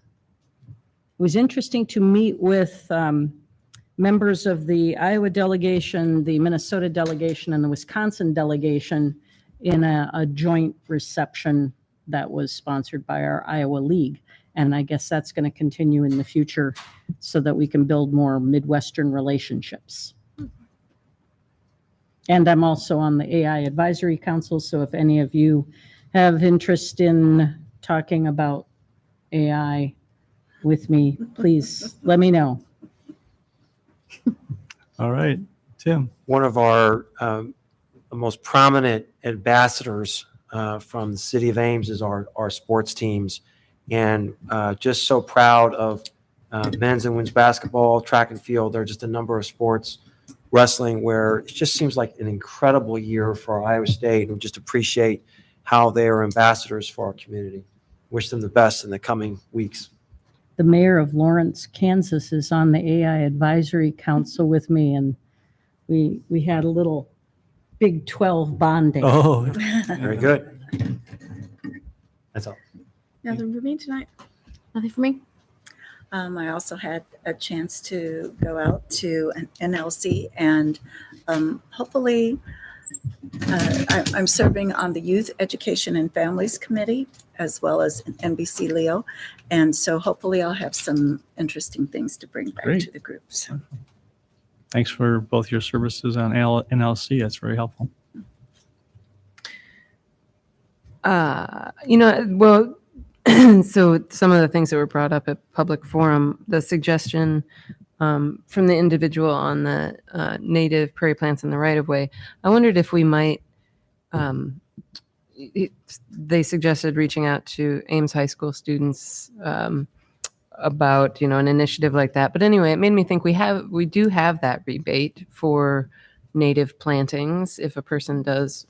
interesting to meet with members of the Iowa delegation, the Minnesota delegation, and the Wisconsin delegation in a joint reception that was sponsored by our Iowa League. And I guess that's going to continue in the future so that we can build more Midwestern relationships. And I'm also on the AI Advisory Council, so if any of you have interest in talking about AI with me, please let me know. All right, Tim. One of our most prominent ambassadors from the city of Ames is our sports teams. And just so proud of men's and women's basketball, track and field. There are just a number of sports, wrestling, where it just seems like an incredible year for Iowa State, and just appreciate how they are ambassadors for our community. Wish them the best in the coming weeks. The mayor of Lawrence, Kansas is on the AI Advisory Council with me, and we had a little Big 12 bonding. Oh, very good. That's all. Nothing for me tonight. Nothing for me. I also had a chance to go out to an NLC, and hopefully I'm serving on the Youth Education and Families Committee as well as NBC Leo. And so hopefully I'll have some interesting things to bring back Great. to the group. So. Thanks for both your services on NLC. That's very helpful. Well, so some of the things that were brought up at public forum, the suggestion from the individual on the native prairie plants in the right of way, I wondered if we might, they suggested reaching out to Ames High School students about, an initiative like that. But anyway, it made me think we do have that rebate for native plantings if a person does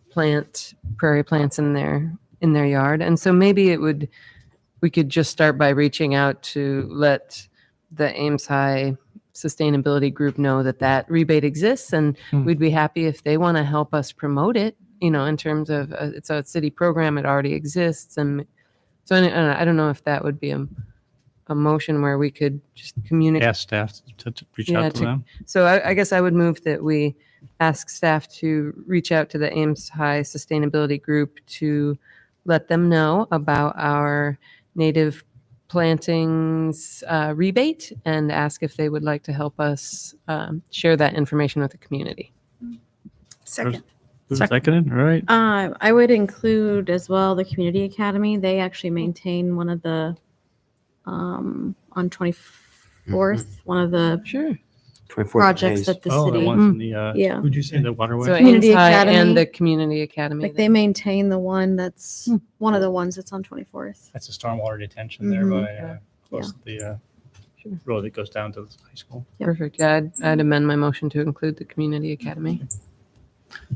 plant prairie plants in their yard. And so maybe we could just start by reaching out to let the Ames High Sustainability Group know that rebate exists, and we'd be happy if they want to help us promote it, in terms of it's a city program, it already exists. And so I don't know if that would be a motion where we could just communicate. Ask staff to reach out to them. So I guess I would move that we ask staff to reach out to the Ames High Sustainability Group to let them know about our native plantings rebate, and ask if they would like to help us share that information with the community. Second. Seconded, all right. I would include as well the Community Academy. They actually maintain one of the on 24th, one of the 24th projects Ames. that the The city. ones in the, Yeah. who'd you say, the waterway? So Community Ames High Academy. and the Community Academy. Like they maintain the one that's one of the ones that's on 24th. That's a stormwater detention there by close to the road that goes down to the high school. Perfect. Yeah, I'd amend my motion to include the Community Academy.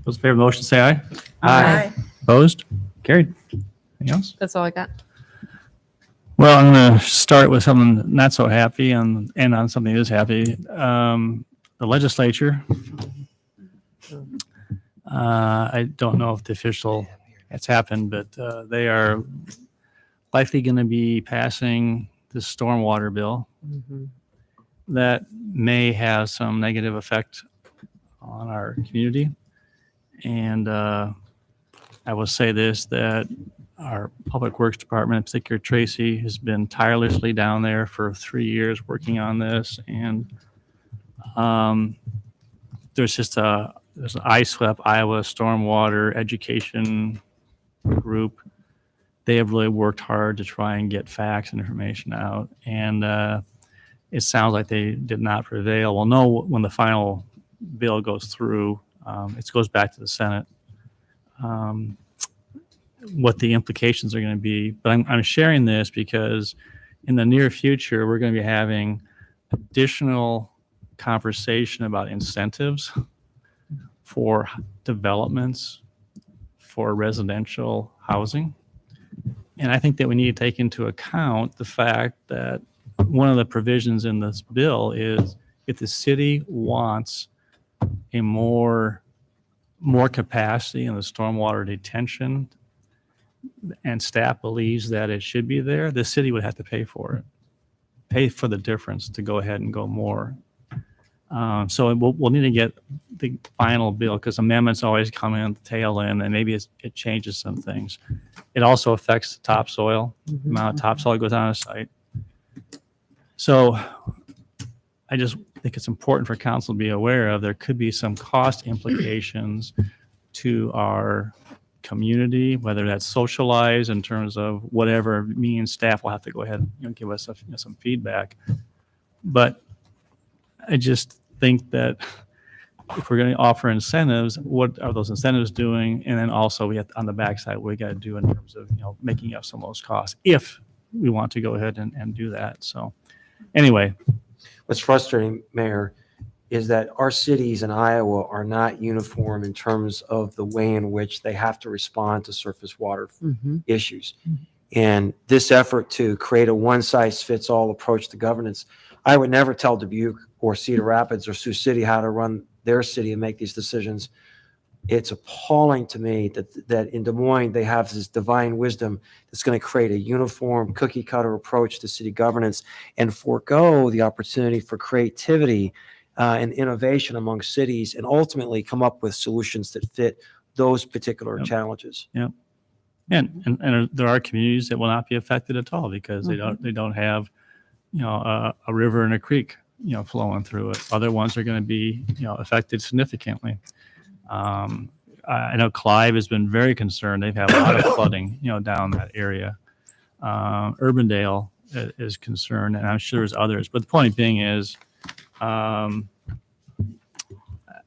Those in favor of the motion say aye. Aye. Opposed? Carried. Anything else? That's all I got. Well, I'm going to start with something not so happy and end on something that is happy. The legislature, I don't know if the official has happened, but they are likely going to be passing the stormwater bill that may have some negative effect on our community. And I will say this, that our Public Works Department, in particular Tracy, has been tirelessly down there for 3 years working on this. And there's just there's an ISWEP, Iowa Stormwater Education Group. They have really worked hard to try and get facts and information out. And it sounds like they did not prevail. We'll know when the final bill goes through. It goes back to the Senate. What the implications are going to be. But I'm sharing this because in the near future, we're going to be having additional conversation about incentives for developments for residential housing. And I think that we need to take into account the fact that one of the provisions in this bill is if the city wants a more capacity in the stormwater detention and staff believes that it should be there, the city would have to pay for it, pay for the difference to go ahead and go more. So we'll need to get the final bill because amendments always come in at the tail end and maybe it changes some things. It also affects the topsoil, the amount of topsoil goes on a site. So I just think it's important for council to be aware of there could be some cost implications to our community, whether that's socialized in terms of whatever means staff will have to go ahead and give us some feedback. But I just think that if we're going to offer incentives, what are those incentives doing? And then also we have on the backside, what we got to do in terms of, making up some of those costs if we want to go ahead and do that. So anyway. What's frustrating, Mayor, is that our cities in Iowa are not uniform in terms of the way in which they have to respond to surface water issues. And this effort to create a one-size-fits-all approach to governance, I would never tell Dubuque or Cedar Rapids or Sioux City how to run their city and make these decisions. It's appalling to me that in Des Moines, they have this divine wisdom that's going to create a uniform cookie cutter approach to city governance and forego the opportunity for creativity and innovation among cities and ultimately come up with solutions that fit those particular challenges. Yeah. And there are communities that will not be affected at all because they don't have, a river and a creek, flowing through it. Other ones are going to be, affected significantly. I know Clive has been very concerned. They've had a lot of flooding, down that area. Urbandale is concerned, and I'm sure there's others. But the point being is, I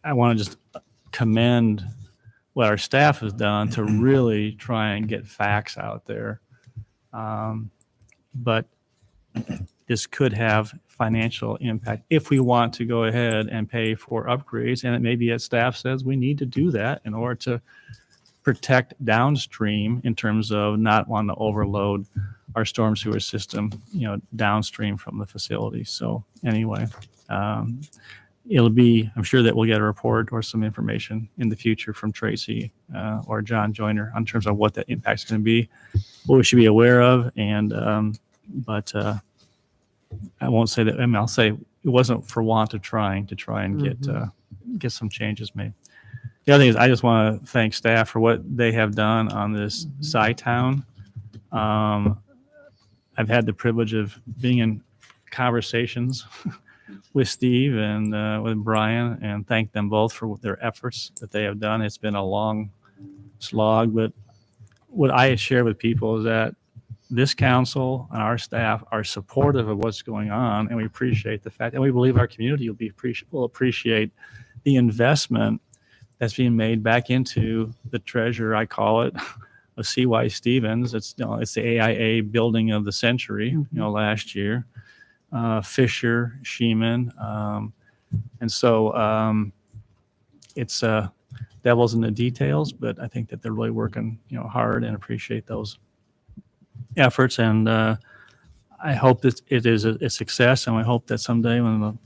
want to just commend what our staff has done to really try and get facts out there. But this could have financial impact if we want to go ahead and pay for upgrades. And it may be as staff says, we need to do that in order to protect downstream in terms of not wanting to overload our storm sewer system, downstream from the facility. So anyway, I'm sure that we'll get a report or some information in the future from Tracy or John Joyner in terms of what that impact is going to be, what we should be aware of. And, but I won't say that. I'll say it wasn't for want of trying and get some changes made. The other thing is I just want to thank staff for what they have done on this Sci-Town. I've had the privilege of being in conversations with Steve and with Brian and thank them both for their efforts that they have done. It's been a long slog, but what I share with people is that this council and our staff are supportive of what's going on, and we appreciate the fact, and we believe our community will appreciate the investment that's being made back into the treasure. I call it a C.Y. Stevens. It's it's the AIA building of the century. Last year, Fisher, Sheeman, and so it's devil's in the details, but I think that they're really working hard and appreciate those efforts, and I hope that it is a success, and I hope that someday when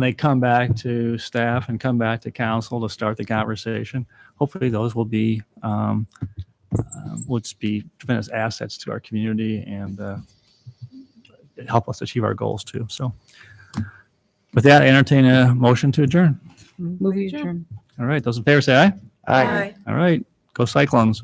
they come back to staff and come back to council to start the conversation, hopefully those will be would be tremendous assets to our community and help us achieve our goals too. So with that, I entertain a motion to adjourn. Move adjourn. All right, those in favor say aye. Aye. All right, go Cyclones.